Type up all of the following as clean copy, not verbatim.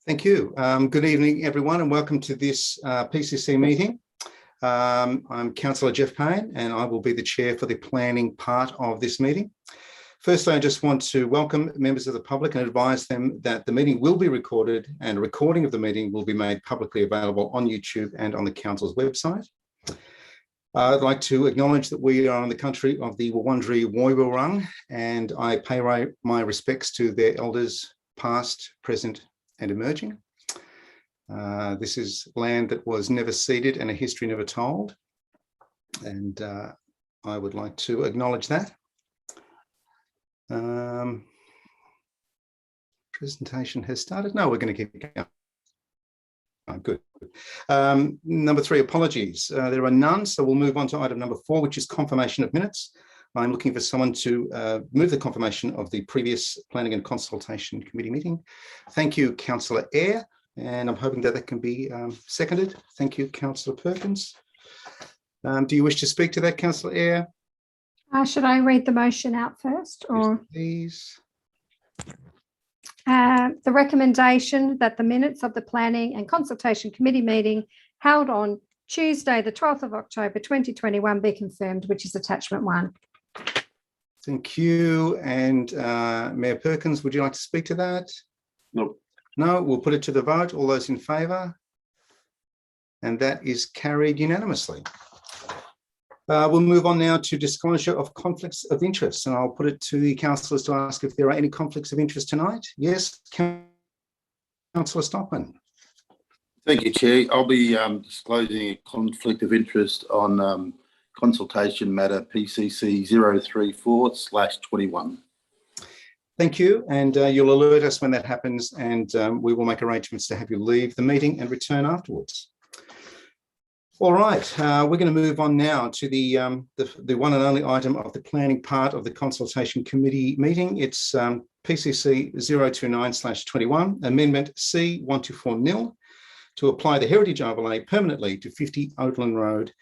Thank you. Good evening, everyone, and welcome to this PCC meeting. I'm Councillor Jeff Payne, and I will be the chair for the planning part of this meeting. Firstly, I just want to welcome members of the public and advise them that the meeting will be recorded, and a recording of the meeting will be made publicly available on YouTube and on the council's website. I'd like to acknowledge that we are in the country of the Wurundjeri Woiwurrung, and I pay my respects to their elders, past, present, and emerging. This is land that was never ceded and a history never told, and I would like to acknowledge that. Presentation has started. No, we're going to keep going. Oh, good. Number 3, apologies. There are none, so we'll move on to item number 4, which is confirmation of minutes. I'm looking for someone to move the confirmation of the previous Planning and Consultation Committee meeting. Thank you, Councillor Eyre, and I'm hoping that can be seconded. Thank you, Councillor Perkins. Do you wish to speak to that, Councillor Eyre? Should I read the motion out first? Or yes, please. The recommendation that the minutes of the Planning and Consultation Committee meeting held on Tuesday, the 12th of October 2021 be confirmed, which is attachment 1. Thank you. And Mayor Perkins, would you like to speak to that? No. No, we'll put it to the vote. All those in favour? And that is carried unanimously. We'll move on now to disclosure of conflicts of interest, and I'll put it to the councillors to ask if there are any conflicts of interest tonight. Yes, Councillor Stockman. Thank you, Chair. I'll be disclosing a conflict of interest on consultation matter PCC 034/21. Thank you, and you'll alert us when that happens, and we will make arrangements to have you leave the meeting and return afterwards. All right, we're going to move on now to the one and only item of the planning part of the Consultation Committee meeting. It's PCC 029/21, Amendment C1240, to apply the heritage overlay permanently to 50 Oatland Road,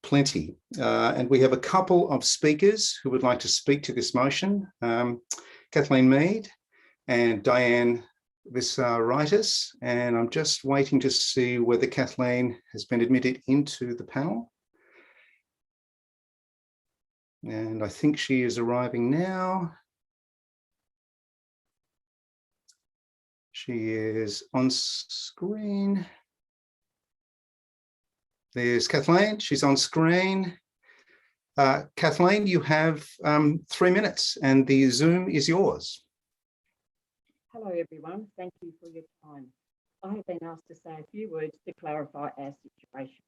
Plenty. And we have a couple of speakers who would like to speak to this motion, Kathleen Mead and Diane Vissaritis, and I'm just waiting to see whether Kathleen has been admitted into the panel. And I think she is arriving now. She is on screen. There's Kathleen, she's on screen. Kathleen, you have 3 minutes and the Zoom is yours. Hello everyone, thank you for your time. I have been asked to say a few words to clarify our situation.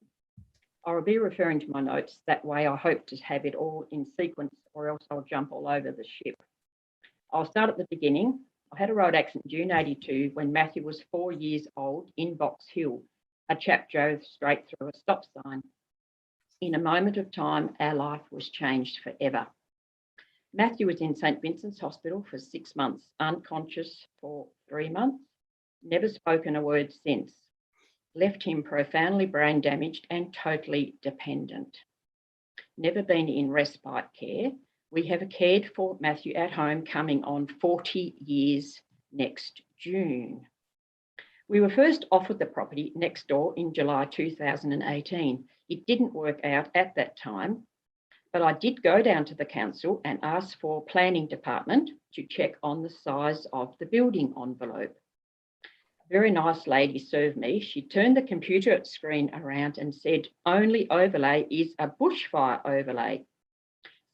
I will be referring to my notes, that way I hope to have it all in sequence or else I'll jump all over the ship. I'll start at the beginning. I had a road accident June 82 when Matthew was 4 years old in Box Hill. A chap drove straight through a stop sign. In a moment of time, our life was changed forever. Matthew was in St Vincent's Hospital for 6 months, unconscious for 3 months, never spoken a word since. Left him profoundly brain damaged and totally dependent. Never been in respite care. We have cared for Matthew at home coming on 40 years next June. We were first offered the property next door in July 2018. It didn't work out at that time, but I did go down to the council and ask for planning department to check on the size of the building envelope. A very nice lady served me. She turned the computer screen around and said, only overlay is a bushfire overlay.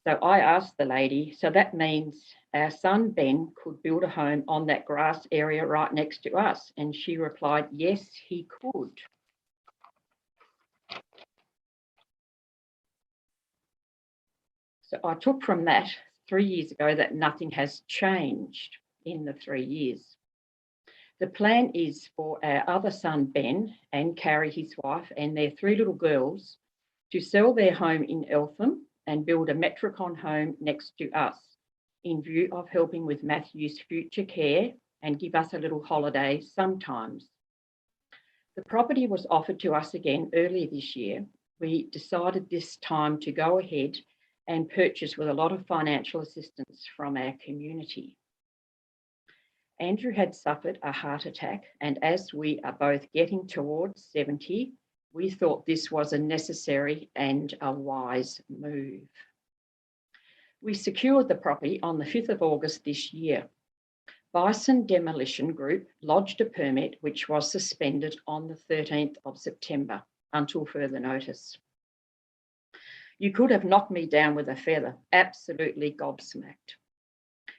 So I asked the lady, so that means our son Ben could build a home on that grass area right next to us? And she replied, yes, he could. So I took from that 3 years ago that nothing has changed in the 3 years. The plan is for our other son, Ben, and Carrie, his wife, and their 3 little girls to sell their home in Eltham and build a Metricon home next to us in view of helping with Matthew's future care and give us a little holiday sometimes. The property was offered to us again earlier this year. We decided this time to go ahead and purchase with a lot of financial assistance from our community. Andrew had suffered a heart attack, and as we are both getting towards 70, we thought this was a necessary and a wise move. We secured the property on the 5th of August this year. Bison Demolition Group lodged a permit which was suspended on the 13th of September until further notice. You could have knocked me down with a feather, absolutely gobsmacked.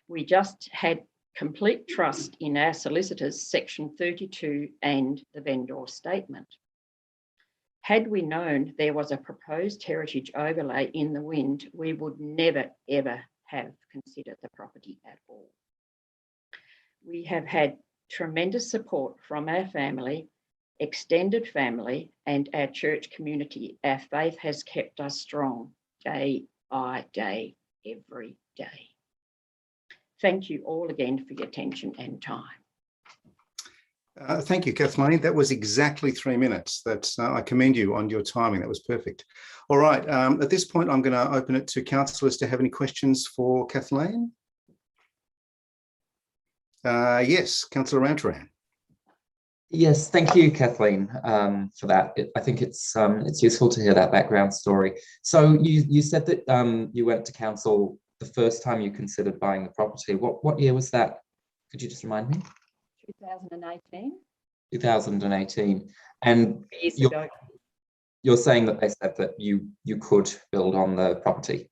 We just had complete trust in our solicitors, section 32 and the vendor statement. Had we known there was a proposed heritage overlay in the wind, we would never, ever have considered the property at all. We have had tremendous support from our family, extended family, and our church community. Our faith has kept us strong day by day, every day. Thank you all again for your attention and time. Thank you, Kathleen. That was exactly 3 minutes. I commend you on your timing. That was perfect. All right. At this point, I'm going to open it to councillors to have any questions for Kathleen. Yes, Councillor Rantaran. Yes, thank you, Kathleen, for that. I think it's useful to hear that background story. So you said that you went to council the first time you considered buying the property. What year was that? Could you just remind me? 2018. 2018. And you're saying that they said that you could build on the property.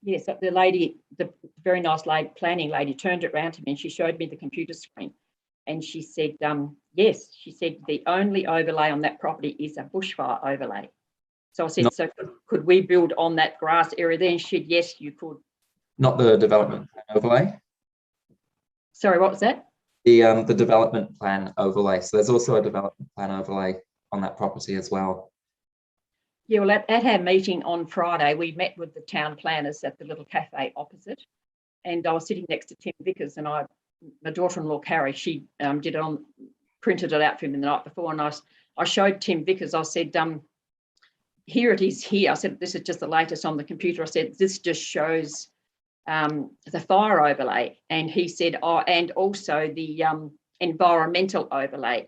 Yes, the lady, the very nice lady, planning lady, turned it around to me and she showed me the computer screen. And she said, yes, she said the only overlay on that property is a bushfire overlay. So I said, so could we build on that grass area there? And she said, yes, you could. Not the development plan overlay? Sorry, what was that? The development plan overlay. So there's also a development plan overlay on that property as well. Yeah, well, at our meeting on Friday, we met with the town planners at the little cafe opposite. And I was sitting next to Tim Vickers, and my daughter-in-law, Carrie, she printed it out for me the night before. And I showed Tim Vickers, I said, here it is here. I said, this is just the latest on the computer. I said, this just shows the fire overlay. And he said, oh, and also the environmental overlay.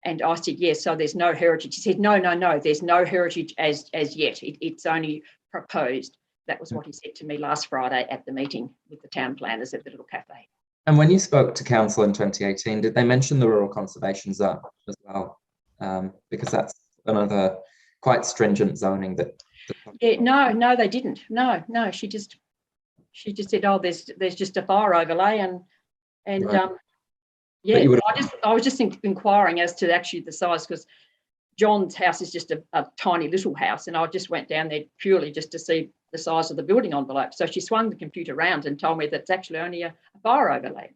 And I said, yes, so there's no heritage. He said, no, there's no heritage as yet. It's only proposed. That was what he said to me last Friday at the meeting with the town planners at the little cafe. And when you spoke to council in 2018, did they mention the rural conservation zone as well? Because that's another quite stringent zoning that. Yeah, no, they didn't. No, she just said, oh, there's just a fire overlay and right. Yeah, I was just inquiring as to actually the size, because John's house is just a tiny little house, and I just went down there purely just to see the size of the building envelope. So she swung the computer around and told me that it's actually only a fire overlay.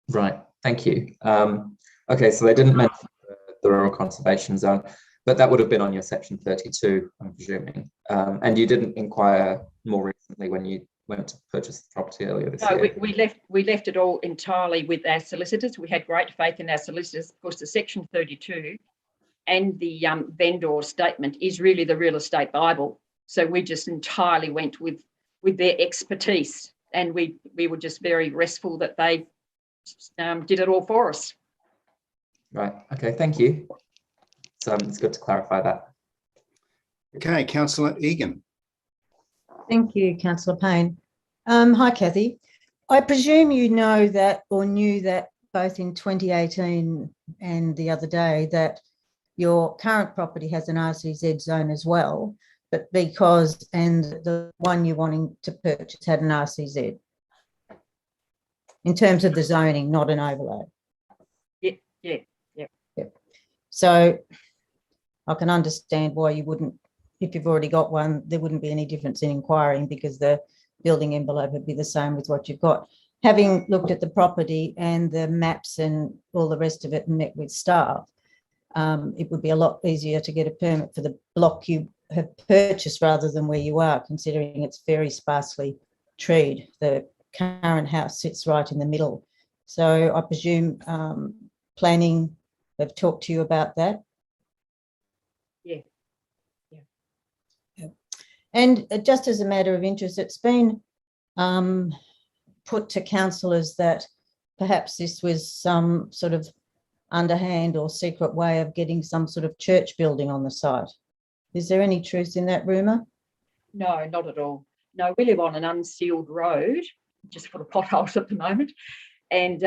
Right, thank you. Okay, so they didn't mention the rural conservation zone, but that would have been on your section 32, I'm presuming. And you didn't inquire more recently when you went to purchase the property earlier this year? No, we left it all entirely with our solicitors. We had great faith in our solicitors. Of course, the section 32 and the vendor statement is really the real estate Bible. So we just entirely went with their expertise, and we were just very restful that they did it all for us. Right. Okay. Thank you. So it's good to clarify that. Okay, Councillor Egan. Thank you, Councillor Payne. Hi, Kathy. I presume you know that, or knew that, both in 2018 and the other day, that your current property has an RCZ zone as well, but and the one you're wanting to purchase had an RCZ in terms of the zoning, not an overlay. Yeah. So I can understand why you wouldn't, if you've already got one, there wouldn't be any difference in inquiring, because the building envelope would be the same with what you've got. Having looked at the property and the maps and all the rest of it and met with staff, it would be a lot easier to get a permit for the block you have purchased rather than where you are, considering it's very sparsely treed. The current house sits right in the middle. So I presume planning have talked to you about that? Yeah. And just as a matter of interest, it's been put to councillors that perhaps this was some sort of underhand or secret way of getting some sort of church building on the site. Is there any truth in that rumour? No, not at all. No, we live on an unsealed road, just full of potholes at the moment. And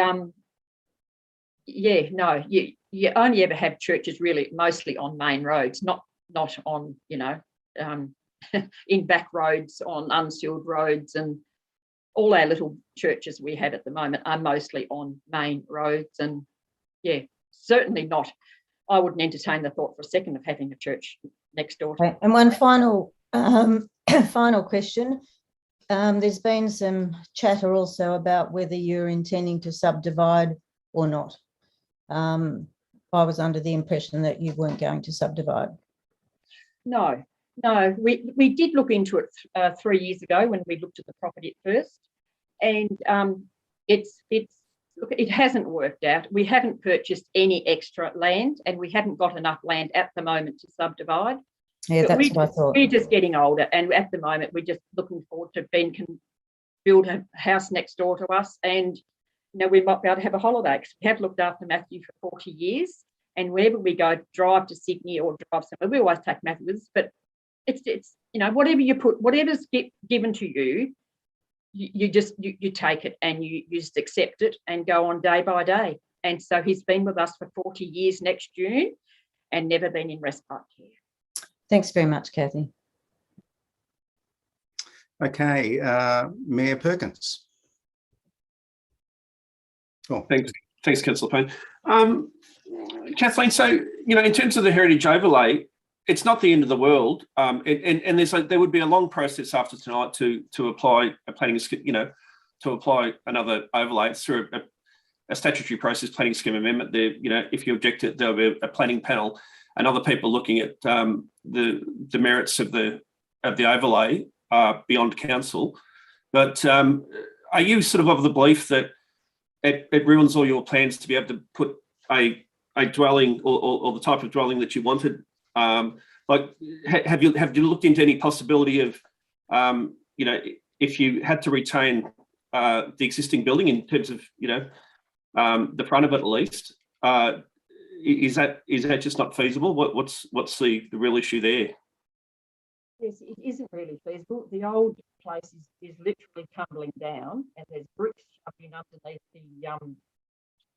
yeah, no, you only ever have churches really mostly on main roads, not on, you know, in back roads, on unsealed roads, and all our little churches we have at the moment are mostly on main roads. And yeah, certainly not. I wouldn't entertain the thought for a second of having a church next door. Okay. And one final final question. There's been some chatter also about whether you're intending to subdivide or not. I was under the impression that you weren't going to subdivide. No, we did look into it 3 years ago when we looked at the property at first, and look, it hasn't worked out. We haven't purchased any extra land, and we haven't got enough land at the moment to subdivide. Yeah, But that's what I thought. We're just getting older, and at the moment we're just looking forward to Ben can build a house next door to us, and you know, we might be able to have a holiday, because we have looked after Matthew for 40 years, and wherever we go, drive to Sydney or drive somewhere, we always take Matthew with us. But it's you know, whatever you put, whatever's given to you, you take it, and you just accept it and go on day by day. And so he's been with us for 40 years next June, and never been in respite care. Thanks very much, Kathy. Okay, Mayor Perkins. Oh, Thanks, Councillor Payne. Kathleen, so, you know, in terms of the heritage overlay, it's not the end of the world, and there would be a long process after tonight to apply a planning scheme, you know, to apply another overlay. It's through a statutory process, planning scheme amendment. There, you know, if you object it, there'll be a planning panel and other people looking at the merits of the overlay beyond council. But are you sort of the belief that it ruins all your plans to be able to put a dwelling or the type of dwelling that you wanted? Like, have you looked into any possibility of, you know, if you had to retain the existing building in terms of, you know, the front of it at least, is that just not feasible? What's the real issue there? Yes, it isn't really feasible. The old place is literally tumbling down, and there's bricks shoving underneath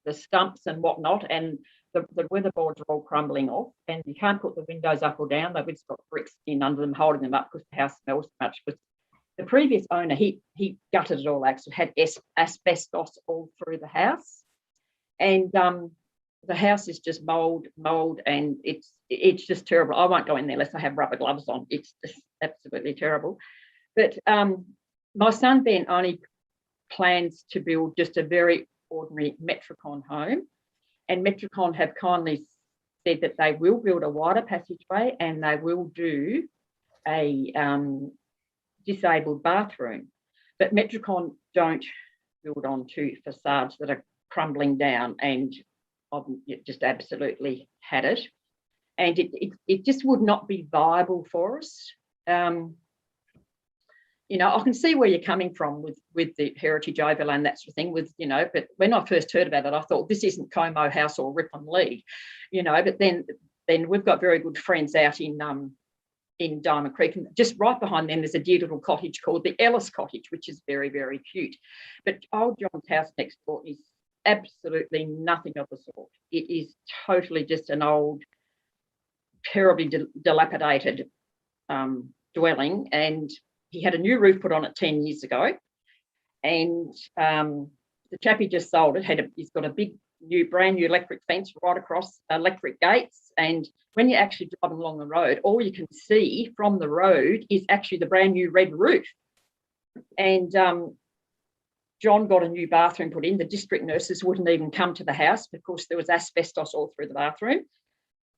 the stumps and whatnot, and the weatherboards are all crumbling off, and you can't put the windows up or down. They've just got bricks in under them, holding them up because the house smells so much. But the previous owner, he gutted it all out, so it had asbestos all through the house, and the house is just mould, and it's just terrible. I won't go in there unless I have rubber gloves on. It's just absolutely terrible. But my son Ben only plans to build just a very ordinary Metricon home, and Metricon have kindly said that they will build a wider passageway and they will do a disabled bathroom. But Metricon don't build onto facades that are crumbling down, and I've just absolutely had it. And it just would not be viable for us. You know, I can see where you're coming from with the heritage overlay and that sort of thing, with, you know, but when I first heard about it, I thought this isn't Como House or Ripon League, you know, but then we've got very good friends out in Diamond Creek, and just right behind them there's a dear little cottage called the Ellis Cottage, which is very, very cute. But old John's house next door is absolutely nothing of the sort. It is totally just an old, terribly dilapidated dwelling, and he had a new roof put on it 10 years ago, and the chap he just sold it he's got a big brand new electric fence right across, electric gates, and when you're actually driving along the road, all you can see from the road is actually the brand new red roof. And John got a new bathroom put in. The district nurses wouldn't even come to the house because there was asbestos all through the bathroom.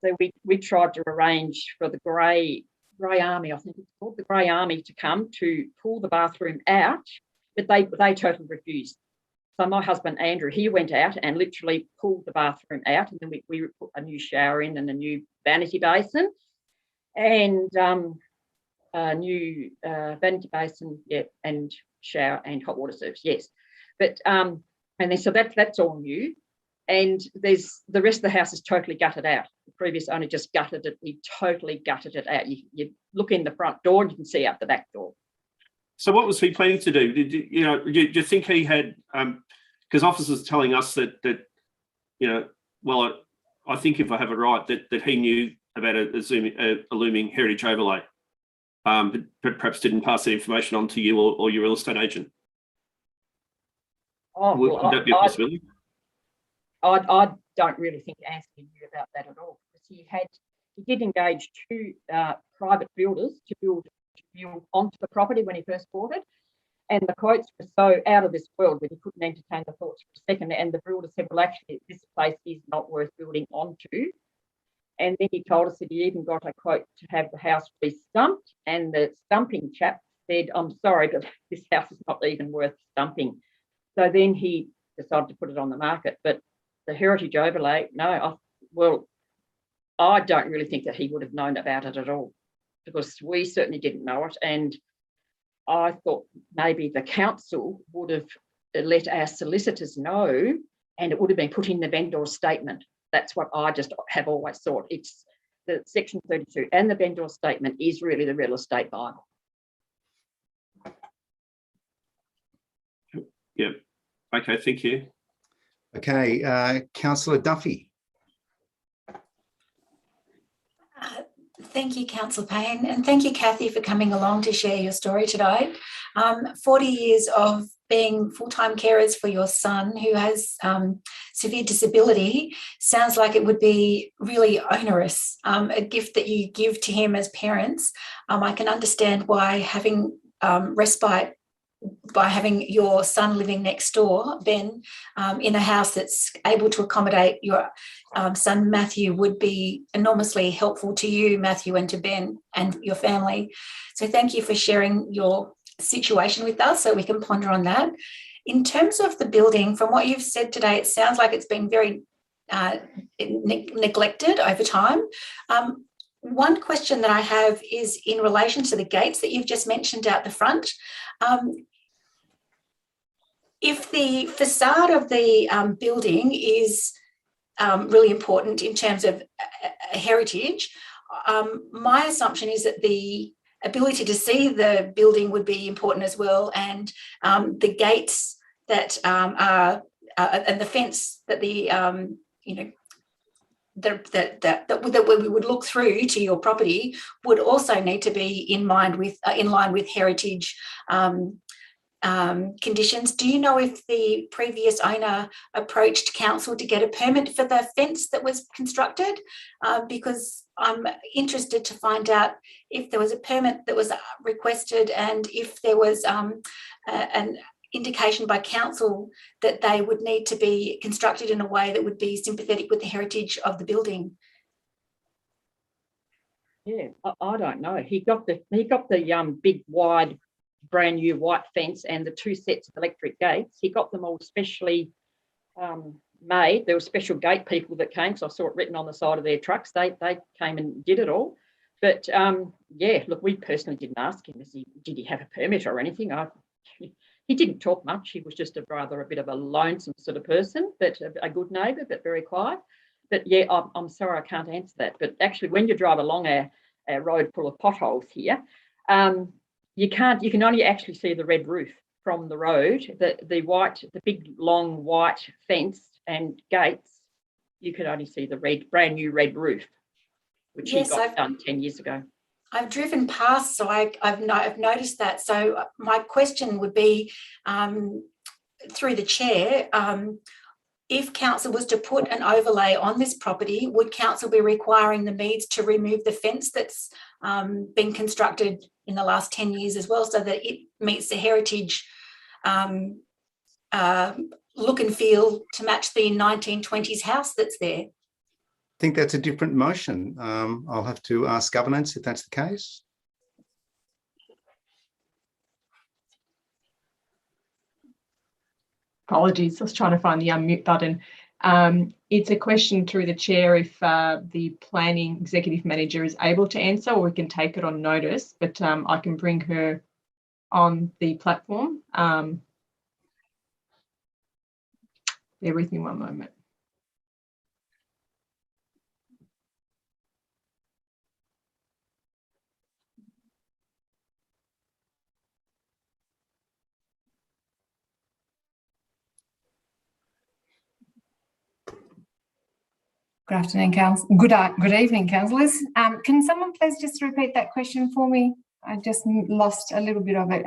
So we tried to arrange for the Grey Army, I think it's called, the Grey Army, to come to pull the bathroom out, but they totally refused. So my husband Andrew, he went out and literally pulled the bathroom out, and then we put a new shower in and a new vanity basin, and a new vanity basin, yeah, and shower and hot water service, yes. But and then so that's all new. And there's the rest of the house is totally gutted out. The previous owner just gutted it. He totally gutted it out. You look in the front door and you can see out the back door. So what was he planning to do? Did do you think he had? Because officers are telling us that well, I think if I have it right, that he knew about a looming heritage overlay, but perhaps didn't pass that information on to you or your real estate agent. Oh, Would that be a possibility? I don't really think Anthony knew about that at all, because he did engage two private builders to build onto the property when he first bought it, and the quotes were so out of this world that he couldn't entertain the thoughts for a second. And the builder said, "Well, actually, this place is not worth building onto." And then he told us that he even got a quote to have the house re-stumped, and the stumping chap said, "I'm sorry, but this house is not even worth stumping." So then he decided to put it on the market. But the heritage overlay, no, I don't really think that he would have known about it at all, because we certainly didn't know it. And I thought maybe the council would have let our solicitors know, and it would have been put in the vendor statement. That's what I just have always thought. It's the Section 32 and the vendor statement is really the real estate Bible. Yeah. Okay, thank you. Okay, Councillor Duffy. Thank you, Councillor Payne, and thank you, Kathy, for coming along to share your story today. 40 years of being full-time carers for your son who has severe disability sounds like it would be really onerous, a gift that you give to him as parents. I can understand why having respite by having your son living next door, Ben, in a house that's able to accommodate your son, Matthew, would be enormously helpful to you, Matthew, and to Ben and your family. So thank you for sharing your situation with us so we can ponder on that. In terms of the building, from what you've said today, it sounds like it's been very neglected over time. One question that I have is in relation to the gates that you've just mentioned out the front. If the facade of the building is really important in terms of heritage, my assumption is that the ability to see the building would be important as well, and the gates that are and the fence that the that we would look through to your property would also need to be in line with heritage conditions. Do you know if the previous owner approached council to get a permit for the fence that was constructed? Because I'm interested to find out if there was a permit that was requested, and if there was an indication by council that they would need to be constructed in a way that would be sympathetic with the heritage of the building. Yeah, I don't know. He got the big wide brand new white fence and the 2 sets of electric gates. He got them all specially made. There were special gate people that came, so I saw it written on the side of their trucks. They came and did it all. But yeah, look, we personally didn't ask him, did he have a permit or anything? He didn't talk much. He was just a bit of a lonesome sort of person, but a good neighbour, but very quiet. But yeah, I'm sorry, I can't answer that. But actually, when you drive along our road full of potholes here, you can only actually see the red roof from the road. The big long white fence and gates, you could only see the brand new red roof, which he got done 10 years ago. I've driven past, so I've noticed that. So my question would be, through the chair, if council was to put an overlay on this property, would council be requiring the Meads to remove the fence that's been constructed in the last 10 years as well, so that it meets the heritage look and feel to match the 1920s house that's there? I think that's a different motion. I'll have to ask governance if that's the case. Apologies, I was trying to find the unmute button. It's a question through the chair if the planning executive manager is able to answer, or we can take it on notice, but I can bring her on the platform. Bear with me one moment. Good afternoon, Council. Good evening, councillors. Can someone please just repeat that question for me? I just lost a little bit of it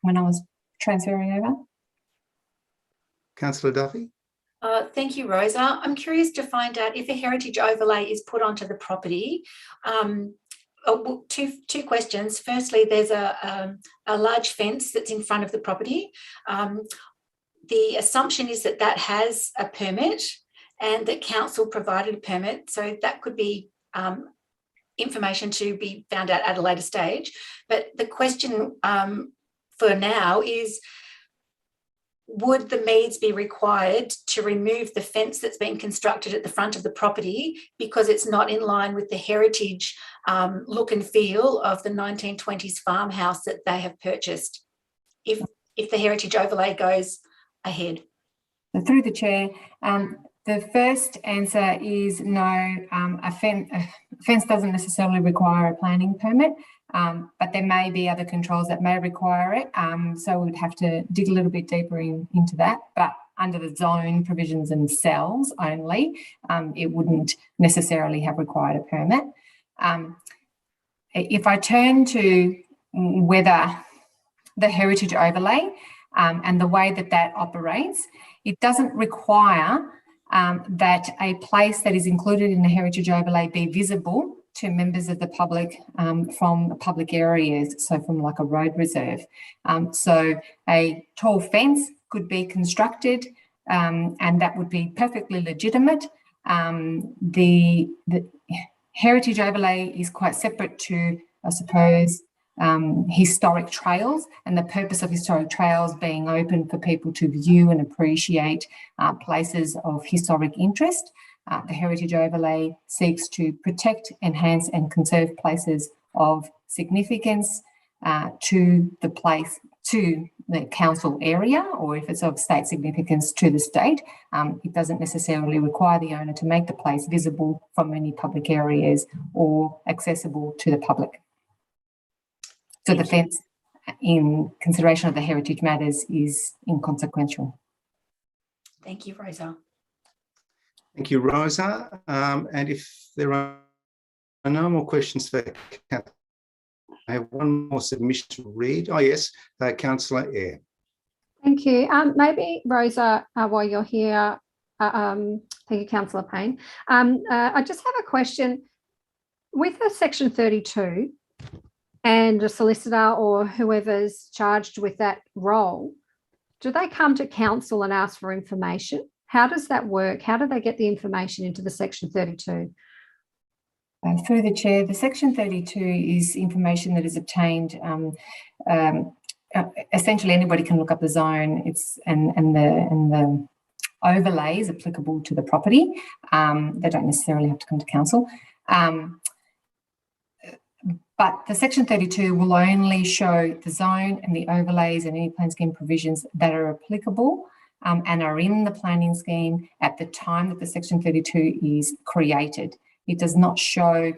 when I was transferring over. Councillor Duffy? Thank you, Rosa. I'm curious to find out if a heritage overlay is put onto the property. Well, two questions. Firstly, there's a large fence that's in front of the property. The assumption is that that has a permit and that council provided a permit. So that could be information to be found out at a later stage. But the question for now is, would the Meads be required to remove the fence that's been constructed at the front of the property because it's not in line with the heritage look and feel of the 1920s farmhouse that they have purchased, if the heritage overlay goes ahead? Through the chair, the first answer is no. A fence doesn't necessarily require a planning permit, but there may be other controls that may require it. So we'd have to dig a little bit deeper into that. But under the zone provisions themselves only, it wouldn't necessarily have required a permit. If I turn to whether the heritage overlay and the way that that operates, it doesn't require that a place that is included in the heritage overlay be visible to members of the public from public areas, so from like a road reserve. So a tall fence could be constructed and that would be perfectly legitimate. The heritage overlay is quite separate to, I suppose, historic trails, and the purpose of historic trails being open for people to view and appreciate places of historic interest. The heritage overlay seeks to protect, enhance and conserve places of significance to the place, to the council area, or if it's of state significance, to the state. It doesn't necessarily require the owner to make the place visible from any public areas or accessible to the public. So the fence, in consideration of the heritage matters, is inconsequential. Thank you, Rosa. Thank you, Rosa. And if there are no more questions for Kathleen, I have one more submission to read. Oh, yes, Councillor Eyre. Thank you. Maybe, Rosa, while you're here, thank you, Councillor Payne. I just have a question. With the Section 32 and a solicitor or whoever's charged with that role, do they come to council and ask for information? How does that work? How do they get the information into the Section 32? Through the chair, the Section 32 is information that is obtained. Essentially, anybody can look up the zone. And the overlays applicable to the property. They don't necessarily have to come to council. But the Section 32 will only show the zone and the overlays and any plan scheme provisions that are applicable and are in the planning scheme at the time that the Section 32 is created. It does not show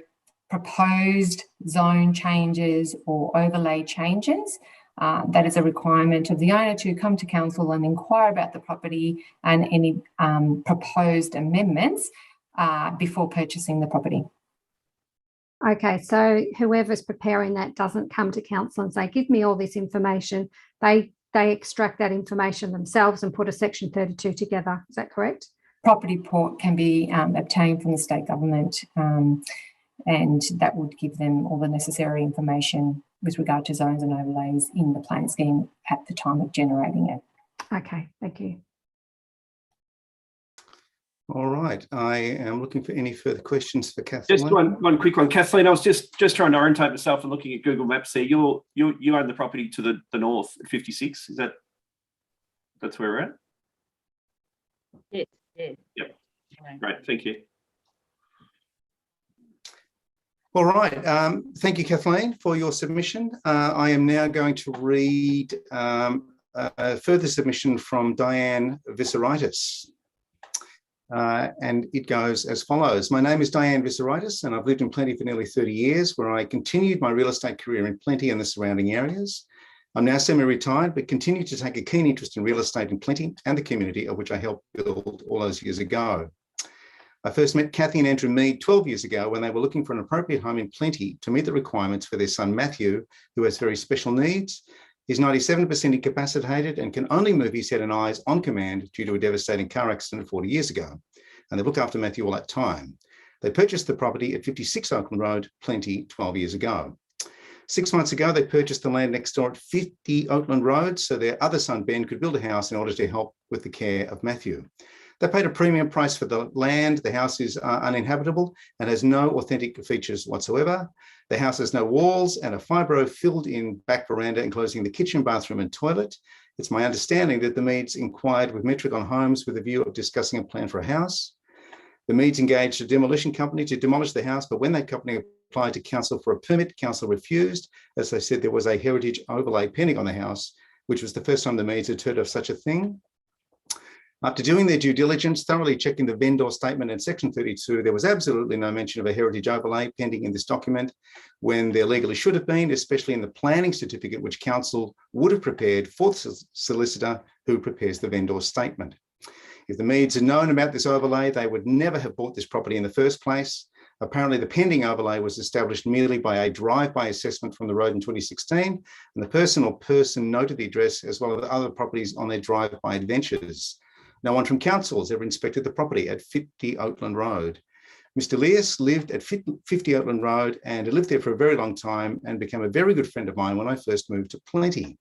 proposed zone changes or overlay changes. That is a requirement of the owner to come to council and inquire about the property and any proposed amendments before purchasing the property. Okay, so whoever's preparing that doesn't come to council and say, give me all this information. They extract that information themselves and put a Section 32 together. Is that correct? Property report can be obtained from the state government, and that would give them all the necessary information with regard to zones and overlays in the plan scheme at the time of generating it. Okay, thank you. All right, I am looking for any further questions for Kathleen. Just one quick one. Kathleen, I was just trying to orientate myself and looking at Google Maps here. You own the property to the north at 56. Is that's where we're at? Yes, yes. Yep. Great, thank you. All right, thank you, Kathleen, for your submission. I am now going to read a further submission from Diane Vissaritis. and it goes as follows. My name is Diane Vissaritis, and I've lived in Plenty for nearly 30 years, where I continued my real estate career in Plenty and the surrounding areas. I'm now semi-retired, but continue to take a keen interest in real estate in Plenty and the community of which I helped build all those years ago. I first met Kathy and Andrew Mead 12 years ago when they were looking for an appropriate home in Plenty to meet the requirements for their son Matthew, who has very special needs. He's 97% incapacitated and can only move his head and eyes on command due to a devastating car accident 40 years ago. And they've looked after Matthew all that time. They purchased the property at 56 Oakland Road, Plenty, 12 years ago. 6 months ago, they purchased the land next door at 50 Oakland Road so their other son, Ben, could build a house in order to help with the care of Matthew. They paid a premium price for the land. The house is uninhabitable and has no authentic features whatsoever. The house has no walls and a fibro-filled in back veranda enclosing the kitchen, bathroom and toilet. It's my understanding that the Meads inquired with Metricon Homes with a view of discussing a plan for a house. The Meads engaged a demolition company to demolish the house, but when that company applied to council for a permit, council refused, as they said there was a heritage overlay pending on the house, which was the first time the Meads had heard of such a thing. After doing their due diligence, thoroughly checking the vendor statement in section 32, there was absolutely no mention of a heritage overlay pending in this document when there legally should have been, especially in the planning certificate, which council would have prepared for the solicitor who prepares the vendor statement. If the Meads had known about this overlay, they would never have bought this property in the first place. Apparently, the pending overlay was established merely by a drive-by assessment from the road in 2016, and the person or person noted the address as well as other properties on their drive-by adventures. No one from council has ever inspected the property at 50 Oakland Road. Mr. Leas lived at 50 Oakland Road and lived there for a very long time and became a very good friend of mine when I first moved to Plenty.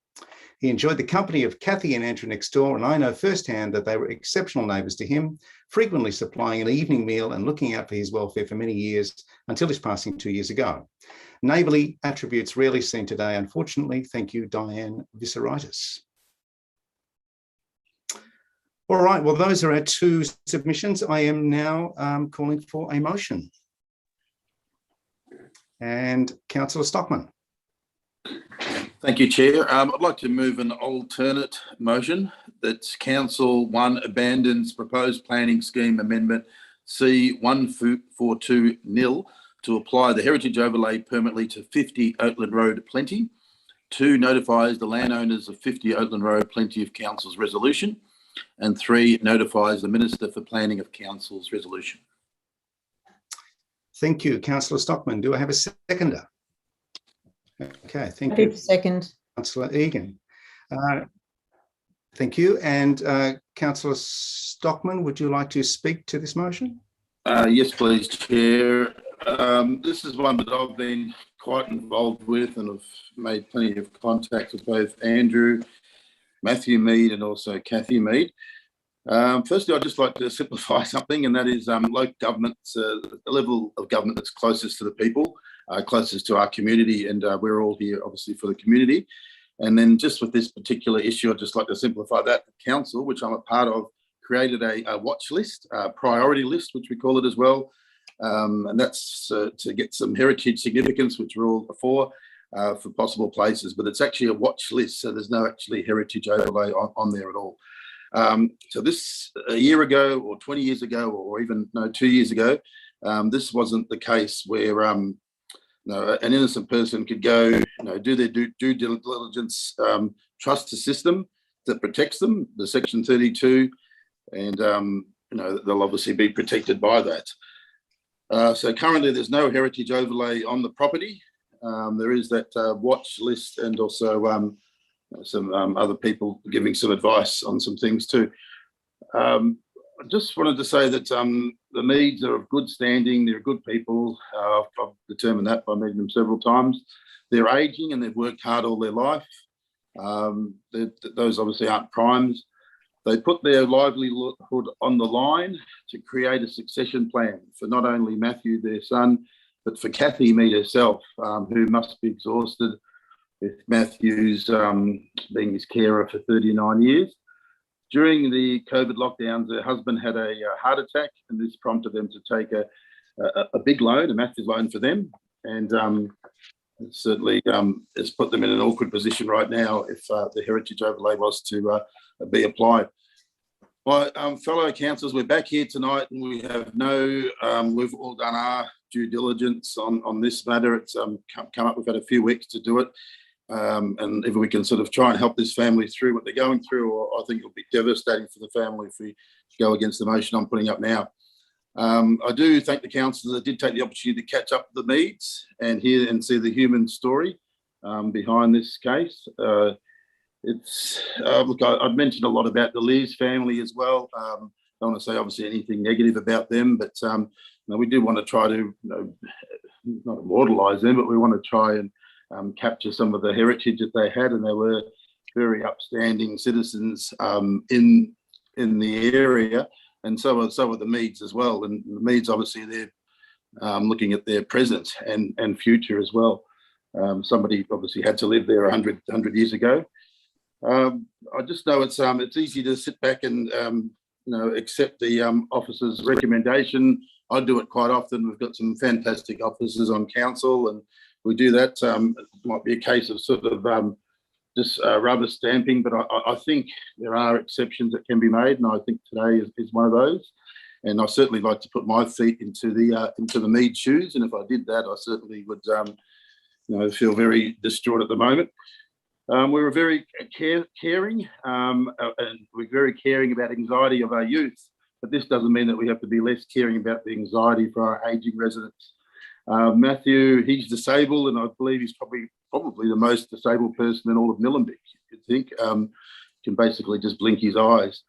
He enjoyed the company of Kathy and Andrew next door, and I know firsthand that they were exceptional neighbours to him, frequently supplying an evening meal and looking out for his welfare for many years until his passing 2 years ago. Neighbourly attributes rarely seen today, unfortunately. Thank you, Diane Vissaritis. All right, well, those are our two submissions. I am now calling for a motion. And Councillor Stockman. Thank you, Chair. I'd like to move an alternate motion that Council 1 abandons proposed planning scheme amendment C1420 to apply the heritage overlay permanently to 50 Oakland Road, Plenty. 2, notifies the landowners of 50 Oakland Road, Plenty of Council's resolution. And 3, notifies the Minister for Planning of Council's resolution. Thank you, Councillor Stockman. Do I have a seconder? Okay, thank you. Second. Councillor Egan. Thank you. And Councillor Stockman, would you like to speak to this motion? Yes, please, Chair. This is one that I've been quite involved with, and I've made plenty of contacts with both Andrew, Matthew Mead and also Kathy Mead. Firstly, I'd just like to simplify something, and that is local government's the level of government that's closest to the people, closest to our community, and we're all here obviously for the community. And then just with this particular issue, I'd just like to simplify that. The council, which I'm a part of, created a watch list, a priority list, which we call it as well. And that's to get some heritage significance, which we're all for possible places, but it's actually a watch list, so there's no actually heritage overlay on there at all. So this, a year ago or 20 years ago, or even 2 years ago, this wasn't the case where an innocent person could go, do their due diligence, trust the system that protects them, the section 32, and they'll obviously be protected by that. So currently there's no heritage overlay on the property. There is that watch list, and also some other people giving some advice on some things too. I just wanted to say that the Meads are of good standing. They're good people. I've determined that by meeting them several times. They're ageing and they've worked hard all their life. Those obviously aren't primes. They put their livelihood on the line to create a succession plan for not only Matthew, their son, but for Kathy Mead herself, who must be exhausted with Matthew's being his carer for 39 years. During the COVID lockdowns, her husband had a heart attack, and this prompted them to take a big loan, a massive loan for them. And it certainly has put them in an awkward position right now if the heritage overlay was to be applied. Well, fellow councillors, we're back here tonight, and we have we've all done our due diligence on this matter. It's come up. We've had a few weeks to do it, and if we can sort of try and help this family through what they're going through, or I think it'll be devastating for the family if we go against the motion I'm putting up now. I do thank the councillors that did take the opportunity to catch up with the Meads and hear and see the human story behind this case. Look, I've mentioned a lot about the Lees family as well. Don't want to say obviously anything negative about them, but we do want to try to not immortalise them, but we want to try and capture some of the heritage that they had, and they were very upstanding citizens in the area, and so are the Meads as well. And the Meads, obviously, they're looking at their present and future as well. Somebody obviously had to live there 100 years ago. I just know it's easy to sit back and accept the officer's recommendation. I do it quite often. We've got some fantastic officers on council, and we do that. It might be a case of sort of just rubber stamping, but I think there are exceptions that can be made, and I think today is one of those. And I certainly like to put my feet into the Mead shoes, and if I did that, I certainly would feel very distraught at the moment. We were very caring, and we're very caring about anxiety of our youth, but this doesn't mean that we have to be less caring about the anxiety for our ageing residents. Matthew, he's disabled, and I believe he's probably the most disabled person in all of Nillumbik, you'd think. Can basically just blink his eyes.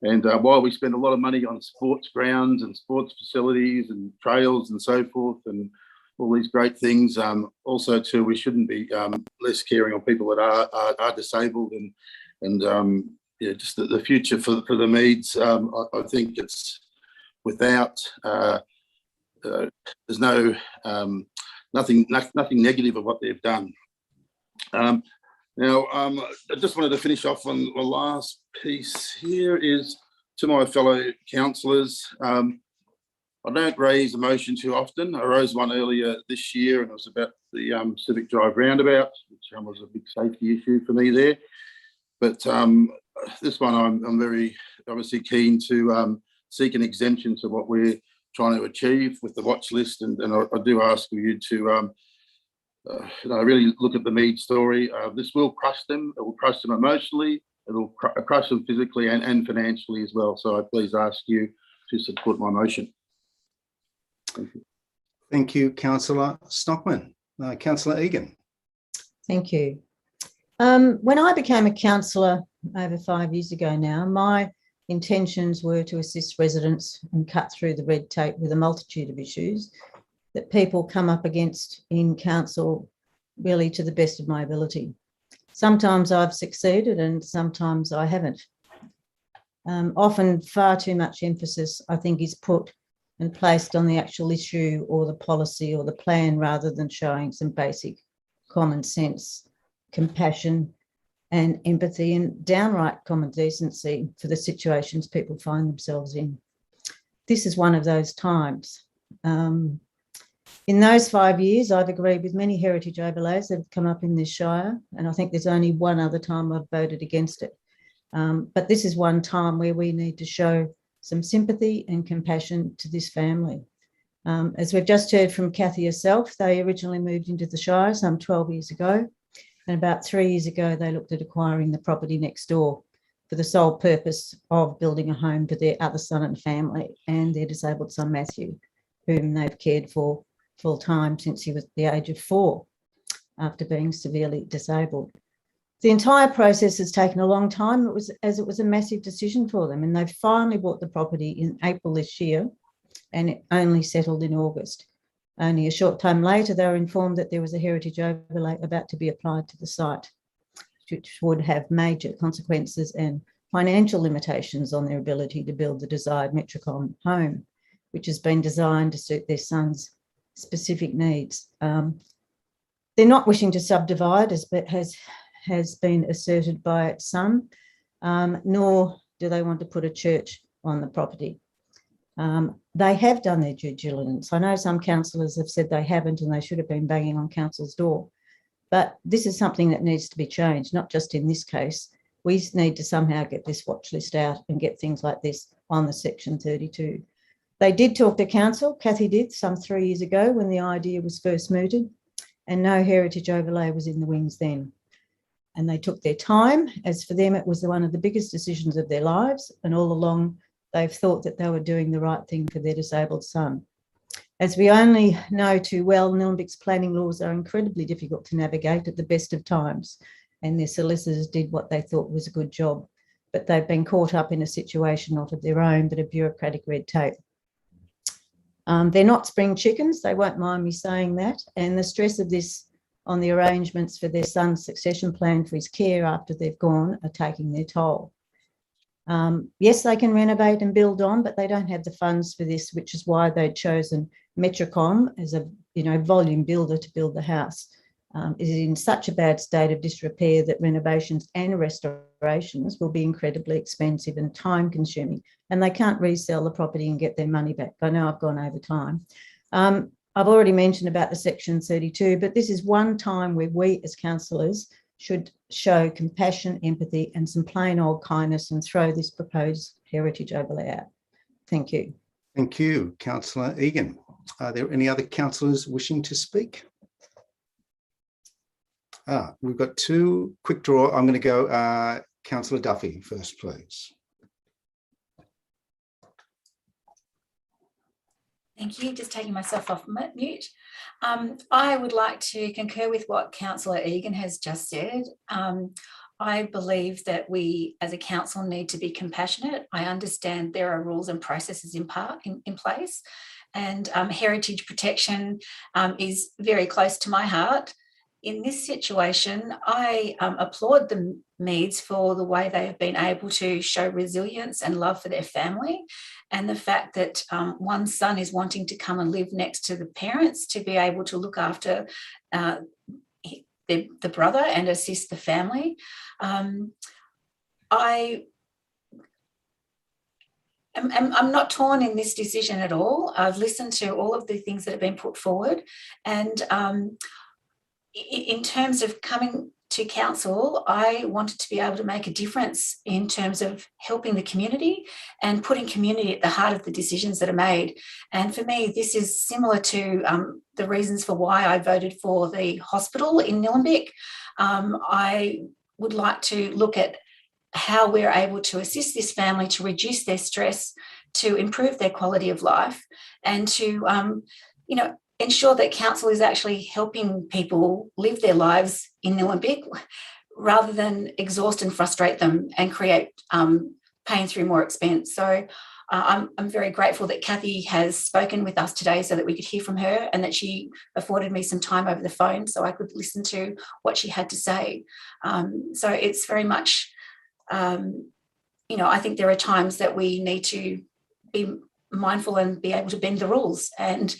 And while we spend a lot of money on sports grounds and sports facilities and trails and so forth, and all these great things, also too, we shouldn't be less caring on people that are disabled, and just the future for the Meads. I think it's without there's no nothing negative of what they've done. Now, I just wanted to finish off on the last piece here is to my fellow councillors. I don't raise a motion too often. I rose one earlier this year, and it was about the Civic Drive roundabout, which was a big safety issue for me there. But this one, I'm very obviously keen to seek an exemption to what we're trying to achieve with the watch list, and I do ask you to really look at the Mead story. This will crush them. It will crush them emotionally. It will crush them physically and financially as well. So I please ask you to support my motion. Thank you. Thank you, Councillor Stockman. Councillor Egan. Thank you. When I became a councillor over 5 years ago now, my intentions were to assist residents and cut through the red tape with a multitude of issues that people come up against in council, really to the best of my ability. Sometimes I've succeeded and sometimes I haven't. Often far too much emphasis, I think, is put and placed on the actual issue or the policy or the plan, rather than showing some basic common sense, compassion and empathy and downright common decency for the situations people find themselves in. This is one of those times. In those 5 years, I've agreed with many heritage overlays that have come up in this Shire, and I think there's only one other time I've voted against it. But this is one time where we need to show some sympathy and compassion to this family. As we've just heard from Kathy herself, they originally moved into the Shire some 12 years ago, and about 3 years ago, they looked at acquiring the property next door for the sole purpose of building a home for their other son and family and their disabled son, Matthew, whom they've cared for full time since he was the age of 4 after being severely disabled. The entire process has taken a long time. It was a massive decision for them, and they finally bought the property in April this year, and it only settled in August. Only a short time later, they were informed that there was a heritage overlay about to be applied to the site, which would have major consequences and financial limitations on their ability to build the desired Metricon home, which has been designed to suit their son's specific needs. They're not wishing to subdivide, as has been asserted by its son, nor do they want to put a church on the property. They have done their due diligence. I know some councillors have said they haven't and they should have been banging on council's door, but this is something that needs to be changed, not just in this case, We need to somehow get this watch list out and get things like this on the Section 32. They did talk to council, Kathy did, some 3 years ago when the idea was first mooted, and no heritage overlay was in the wings then. And they took their time. As for them, it was one of the biggest decisions of their lives, and all along they've thought that they were doing the right thing for their disabled son. As we only know too well, Nillumbik's planning laws are incredibly difficult to navigate at the best of times, and their solicitors did what they thought was a good job, but they've been caught up in a situation not of their own, but a bureaucratic red tape. They're not spring chickens, they won't mind me saying that, and the stress of this on the arrangements for their son's succession plan for his care after they've gone are taking their toll. Yes, they can renovate and build on, but they don't have the funds for this, which is why they've chosen Metricom as a volume builder to build the house. It is in such a bad state of disrepair that renovations and restorations will be incredibly expensive and time consuming, and they can't resell the property and get their money back. I know I've gone over time. I've already mentioned about the Section 32, but this is one time where we as councillors should show compassion, empathy and some plain old kindness and throw this proposed heritage overlay out. Thank you. Thank you, Councillor Egan. Are there any other councillors wishing to speak? We've got two. Quick draw. I'm going to go Councillor Duffy first, please. Thank you. Just taking myself off mute. I would like to concur with what Councillor Egan has just said. I believe that we as a council need to be compassionate. I understand there are rules and processes in place, and heritage protection is very close to my heart. In this situation, I applaud the Meads for the way they have been able to show resilience and love for their family, and the fact that one son is wanting to come and live next to the parents to be able to look after the brother and assist the family. I'm not torn in this decision at all. I've listened to all of the things that have been put forward, and in terms of coming to council, I wanted to be able to make a difference in terms of helping the community and putting community at the heart of the decisions that are made. And for me, this is similar to the reasons for why I voted for the hospital in Nillumbik. I would like to look at how we're able to assist this family to reduce their stress, to improve their quality of life, and to, ensure that council is actually helping people live their lives in Nillumbik rather than exhaust and frustrate them and create pain through more expense. So I'm very grateful that Kathy has spoken with us today so that we could hear from her, and that she afforded me some time over the phone so I could listen to what she had to say. So it's very much, I think there are times that we need to be mindful and be able to bend the rules, and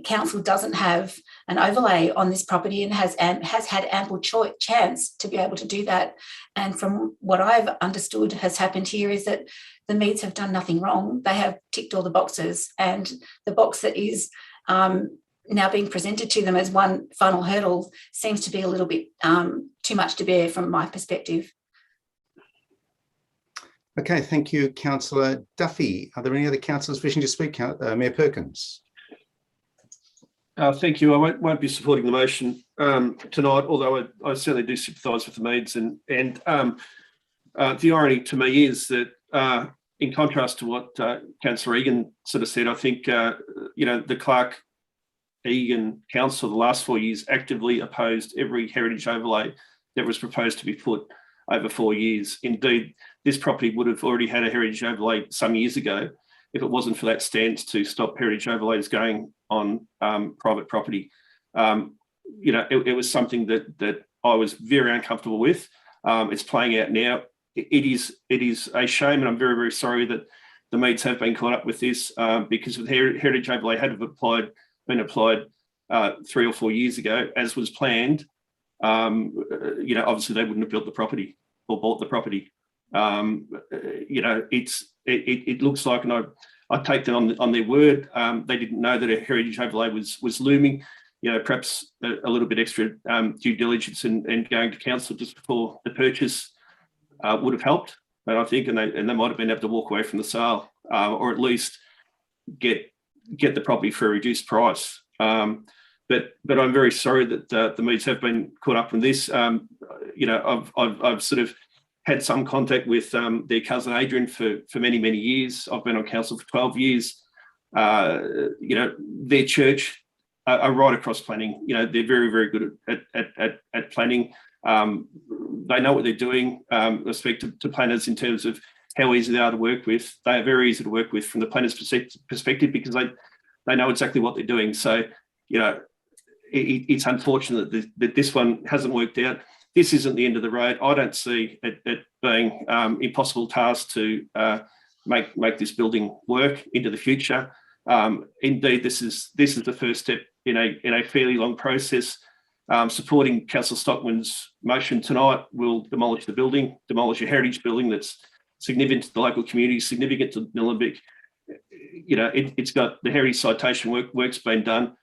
council doesn't have an overlay on this property and has had ample chance to be able to do that. And from what I've understood has happened here is that the Meads have done nothing wrong. They have ticked all the boxes, and the box that is now being presented to them as one final hurdle seems to be a little bit too much to bear from my perspective. Okay, thank you, Councillor Duffy. Are there any other councillors wishing to speak? Mayor Perkins. Thank you. I won't be supporting the motion tonight, although I certainly do sympathise with the Meads. And the irony to me is that, in contrast to what Councillor Egan sort of said, I think the Clark Egan Council the last 4 years actively opposed every heritage overlay that was proposed to be put over 4 years. Indeed, this property would have already had a heritage overlay some years ago if it wasn't for that stance to stop heritage overlays going on private property. It was something that I was very uncomfortable with. It's playing out now. It is a shame, and I'm very, very sorry that the Meads have been caught up with this, because if the heritage overlay had been applied 3 or 4 years ago, as was planned, obviously they wouldn't have built the property or bought the property. It looks like, and I take them on their word, they didn't know that a heritage overlay was looming. Perhaps a little bit extra due diligence and going to council just before the purchase would have helped, and I think, and they might have been able to walk away from the sale, or at least get the property for a reduced price. But I'm very sorry that the Meads have been caught up in this. I've sort of had some contact with their cousin Adrian for many years. I've been on council for 12 years. Their church are right across planning. They're very good at planning. They know what they're doing. I speak to planners in terms of how easy they are to work with. They are very easy to work with from the planner's perspective because they know exactly what they're doing. So, it's unfortunate that this one hasn't worked out. This isn't the end of the road. I don't see it being impossible task to make this building work into the future. Indeed, this is the first step in a fairly long process. Supporting Councillor Stockman's motion tonight will demolish the building, demolish a heritage building that's significant to the local community, significant to Nillumbik. It's got the heritage citation work's been done.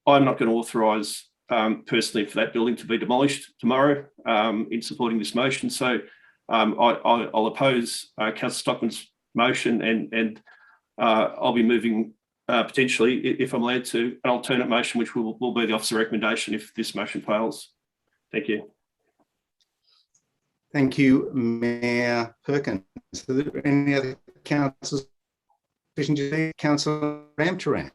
I'm not going to authorise personally for that building to be demolished tomorrow in supporting this motion. So I'll oppose Councillor Stockman's motion, and I'll be moving potentially, if I'm allowed to, an alternate motion, which will be the officer recommendation if this motion fails. Thank you. Thank you, Mayor Perkins. Are there any other councillors? Councillor Ramcharan.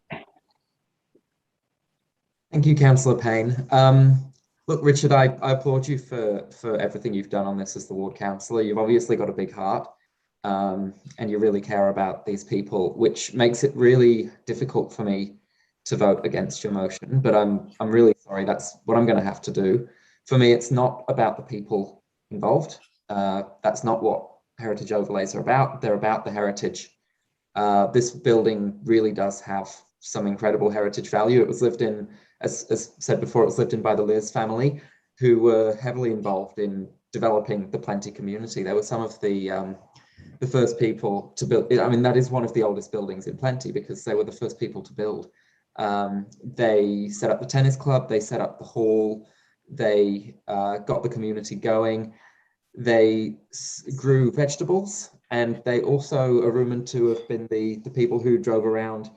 Thank you, Councillor Payne. Look, Richard, I applaud you for everything you've done on this as the ward councillor. You've obviously got a big heart, and you really care about these people, which makes it really difficult for me to vote against your motion. But I'm really sorry. That's what I'm going to have to do. For me, it's not about the people involved. That's not what heritage overlays are about. They're about the heritage. This building really does have some incredible heritage value. It was lived in, as said before, it was lived in by the Liz family, who were heavily involved in developing the Plenty community. They were some of the first people to build. I mean, that is one of the oldest buildings in Plenty because they were the first people to build. They set up the tennis club, they set up the hall, they got the community going, they grew vegetables, and they also are rumoured to have been the people who drove around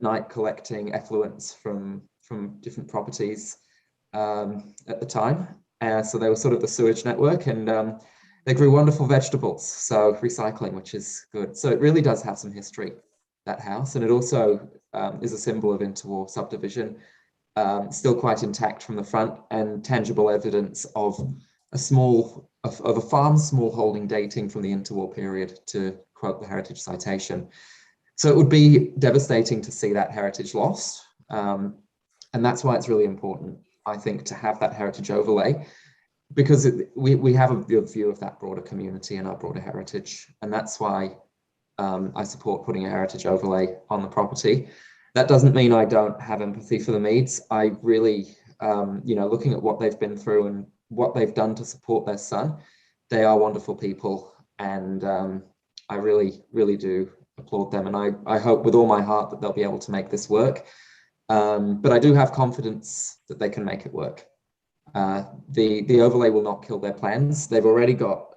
night collecting effluents from different properties at the time. So they were sort of the sewage network, and they grew wonderful vegetables, so recycling, which is good. So it really does have some history, that house, and it also is a symbol of interwar subdivision, still quite intact from the front, and tangible evidence of a farm smallholding dating from the interwar period, to quote the heritage citation. So it would be devastating to see that heritage lost. And that's why it's really important, I think, to have that heritage overlay, because we have a view of that broader community and our broader heritage. And that's why I support putting a heritage overlay on the property. That doesn't mean I don't have empathy for the Meads. I really, looking at what they've been through and what they've done to support their son, they are wonderful people. And I really, really do applaud them. And I hope with all my heart that they'll be able to make this work. But I do have confidence that they can make it work. The overlay will not kill their plans. They've already got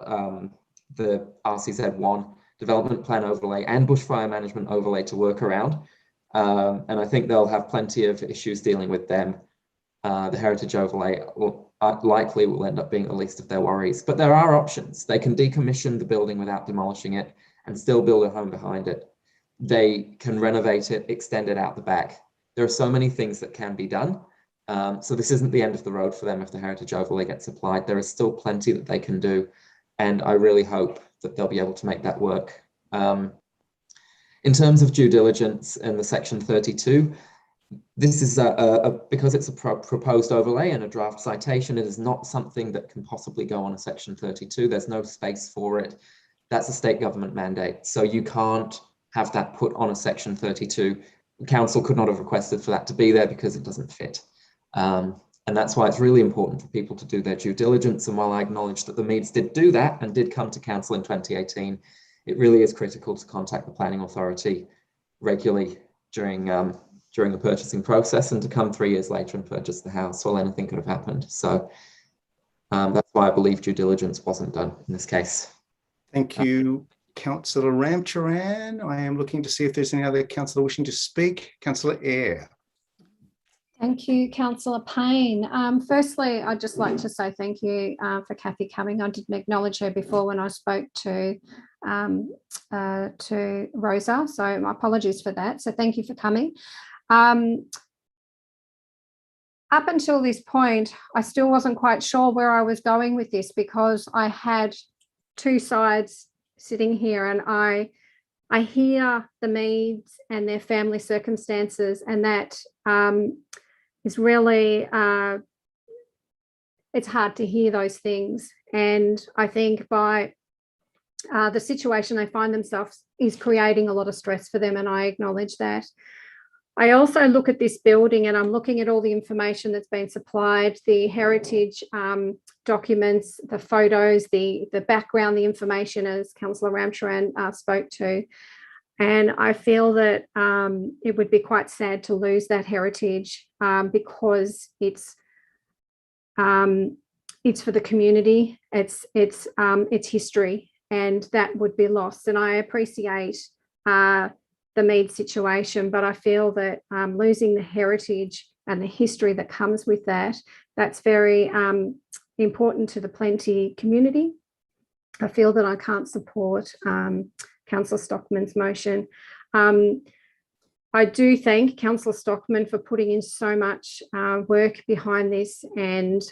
the RCZ1 development plan overlay and bushfire management overlay to work around. And I think they'll have plenty of issues dealing with them. The heritage overlay likely will end up being the least of their worries. But there are options. They can decommission the building without demolishing it and still build a home behind it. They can renovate it, extend it out the back. There are so many things that can be done. So this isn't the end of the road for them if the heritage overlay gets applied. There is still plenty that they can do. And I really hope that they'll be able to make that work. In terms of due diligence in the section 32, this is because it's a proposed overlay and a draft citation, it is not something that can possibly go on a section 32. There's no space for it. That's a state government mandate. So you can't have that put on a section 32. Council could not have requested for that to be there because it doesn't fit. And that's why it's really important for people to do their due diligence. And while I acknowledge that the Meads did do that and did come to council in 2018, it really is critical to contact the planning authority regularly during the purchasing process, and to come 3 years later and purchase the house. Well, anything could have happened. So that's why I believe due diligence wasn't done in this case. Thank you, Councillor Ramcharan. I am looking to see if there's any other councillor wishing to speak. Councillor Eyre. Thank you, Councillor Payne. Firstly, I'd just like to say thank you for Kathy coming. I didn't acknowledge her before when I spoke to Rosa, so my apologies for that. So thank you for coming. Up until this point, I still wasn't quite sure where I was going with this, because I had two sides sitting here, and I hear the Meads and their family circumstances, and that is really, it's hard to hear those things. And I think by the situation they find themselves is creating a lot of stress for them, and I acknowledge that. I also look at this building, and I'm looking at all the information that's been supplied, the heritage documents, the photos, the background, the information, as Councillor Ramcharan spoke to. And I feel that it would be quite sad to lose that heritage, because it's for the community, it's history, and that would be lost. And I appreciate the Mead situation, but I feel that losing the heritage and the history that comes with that, that's very important to the Plenty community. I feel that I can't support Councillor Stockman's motion. I do thank Councillor Stockman for putting in so much work behind this, and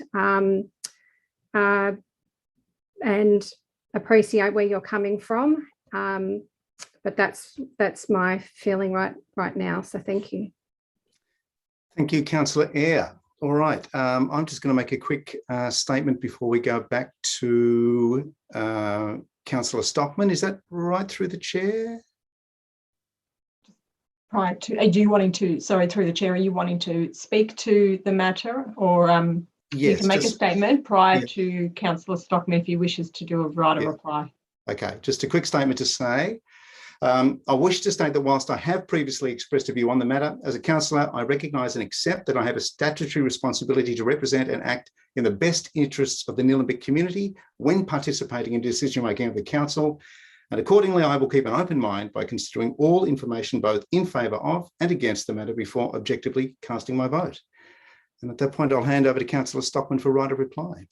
appreciate where you're coming from. But that's my feeling right now. So thank you. Thank you, Councillor Eyre. All right, I'm just going to make a quick statement before we go back to Councillor Stockman. Is that right, through the chair? Prior to, are you wanting to, sorry, through the chair, are you wanting to speak to the matter, or yes, you can make a statement prior yeah. to Councillor Stockman if he wishes to do a writer reply? Okay, just a quick statement to say. I wish to state that whilst I have previously expressed a view on the matter, as a councillor, I recognise and accept that I have a statutory responsibility to represent and act in the best interests of the Nillumbik community when participating in decision-making of the council. And accordingly, I will keep an open mind by considering all information both in favour of and against the matter before objectively casting my vote. And at that point, I'll hand over to Councillor Stockman for right of reply.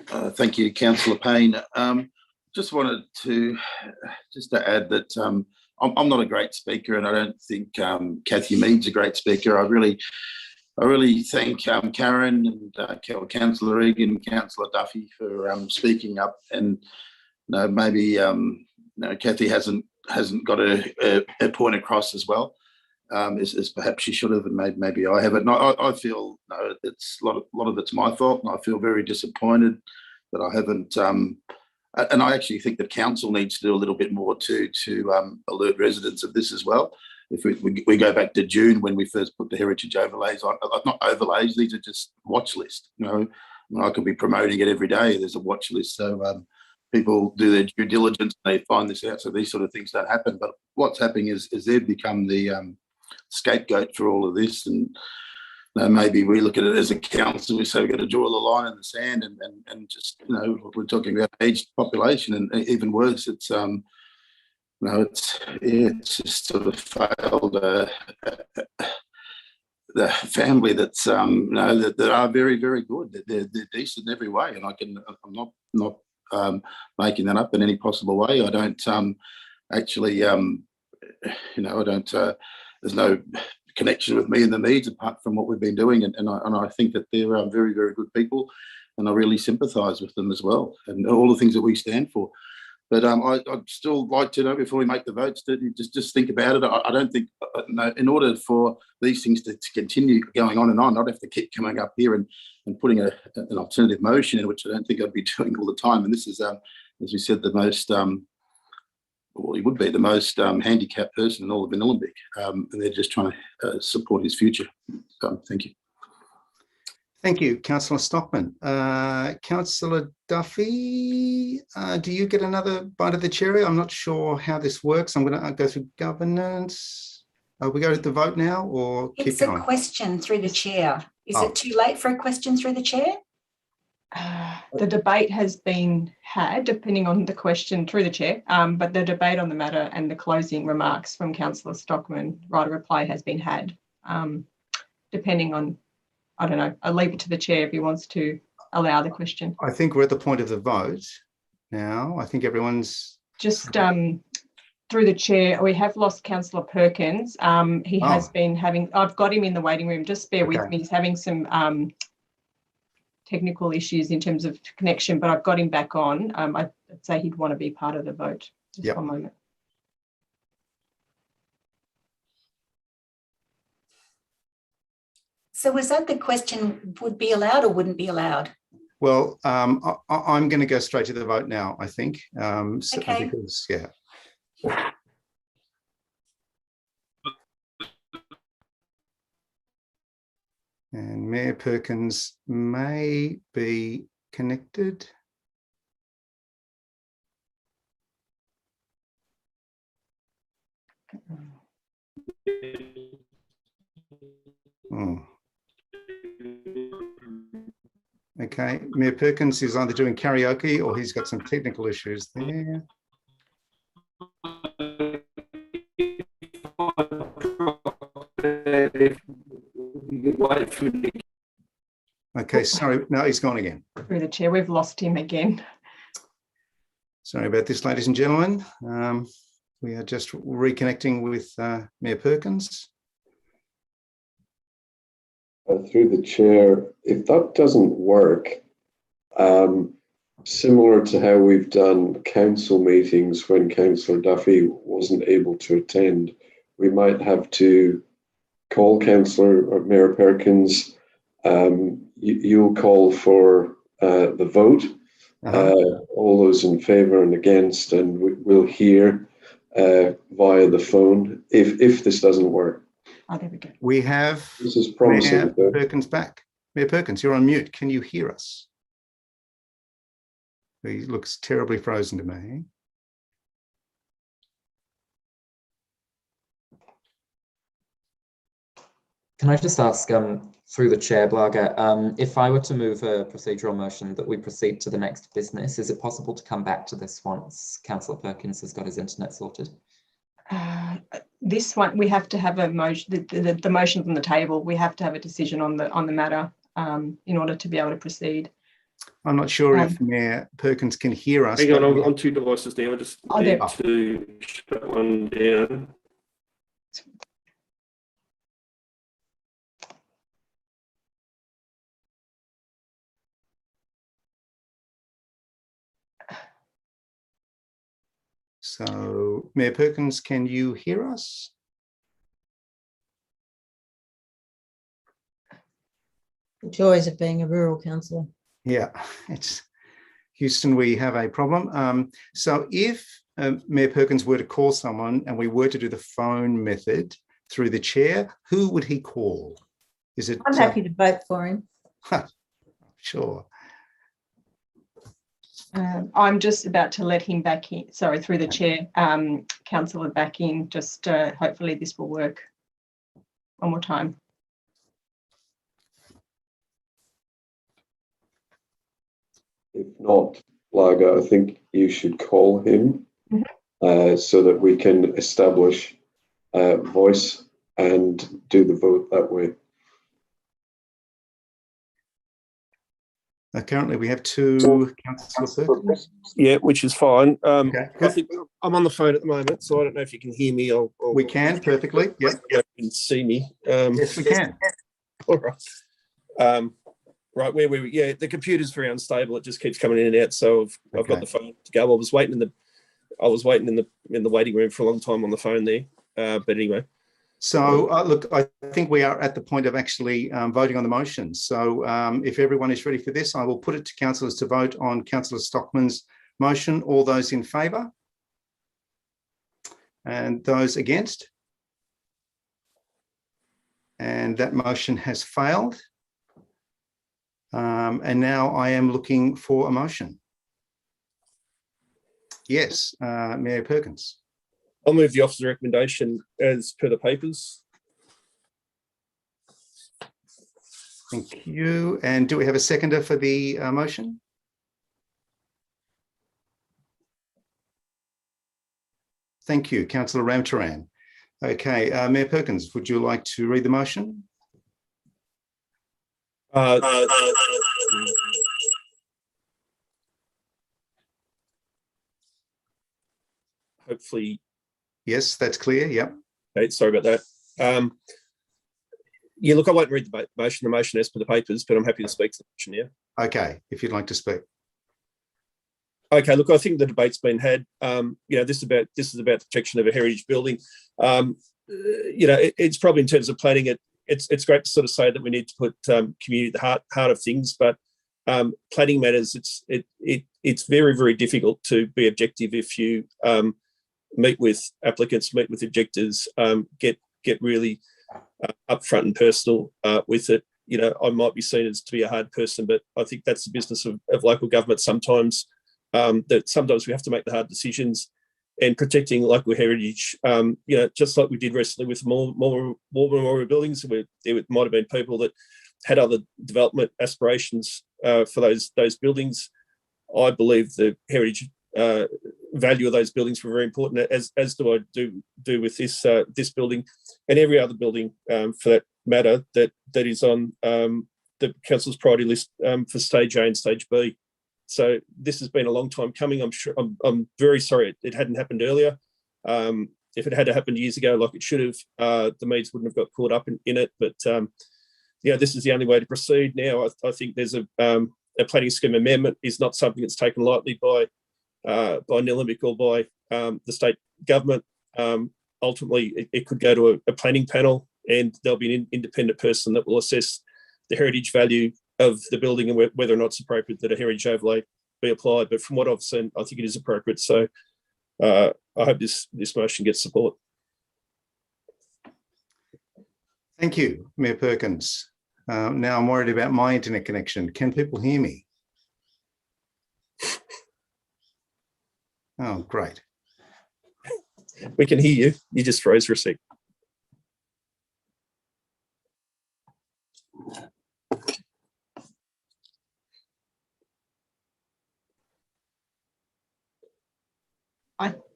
Thank you, Councillor Payne. Just wanted to add that I'm not a great speaker, and I don't think Kathy Mead's a great speaker. I really thank Karen and Councillor Regan and Councillor Duffy for speaking up. And maybe Kathy hasn't got a point across as well as perhaps she should have, and maybe I haven't. I feel it's a lot of it's my fault, and I feel very disappointed that I haven't. And I actually think the council needs to do a little bit more to alert residents of this as well. If we go back to June when we first put the heritage overlays on, not overlays, these are just watch lists. I could be promoting it every day. There's a watch list, so people do their due diligence and they find this out. So these sort of things don't happen. But what's happening is they've become the scapegoat for all of this. And maybe we look at it as a council, we say we're going to draw the line in the sand and just, we're talking about aged population, and even worse, it's it's just sort of failed the family that's that are very, very good. They're decent in every way, and I'm not making that up in any possible way. I don't actually I don't there's no connection with me and the Meads apart from what we've been doing, and I think that they're very, very good people, and I really sympathise with them as well, and all the things that we stand for. But I'd still like to know, before we make the votes, that you just think about it. I don't think, in order for these things to continue going on and on, I'd have to keep coming up here and putting an alternative motion in, which I don't think I'd be doing all the time. And this is, as we said, the most, well, he would be the most handicapped person in all of Nillumbik, and they're just trying to support his future. So, thank you. Thank you, Councillor Stockman. Councillor Duffy, do you get another bite of the cherry? I'm not sure how this works. I'm going to go through governance. We go to the vote now, or keep going? It's a question through the chair. Is it too late for a question through the chair? The debate has been had, depending on the question, through the chair, but the debate on the matter and the closing remarks from Councillor Stockman, right of reply, has been had. Depending on, I don't know, I'll leave it to the chair if he wants to allow the question. I think we're at the point of the vote now. I think everyone's... Just through the chair, we have lost Councillor Perkins. He has been having, I've got him in the waiting room, just bear with me. He's having some technical issues in terms of connection, but I've got him back on. I'd say he'd want to be part of the vote. Just one moment. So was that the question, would be allowed or wouldn't be allowed? Well, I'm going to go straight to the vote now, I think. Okay. Because, and Mayor Perkins may be connected. Oh. Okay, Mayor Perkins is either doing karaoke or he's got some technical issues there. Okay, sorry, no, he's gone again. Through the chair, we've lost him again. Sorry about this, ladies and gentlemen. We are just reconnecting with Mayor Perkins. Through the chair, if that doesn't work, similar to how we've done council meetings when Councillor Duffy wasn't able to attend, we might have to call Councillor or Mayor Perkins. You'll call for the vote. All those in favour and against, and we'll hear via the phone if this doesn't work. Oh, there we go. We have this is promising. Mayor Perkins back. Mayor Perkins, you're on mute. Can you hear us? He looks terribly frozen to me. Can I just ask, through the chair, Blaga, if I were to move a procedural motion that we proceed to the next business, is it possible to come back to this once Councillor Perkins has got his internet sorted? This one, we have to have a motion, the motion's on the table. We have to have a decision on the matter in order to be able to proceed. I'm not sure if Mayor Perkins can hear us. Hang on, I'm on two devices now. I just need to shut one down. So, Mayor Perkins, can you hear us? The joys of being a rural councillor. Yeah, it's Houston, we have a problem. So if Mayor Perkins were to call someone and we were to do the phone method through the chair, who would he call? Is it? I'm happy to vote for him. Sure. I'm just about to let him back in, sorry, through the chair, councillor back in, just hopefully this will work. One more time. If not, Blaga, I think you should call him so that we can establish voice and do the vote that way. Currently, we have two Councillor Perkins. Yeah, which is fine. Okay, I think I'm on the phone at the moment, so I don't know if you can hear me. We can perfectly. Yep. You can see me. Yes, we can. All right. Right, where we yeah, the computer's very unstable. It just keeps coming in and out. So I've got the phone to go. I was waiting in the waiting room for a long time on the phone there. But anyway. So look, I think we are at the point of actually voting on the motion. So if everyone is ready for this, I will put it to councillors to vote on Councillor Stockman's motion. All those in favour? And those against? And that motion has failed. And now I am looking for a motion. Yes, Mayor Perkins. I'll move the officer recommendation as per the papers. Thank you. And do we have a seconder for the motion? Thank you, Councillor Ramcharan. Okay, Mayor Perkins, would you like to read the motion? Hopefully. Yes, that's clear. Yep. Okay, sorry about that. Yeah, look, I won't read the motion as per the papers, but I'm happy to speak to the motion, yeah. Okay, if you'd like to speak. Okay, look, I think the debate's been had. This is about the protection of a heritage building. It's probably in terms of planning it's great to sort of say that we need to put community at the heart of things, but planning matters. It's very, very difficult to be objective if you meet with applicants, meet with objectors, get really upfront and personal with it. I might be seen as to be a hard person, but I think that's the business of local government sometimes. That sometimes we have to make the hard decisions, and protecting local heritage, just like we did recently with more memorial buildings, where there might have been people that had other development aspirations for those buildings. I believe the heritage value of those buildings were very important, as do I do with this building and every other building for that matter that is on the council's priority list for stage A and stage B. So this has been a long time coming. I'm very sorry it hadn't happened earlier. If it had happened years ago, like it should have, the Meads wouldn't have got caught up in it. But this is the only way to proceed now. I think there's a planning scheme amendment is not something that's taken lightly by Nillumbik or by the state government. Ultimately, it could go to a planning panel, and there'll be an independent person that will assess the heritage value of the building and whether or not it's appropriate that a heritage overlay be applied. But from what I've seen, I think it is appropriate. So I hope this motion gets support. Thank you, Mayor Perkins. Now I'm worried about my internet connection. Can people hear me? Oh, great. We can hear you. You just froze for a sec.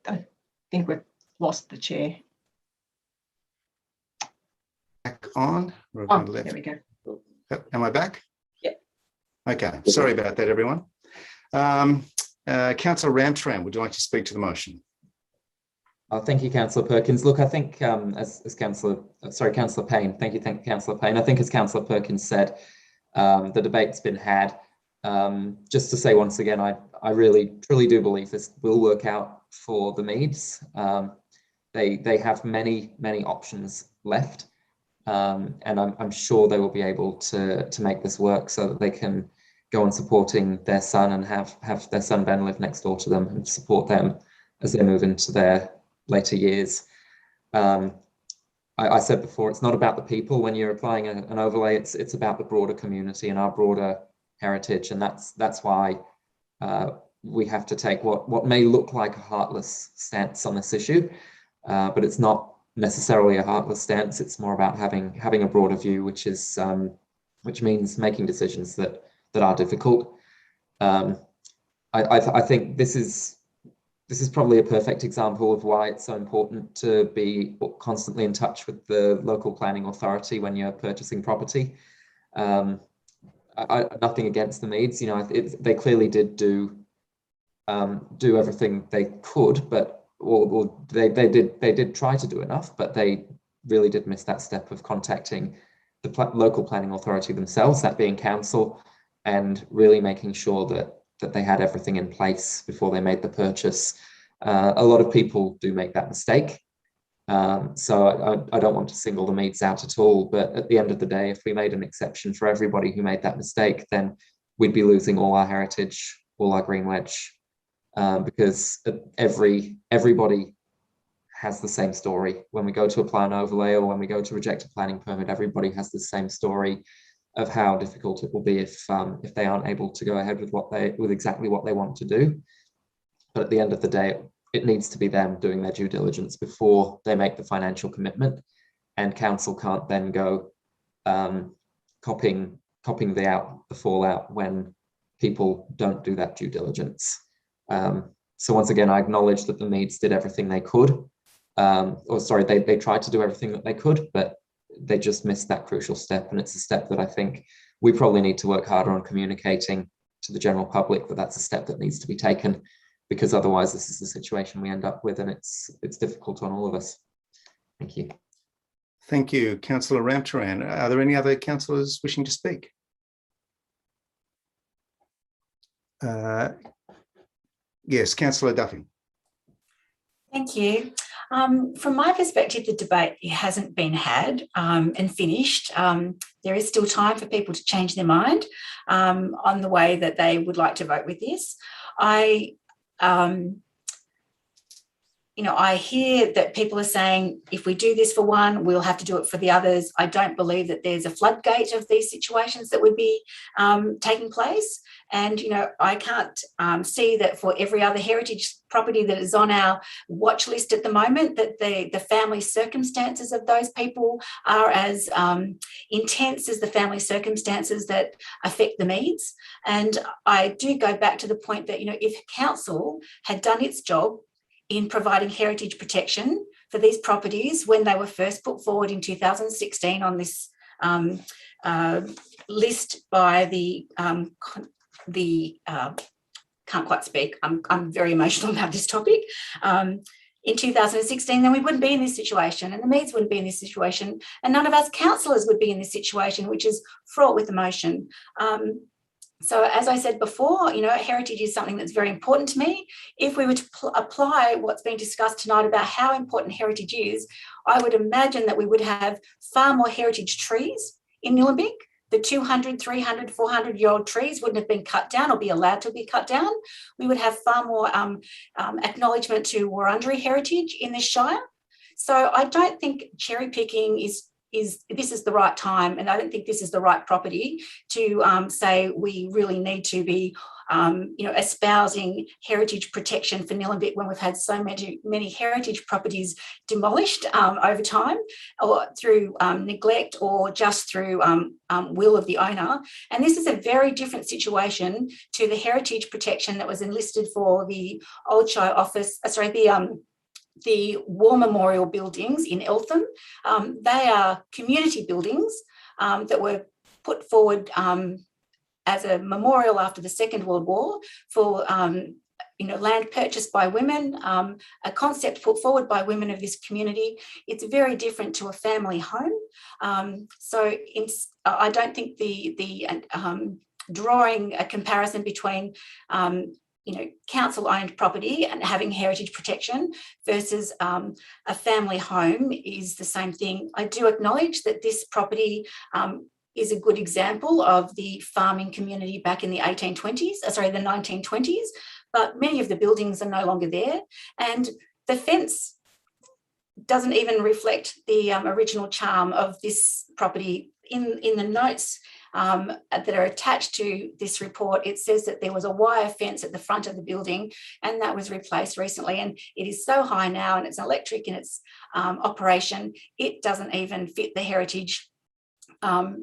I think we've lost the chair. Back on? Oh, there we go. Am I back? Yeah. Okay, sorry about that, everyone. Councillor Ramcharan, would you like to speak to the motion? Thank you, Councillor Perkins. Look, I think as Councillor Payne, thank you, Councillor Payne. I think as Councillor Perkins said, the debate's been had. Just to say once again, I really, truly do believe this will work out for the Meads. They have many options left, and I'm sure they will be able to make this work so that they can go on supporting their son and have their son Ben live next door to them and support them as they move into their later years. I said before, it's not about the people when you're applying an overlay. It's about the broader community and our broader heritage, and that's why we have to take what may look like a heartless stance on this issue, but it's not necessarily a heartless stance. It's more about having a broader view, which means making decisions that are difficult. I think this is probably a perfect example of why it's so important to be constantly in touch with the local planning authority when you're purchasing property. Nothing against the Meads, they clearly did do everything they could, but they did try to do enough, but they really did miss that step of contacting the local planning authority themselves, that being council, and really making sure that they had everything in place before they made the purchase. A lot of people do make that mistake. So I don't want to single the Meads out at all, but at the end of the day, if we made an exception for everybody who made that mistake, then we'd be losing all our heritage, all our green wedge, because everybody has the same story. When we go to apply an overlay or when we go to reject a planning permit, everybody has the same story of how difficult it will be if they aren't able to go ahead with exactly what they want to do. But at the end of the day, it needs to be them doing their due diligence before they make the financial commitment, and council can't then go copying copping the fallout when people don't do that due diligence. So once again, I acknowledge that the Meads did everything they could. They tried to do everything that they could, but they just missed that crucial step. And it's a step that I think we probably need to work harder on communicating to the general public that that's a step that needs to be taken, because otherwise this is the situation we end up with, and it's difficult on all of us. Thank you. Thank you, Councillor Ramcharan. Are there any other councillors wishing to speak? Yes, Councillor Duffy. Thank you. From my perspective, the debate hasn't been had and finished. There is still time for people to change their mind on the way that they would like to vote with this. I hear that people are saying, if we do this for one, we'll have to do it for the others. I don't believe that there's a floodgate of these situations that would be taking place. And, I can't see that for every other heritage property that is on our watch list at the moment, that the family circumstances of those people are as intense as the family circumstances that affect the Meads. And I do go back to the point that, if council had done its job in providing heritage protection for these properties when they were first put forward in 2016 on this list by the can't quite speak. I'm very emotional about this topic. In 2016, then we wouldn't be in this situation, and the Meads wouldn't be in this situation, and none of us councillors would be in this situation, which is fraught with emotion. So as I said before, heritage is something that's very important to me. If we were to apply what's been discussed tonight about how important heritage is, I would imagine that we would have far more heritage trees in Nillumbik. The 200, 300, 400-year-old trees wouldn't have been cut down or be allowed to be cut down. We would have far more acknowledgement to Wurundjeri heritage in this shire. So I don't think cherry picking is the right time, and I don't think this is the right property to say we really need to be espousing heritage protection for Nillumbik when we've had so many heritage properties demolished over time, or through neglect, or just through will of the owner. And this is a very different situation to the heritage protection that was enlisted for the Old Shire office, the War Memorial buildings in Eltham. They are community buildings that were put forward as a memorial after the Second World War for land purchased by women, a concept put forward by women of this community. It's very different to a family home. I don't think the drawing a comparison between council-owned property and having heritage protection versus a family home is the same thing. I do acknowledge that this property is a good example of the farming community back in the 1920s, but many of the buildings are no longer there, and the fence doesn't even reflect the original charm of this property. In the notes that are attached to this report, it says that there was a wire fence at the front of the building, and that was replaced recently, and it is so high now, and it's electric in its operation, it doesn't even fit the heritage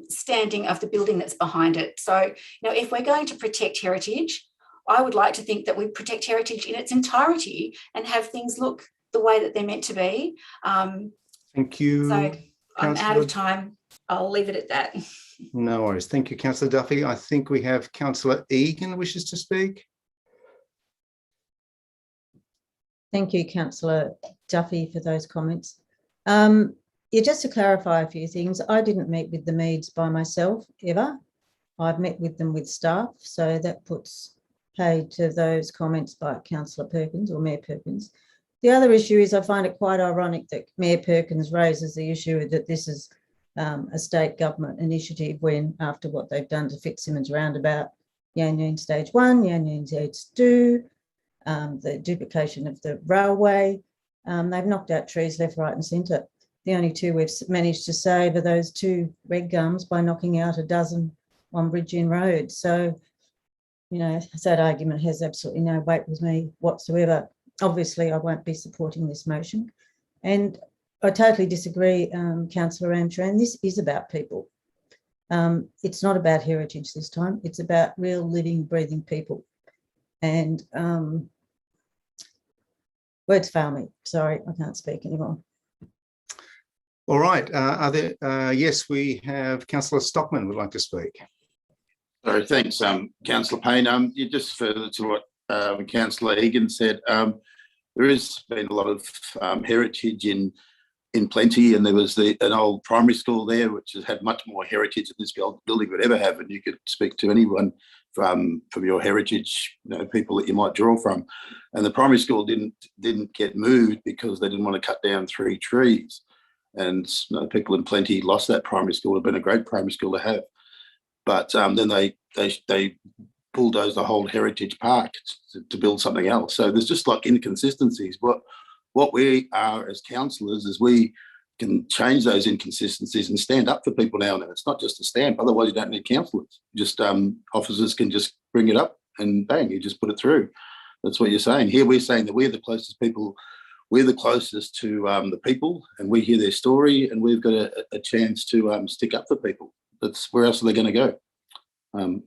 standing of the building that's behind it. So, if we're going to protect heritage, I would like to think that we protect heritage in its entirety and have things look the way that they're meant to be. Thank you. So I'm out of time. I'll leave it at that. No worries. Thank you, Councillor Duffy. I think we have Councillor Egan wishes to speak. Thank you, Councillor Duffy, for those comments. Just to clarify a few things, I didn't meet with the Meads by myself ever. I've met with them with staff, so that puts paid to those comments by Councillor Perkins or Mayor Perkins. The other issue is I find it quite ironic that Mayor Perkins raises the issue that this is a state government initiative when, after what they've done to Fitzsimmons Roundabout, Yan Yan Stage 1, Yan Yan Stage 2, the duplication of the railway, they've knocked out trees left, right and centre. The only two we've managed to save are those two red gums by knocking out a dozen on Bridge End Road. So, that argument has absolutely no weight with me whatsoever. Obviously, I won't be supporting this motion. And I totally disagree, Councillor Ramcharan. This is about people. It's not about heritage this time. It's about real living, breathing people. And words fail me. Sorry, I can't speak anymore. All right. Yes, we have Councillor Stockman would like to speak. Sorry, thanks, Councillor Payne. You just further to what Councillor Egan said. There has been a lot of heritage in Plenty, and there was an old primary school there which has had much more heritage than this building would ever have. And you could speak to anyone from your heritage, people that you might draw from. And the primary school didn't get moved because they didn't want to cut down 3 trees. And people in Plenty lost that primary school. It would have been a great primary school to have. But then they bulldozed the whole heritage park to build something else. So there's just like inconsistencies. What we are as councillors is we can change those inconsistencies and stand up for people now and then. It's not just a stamp, otherwise you don't need councillors. Just officers can just bring it up and bang, you just put it through. That's what you're saying. Here we're saying that we're the closest people, we're the closest to the people, and we hear their story, and we've got a chance to stick up for people. That's where else are they going to go?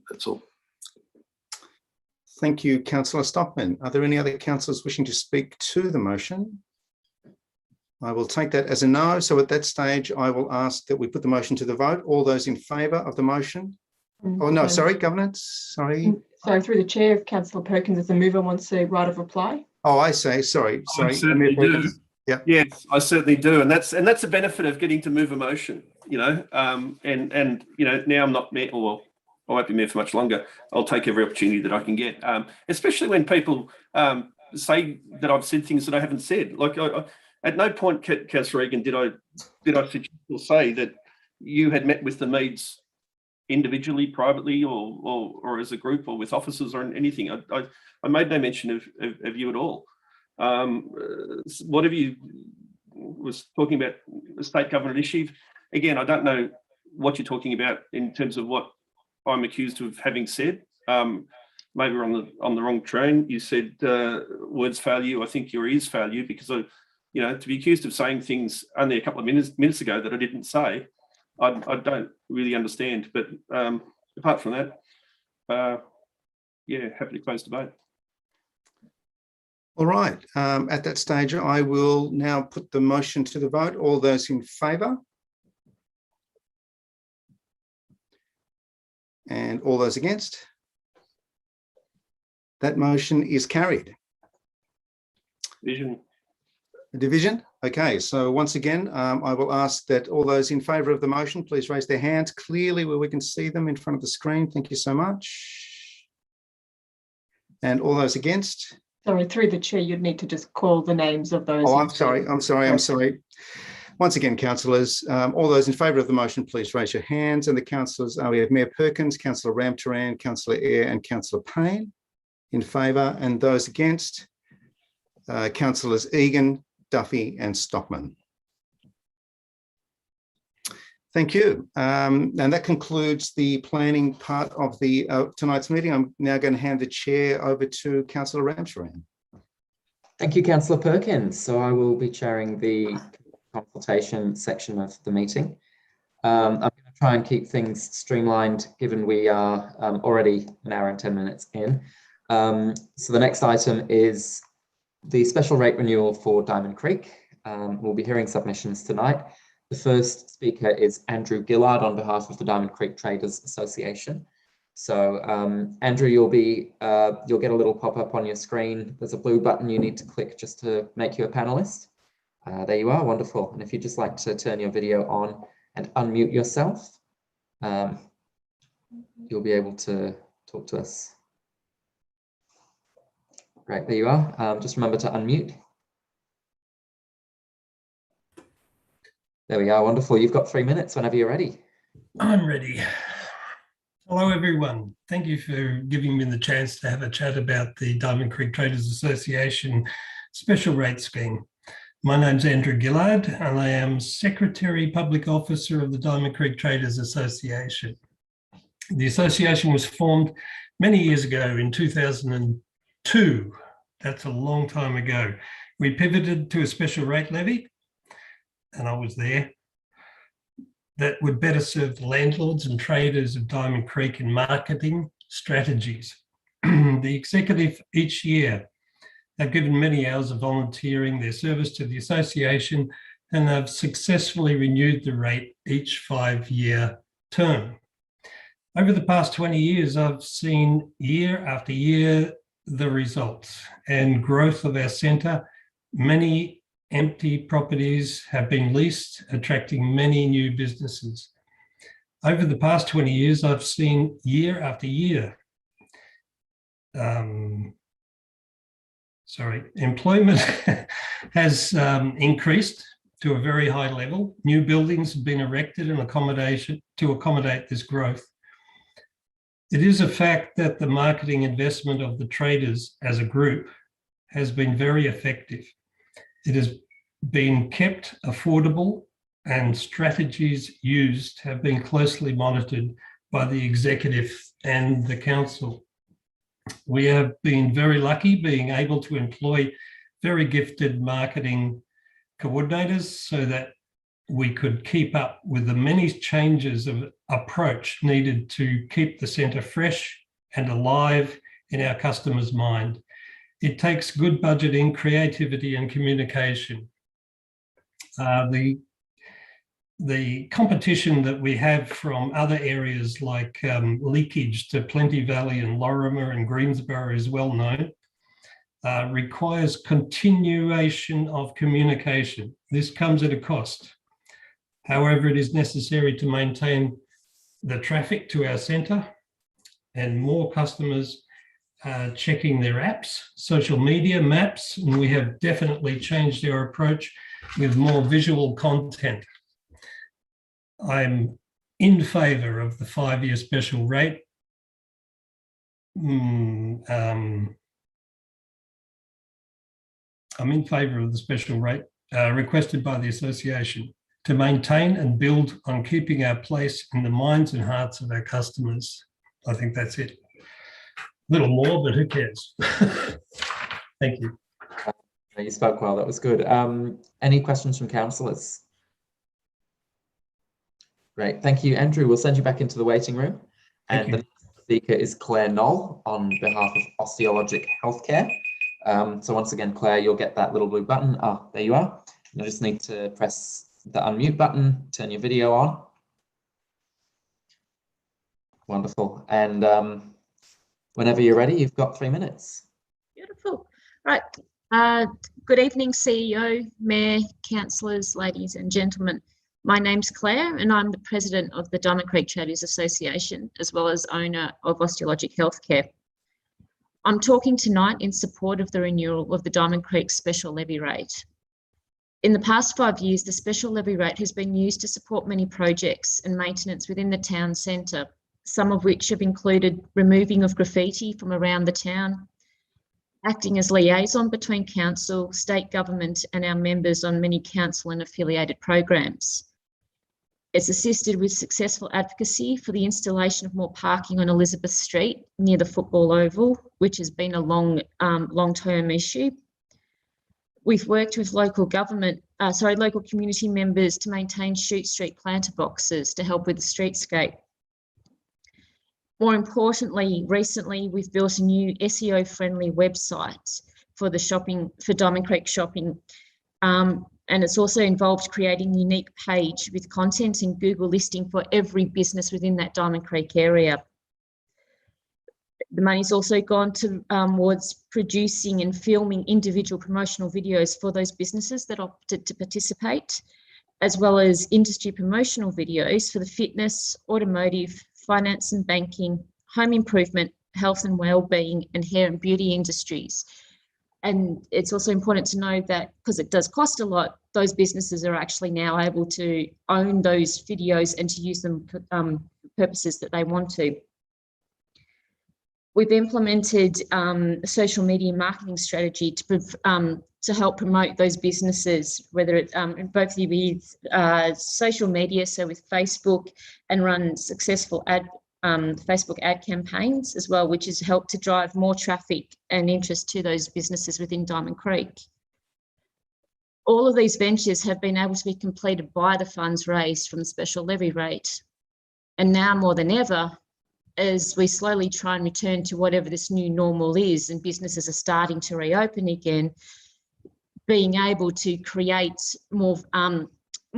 That's all. Thank you, Councillor Stockman. Are there any other councillors wishing to speak to the motion? I will take that as a no. So at that stage, I will ask that we put the motion to the vote. All those in favour of the motion? Oh, no, sorry, Governance, sorry. So through the chair, if Councillor Perkins as the mover wants a right of reply. Oh, I say, sorry. I certainly do. Yeah. Yes, I certainly do. And that's a benefit of getting to move a motion, and now I'm not mayor, or I won't be mayor for much longer. I'll take every opportunity that I can get, especially when people say that I've said things that I haven't said. Like at no point, Councillor Egan, did I suggest or say that you had met with the Meads individually, privately, or as a group, or with officers or anything. I made no mention of you at all. Whatever you was talking about, the state government issue, again, I don't know what you're talking about in terms of what I'm accused of having said. Maybe we're on the wrong train. You said words fail you. I think your ears fail you, because to be accused of saying things only a couple of minutes ago that I didn't say, I don't really understand. But apart from that, happy to close debate. All right. At that stage, I will now put the motion to the vote. All those in favour? And all those against? That motion is carried. Division? Okay, so once again, I will ask that all those in favour of the motion, please raise their hands clearly where we can see them in front of the screen. Thank you so much. And all those against? Sorry, through the chair, you'd need to just call the names of those. Oh, I'm sorry. Once again, councillors, all those in favour of the motion, please raise your hands. And the councillors, we have Mayor Perkins, Councillor Ramcharan, Councillor Eyre and Councillor Payne in favour. And those against, Councillors Egan, Duffy and Stockman. Thank you. And that concludes the planning part of the tonight's meeting. I'm now going to hand the chair over to Councillor Ramcharan. Thank you, Councillor Perkins. So I will be chairing the consultation section of the meeting. I'm going to try and keep things streamlined, given we are already an hour and 10 minutes in. So the next item is the special rate renewal for Diamond Creek. We'll be hearing submissions tonight. The first speaker is Andrew Gillard on behalf of the Diamond Creek Traders Association. So Andrew, you'll get a little pop-up on your screen. There's a blue button you need to click just to make you a panelist. There you are, wonderful. And if you'd just like to turn your video on and unmute yourself, you'll be able to talk to us. Great, there you are. Just remember to unmute. There we are, wonderful. You've got 3 minutes whenever you're ready. I'm ready. Hello, everyone. Thank you for giving me the chance to have a chat about the Diamond Creek Traders Association special rate scheme. My name's Andrew Gillard, and I am Secretary Public Officer of the Diamond Creek Traders Association. The association was formed many years ago in 2002. That's a long time ago. We pivoted to a special rate levy, and I was there. that would better serve the landlords and traders of Diamond Creek in marketing strategies. The executive each year have given many hours of volunteering their service to the association and have successfully renewed the rate each 5-year term. Over the past 20 years, I've seen year after year the results and growth of our centre. Many empty properties have been leased, attracting many new businesses. Over the past 20 years, I've seen year after year, employment has increased to a very high level. New buildings have been erected in accommodation to accommodate this growth. It is a fact that the marketing investment of the traders as a group has been very effective. It has been kept affordable and strategies used have been closely monitored by the executive and the council. We have been very lucky being able to employ very gifted marketing coordinators so that we could keep up with the many changes of approach needed to keep the centre fresh and alive in our customers' mind. It takes good budgeting, creativity and communication. The competition that we have from other areas like leakage to Plenty Valley and Lorimer and Greensboro is well known, requires continuation of communication. This comes at a cost. However, it is necessary to maintain the traffic to our centre and more customers checking their apps, social media, maps, and we have definitely changed our approach with more visual content. I'm in favour of the 5-year special rate. I'm in favour of the special rate requested by the association to maintain and build on keeping our place in the minds and hearts of our customers. I think that's it. A little more, but who cares? Thank you. You spoke well, that was good. Any questions from councillors? Great, thank you, Andrew. We'll send you back into the waiting room. And the next speaker is Claire Knoll on behalf of Osteologic Healthcare. So once again, Claire, you'll get that little blue button. Ah, there you are. You just need to press the unmute button, turn your video on. Wonderful. And whenever you're ready, you've got 3 minutes. Beautiful. Right. Good evening, CEO, Mayor, councillors, ladies and gentlemen. My name's Claire and I'm the president of the Diamond Creek Traders Association, as well as owner of Osteologic Healthcare. I'm talking tonight in support of the renewal of the Diamond Creek special levy rate. In the past 5 years, the special levy rate has been used to support many projects and maintenance within the town centre, some of which have included removing of graffiti from around the town, acting as liaison between council, state government and our members on many council and affiliated programs. It's assisted with successful advocacy for the installation of more parking on Elizabeth Street near the football oval, which has been a long-term issue. We've worked with local community members to maintain Shute Street planter boxes to help with the streetscape. More importantly, recently we've built a new SEO-friendly website for Diamond Creek shopping, and it's also involved creating a unique page with content and Google listing for every business within that Diamond Creek area. The money's also gone towards producing and filming individual promotional videos for those businesses that opted to participate, as well as industry promotional videos for the fitness, automotive, finance and banking, home improvement, health and wellbeing, and hair and beauty industries. And it's also important to know that because it does cost a lot, those businesses are actually now able to own those videos and to use them for purposes that they want to. We've implemented a social media marketing strategy to help promote those businesses, whether it's both with social media, so with Facebook, and run successful Facebook ad campaigns as well, which has helped to drive more traffic and interest to those businesses within Diamond Creek. All of these ventures have been able to be completed by the funds raised from the special levy rate. And now more than ever, as we slowly try and return to whatever this new normal is and businesses are starting to reopen again, being able to create more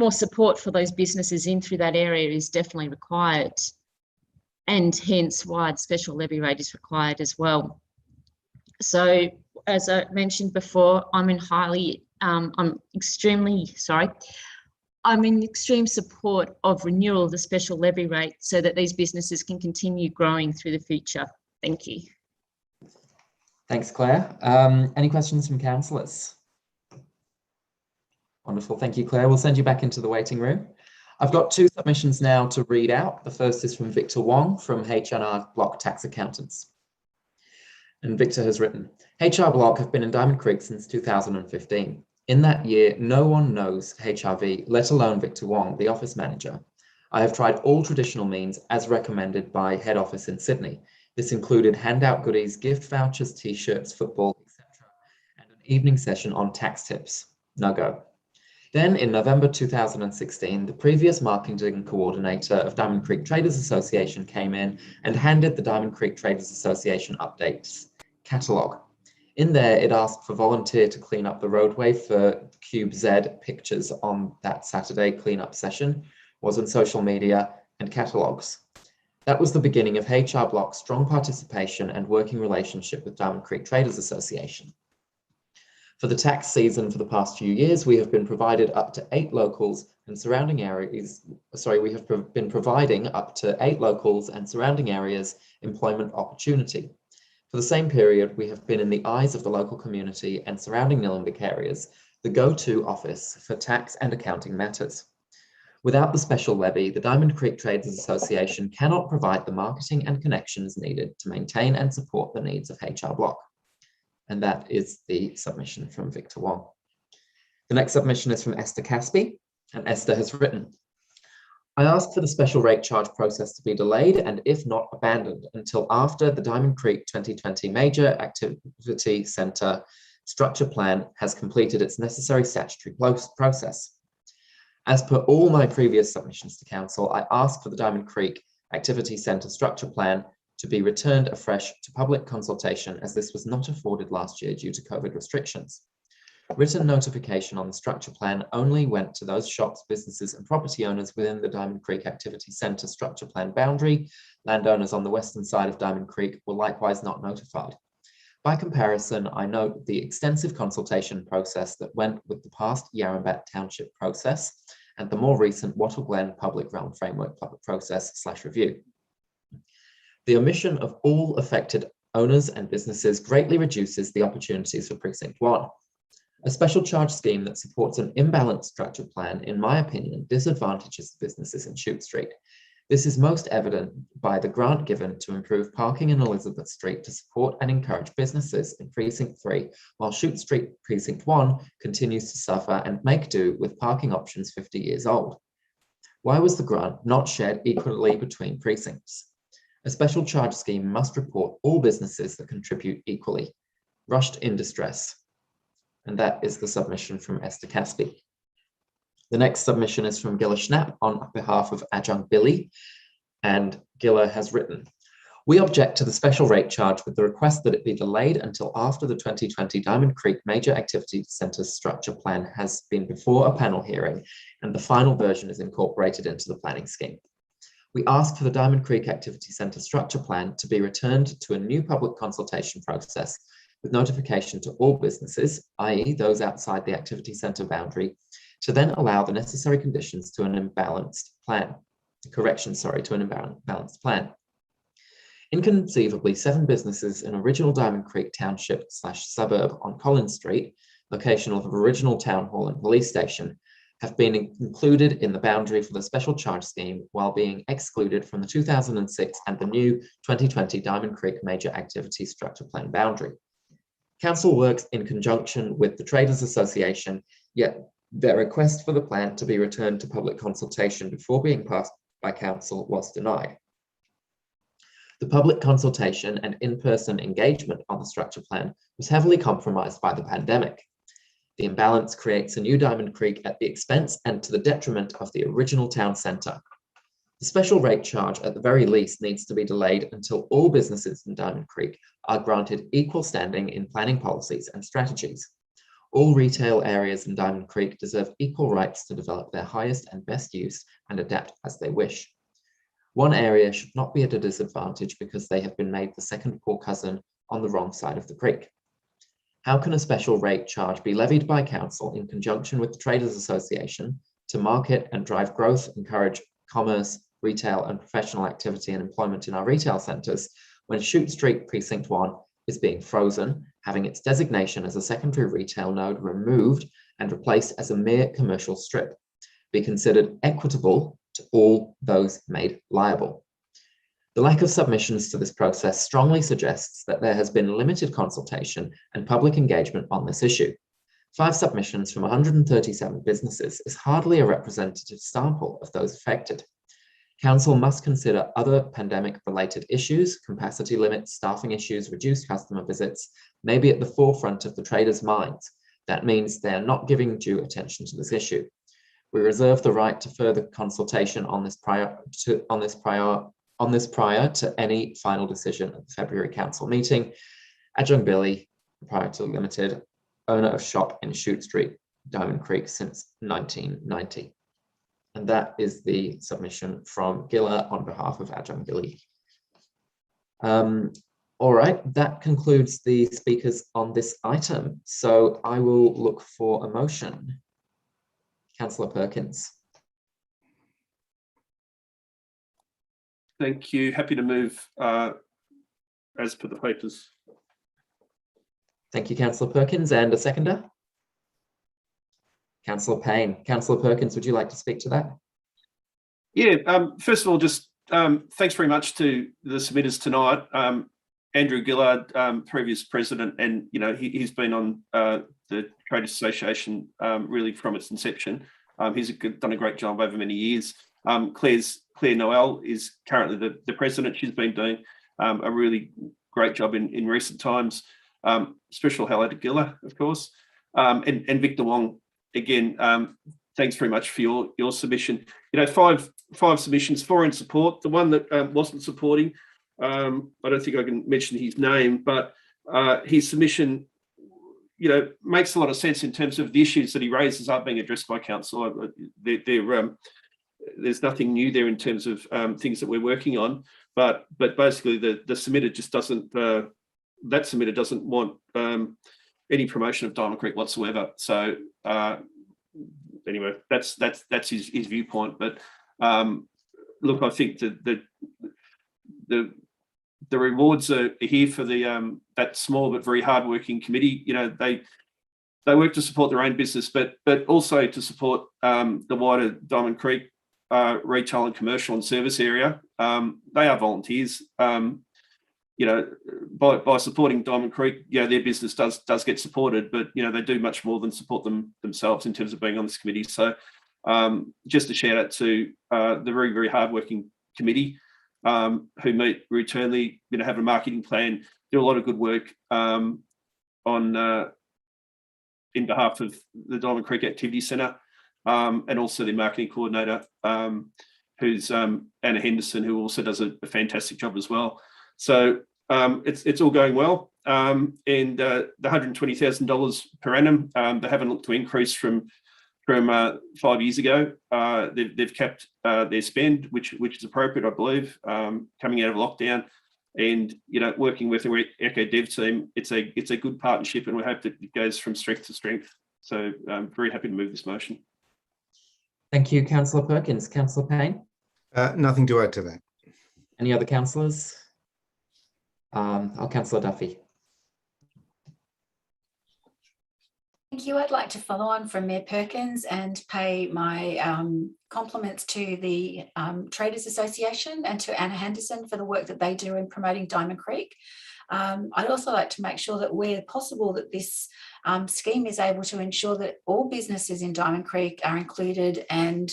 support for those businesses in through that area is definitely required, and hence why the special levy rate is required as well. So as I mentioned before, I'm in extreme support of renewal of the special levy rate so that these businesses can continue growing through the future. Thank you. Thanks, Claire. Any questions from councillors? Wonderful, thank you, Claire. We'll send you back into the waiting room. I've got two submissions now to read out. The first is from Victor Wong from HR Block Tax Accountants. And Victor has written, HR Block have been in Diamond Creek since 2015. In that year, no one knows HRV, let alone Victor Wong, the office manager. I have tried all traditional means as recommended by head office in Sydney. This included handout goodies, gift vouchers, t-shirts, football, etc., and an evening session on tax tips. No go. Then in November 2016, the previous marketing coordinator of Diamond Creek Traders Association came in and handed the Diamond Creek Traders Association updates catalogue. In there, it asked for volunteer to clean up the roadway for Cube Z pictures on that Saturday cleanup session, was on social media and catalogues. That was the beginning of HR Block's strong participation and working relationship with Diamond Creek Traders Association. For the tax season for the past few years, we have been provided up to 8 locals and surrounding areas, we have been providing up to 8 locals and surrounding areas employment opportunity. For the same period, we have been in the eyes of the local community and surrounding Nillumbik areas, the go-to office for tax and accounting matters. Without the special levy, the Diamond Creek Traders Association cannot provide the marketing and connections needed to maintain and support the needs of HR Block. And that is the submission from Victor Wong. The next submission is from Esther Caspi, and Esther has written, I ask for the special rate charge process to be delayed and if not abandoned until after the Diamond Creek 2020 Major Activity Centre Structure Plan has completed its necessary statutory process. As per all my previous submissions to Council, I ask for the Diamond Creek Activity Centre Structure Plan to be returned afresh to public consultation as this was not afforded last year due to COVID restrictions. Written notification on the structure plan only went to those shops, businesses and property owners within the Diamond Creek Activity Centre structure plan boundary. Landowners on the western side of Diamond Creek were likewise not notified. By comparison, I note the extensive consultation process that went with the past Yarrambat Township process and the more recent Wattle Glen Public Realm Framework process / review. The omission of all affected owners and businesses greatly reduces the opportunities for Precinct 1. A special charge scheme that supports an imbalanced structure plan, in my opinion, disadvantages the businesses in Shute Street. This is most evident by the grant given to improve parking in Elizabeth Street to support and encourage businesses in Precinct 3, while Shute Street Precinct 1 continues to suffer and make do with parking options 50 years old. Why was the grant not shared equally between precincts? A special charge scheme must report all businesses that contribute equally. Rushed in distress. And that is the submission from Esther Caspi. The next submission is from Gilla Schnapp on behalf of Adjunct Billy, and Gilla has written, we object to the special rate charge with the request that it be delayed until after the 2020 Diamond Creek Major Activity Centre Structure Plan has been before a panel hearing and the final version is incorporated into the planning scheme. We ask for the Diamond Creek Activity Centre Structure Plan to be returned to a new public consultation process with notification to all businesses, i.e. those outside the activity centre boundary, to then allow the necessary conditions to an imbalanced plan. To an imbalanced plan. Inconceivably, 7 businesses in original Diamond Creek Township / suburb on Collins Street, location of the original town hall and police station, have been included in the boundary for the special charge scheme while being excluded from the 2006 and the new 2020 Diamond Creek Major Activity Structure Plan boundary. Council works in conjunction with the Traders Association, yet their request for the plan to be returned to public consultation before being passed by Council was denied. The public consultation and in-person engagement on the structure plan was heavily compromised by the pandemic. The imbalance creates a new Diamond Creek at the expense and to the detriment of the original town centre. The special rate charge at the very least needs to be delayed until all businesses in Diamond Creek are granted equal standing in planning policies and strategies. All retail areas in Diamond Creek deserve equal rights to develop their highest and best use and adapt as they wish. One area should not be at a disadvantage because they have been made the second poor cousin on the wrong side of the creek. How can a special rate charge be levied by council in conjunction with the Traders Association to market and drive growth, encourage commerce, retail and professional activity and employment in our retail centres when Shute Street Precinct 1 is being frozen, having its designation as a secondary retail node removed and replaced as a mere commercial strip, be considered equitable to all those made liable? The lack of submissions to this process strongly suggests that there has been limited consultation and public engagement on this issue. 5 submissions from 137 businesses is hardly a representative sample of those affected. Council must consider other pandemic-related issues, capacity limits, staffing issues, reduced customer visits, may be at the forefront of the traders' minds. That means they are not giving due attention to this issue. We reserve the right to further consultation on this prior to any final decision at the February council meeting. Adjunct Billy, Proprietor Limited, owner of shop in Shute Street, Diamond Creek since 1990. And that is the submission from Gilla on behalf of Adjunct Billy. All right, that concludes the speakers on this item. So I will look for a motion. Councillor Perkins. Thank you. Happy to move as per the papers. Thank you, Councillor Perkins. And a seconder? Councillor Payne. Councillor Perkins, would you like to speak to that? Yeah, first of all, just thanks very much to the submitters tonight. Andrew Gillard, previous president, and he's been on the Traders Association really from its inception. He's done a great job over many years. Claire Noel is currently the president. She's been doing a really great job in recent times. Special hello to Gilla, of course, and Victor Wong. Again, thanks very much for your submission. 5 submissions, 4 in support. The one that wasn't supporting, I don't think I can mention his name, but his submission, makes a lot of sense in terms of the issues that he raises are being addressed by council. There's nothing new there in terms of things that we're working on, but basically the submitter just doesn't. That submitter doesn't want any promotion of Diamond Creek whatsoever. So anyway, that's his viewpoint. But look, I think that the rewards are here for that small but very hardworking committee. They work to support their own business, but also to support the wider Diamond Creek retail and commercial and service area. They are volunteers. By supporting Diamond Creek, their business does get supported, but they do much more than support themselves in terms of being on this committee. So just a shout out to the very, very hardworking committee who meet routinely, have a marketing plan, do a lot of good work in behalf of the Diamond Creek Activity Centre, and also the marketing coordinator, who's Anna Henderson, who also does a fantastic job as well. So it's all going well, and the $120,000 per annum, they haven't looked to increase from 5 years ago. They've kept their spend, which is appropriate, I believe, coming out of lockdown, and working with the Echo Dev team. It's a good partnership, and we hope that it goes from strength to strength. So I'm very happy to move this motion. Thank you, Councillor Perkins. Councillor Payne? Nothing to add to that. Any other councillors? Councillor Duffy. Thank you. I'd like to follow on from Mayor Perkins and pay my compliments to the Traders Association and to Anna Henderson for the work that they do in promoting Diamond Creek. I'd also like to make sure that where possible that this scheme is able to ensure that all businesses in Diamond Creek are included and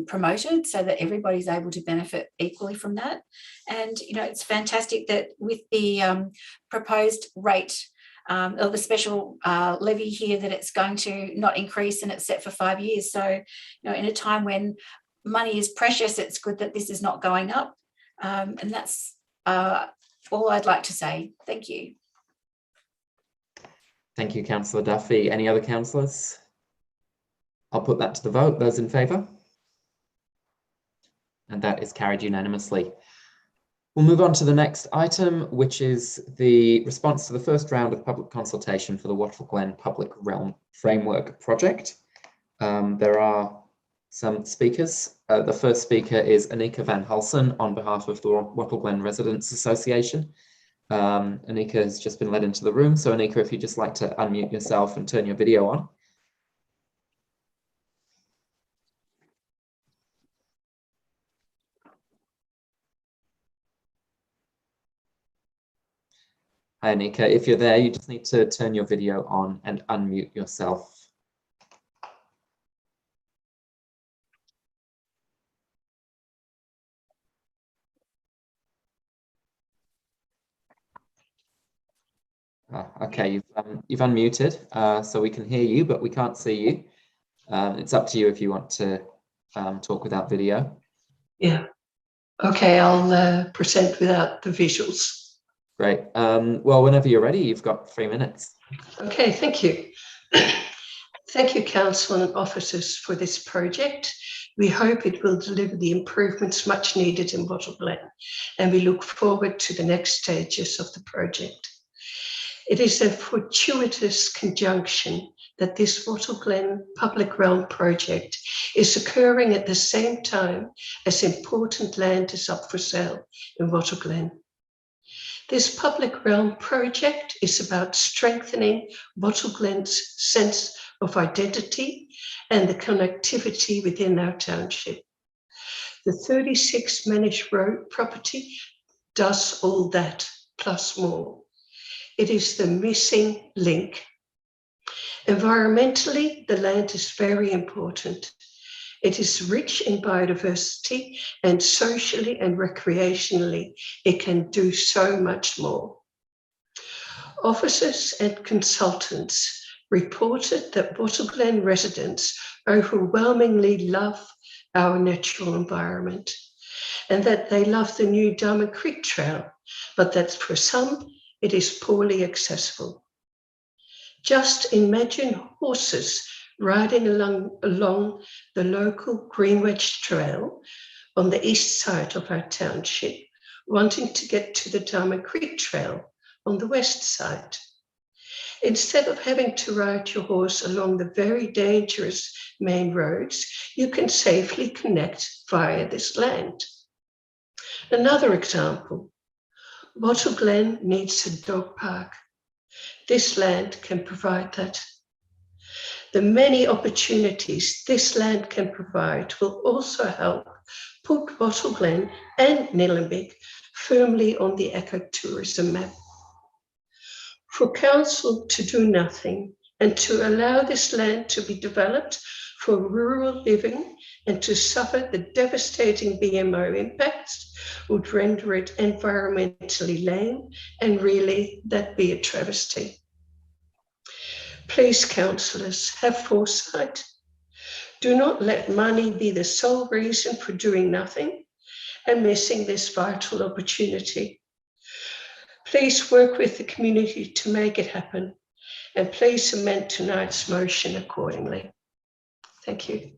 promoted so that everybody's able to benefit equally from that. And, it's fantastic that with the proposed rate or the special levy here, that it's going to not increase and it's set for 5 years. So, in a time when money is precious, it's good that this is not going up. And that's all I'd like to say. Thank you. Thank you, Councillor Duffy. Any other councillors? I'll put that to the vote. Those in favour? And that is carried unanimously. We'll move on to the next item, which is the response to the first round of public consultation for the Watchful Glen Public Realm Framework project. There are some speakers. The first speaker is Anika van Hulsen on behalf of the Watchful Glen Residents Association. Anika has just been led into the room. So Anika, if you'd just like to unmute yourself and turn your video on. Hi Anika, if you're there, you just need to turn your video on and unmute yourself. Okay, you've unmuted, so we can hear you, but we can't see you. It's up to you if you want to talk without video. Yeah. Okay, I'll present without the visuals. Great. Well, whenever you're ready, you've got 3 minutes. Okay, thank you. Thank you, Council and officers, for this project. We hope it will deliver the improvements much needed in Watchful Glen, and we look forward to the next stages of the project. It is a fortuitous conjunction that this Watchful Glen Public Realm project is occurring at the same time as important land is up for sale in Watchful Glen. This Public Realm project is about strengthening Watchful Glen's sense of identity and the connectivity within our township. The 36 Manish Road property does all that, plus more. It is the missing link. Environmentally, the land is very important. It is rich in biodiversity, and socially and recreationally, it can do so much more. Officers and consultants reported that Watchful Glen residents overwhelmingly love our natural environment, and that they love the new Diamond Creek Trail, but that for some, it is poorly accessible. Just imagine horses riding along the local Greenwich Trail on the east side of our township, wanting to get to the Diamond Creek Trail on the west side. Instead of having to ride your horse along the very dangerous main roads, you can safely connect via this land. Another example, Watchful Glen needs a dog park. This land can provide that. The many opportunities this land can provide will also help put Watchful Glen and Nillumbik firmly on the ecotourism map. For council to do nothing and to allow this land to be developed for rural living and to suffer the devastating BMO impacts would render it environmentally lame, and really that'd be a travesty. Please, councillors, have foresight. Do not let money be the sole reason for doing nothing and missing this vital opportunity. Please work with the community to make it happen, and please amend tonight's motion accordingly. Thank you.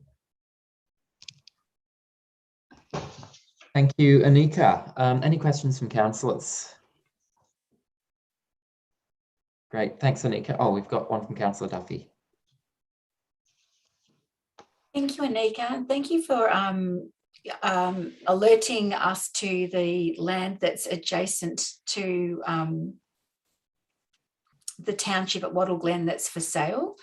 Thank you, Anika. Any questions from councillors? Great, thanks, Anika. Oh, we've got one from Councillor Duffy. Thank you, Anika, and thank you for alerting us to the land that's adjacent to the township at Watchful Glen that's for sale.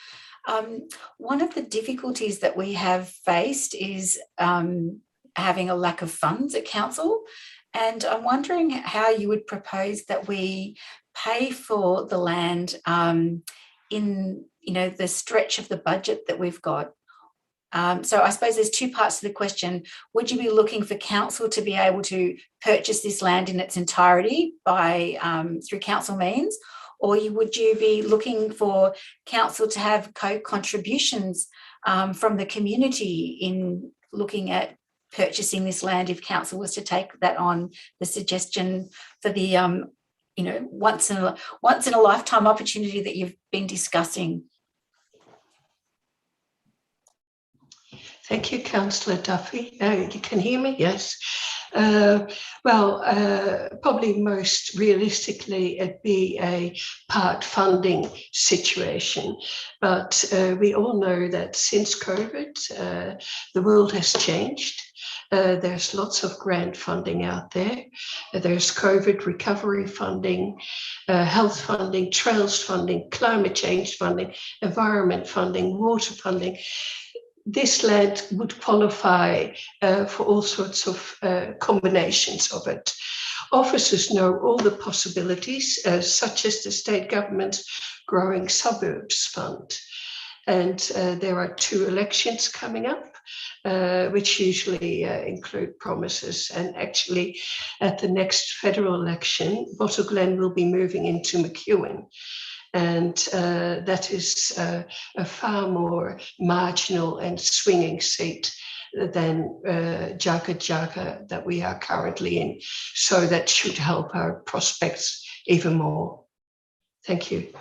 One of the difficulties that we have faced is having a lack of funds at council, and I'm wondering how you would propose that we pay for the land in the stretch of the budget that we've got. So I suppose there's two parts to the question. Would you be looking for council to be able to purchase this land in its entirety by through council means, or would you be looking for council to have co-contributions from the community in looking at purchasing this land if council was to take that on, the suggestion for the once in a lifetime opportunity that you've been discussing? Thank you, Councillor Duffy. You can hear me? Yes. Probably most realistically, it'd be a part funding situation. But we all know that since COVID, the world has changed. There's lots of grant funding out there. There's COVID recovery funding, health funding, trails funding, climate change funding, environment funding, water funding. This land would qualify for all sorts of combinations of it. Officers know all the possibilities, such as the state government's Growing Suburbs Fund. And there are 2 elections coming up, which usually include promises. And actually, at the next federal election, Bottle Glen will be moving into McEwen. And that is a far more marginal and swinging seat than Jaga that we are currently in. So that should help our prospects even more. Thank you.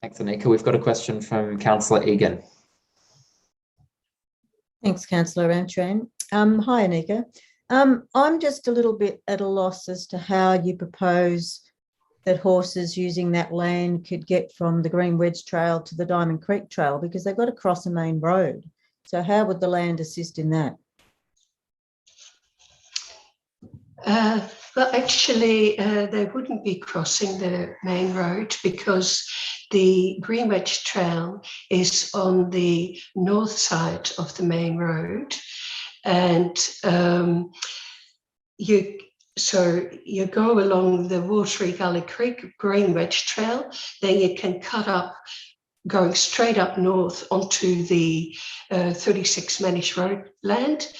Thanks, Anika. We've got a question from Councillor Egan. Thanks, Councillor Rantrain. Hi, Anika. I'm just a little bit at a loss as to how you propose that horses using that land could get from the Green Wedge Trail to the Diamond Creek Trail, because they've got to cross a main road. So how would the land assist in that? Well, actually, they wouldn't be crossing the main road because the Green Wedge Trail is on the north side of the main road. And you go along the Watery Gully Creek Green Wedge Trail, then you can cut up, going straight up north onto the 36 Manish Road land.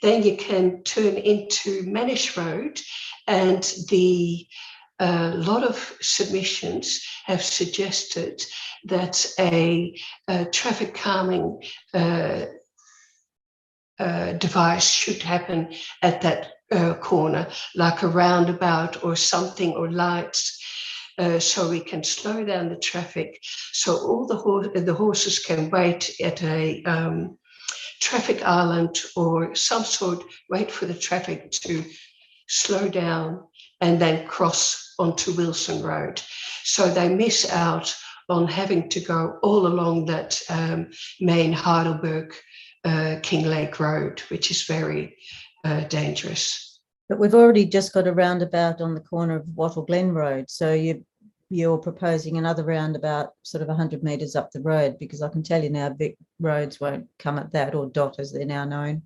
Then you can turn into Manish Road, and the lot of submissions have suggested that a traffic calming device should happen at that corner, like a roundabout or something, or lights, so we can slow down the traffic, so all the horses can wait at a traffic island or some sort, wait for the traffic to slow down and then cross onto Wilson Road. So they miss out on having to go all along that main Heidelberg King Lake Road, which is very dangerous. But we've already just got a roundabout on the corner of Wattle Glen Road. So you're proposing another roundabout sort of 100 metres up the road, because I can tell you now Vic roads won't come at that, or DOT as they're now known.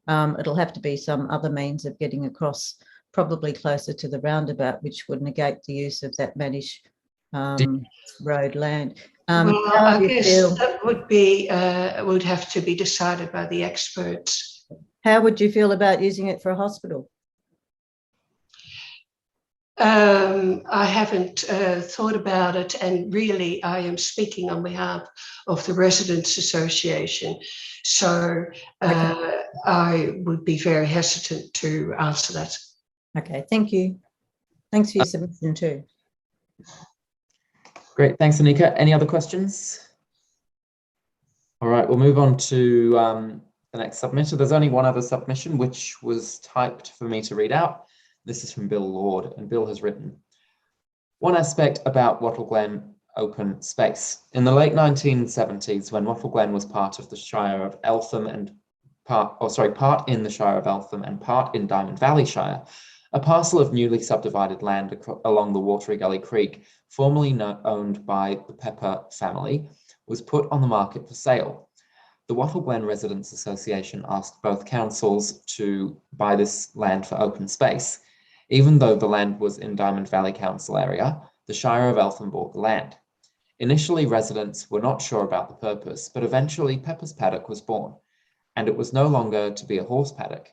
It'll have to be some other means of getting across, probably closer to the roundabout, which would negate the use of that Manish road land. Well, I guess that would have to be decided by the experts. How would you feel about using it for a hospital? I haven't thought about it, and really I am speaking on behalf of the Residents Association, so I would be very hesitant to answer that. Okay, thank you. Thanks for your submission too. Great, thanks, Anika. Any other questions? All right, we'll move on to the next submitter. There's only one other submission, which was typed for me to read out. This is from Bill Lord, and Bill has written, one aspect about Wattle Glen open space. In the late 1970s, when Wattle Glen was part of the Shire of Eltham and part in the Shire of Eltham and part in Diamond Valley Shire, a parcel of newly subdivided land along the Watery Gully Creek, formerly owned by the Pepper family, was put on the market for sale. The Wattle Glen Residents Association asked both councils to buy this land for open space. Even though the land was in Diamond Valley Council area, the Shire of Eltham bought the land. Initially, residents were not sure about the purpose, but eventually Pepper's Paddock was born, and it was no longer to be a horse paddock.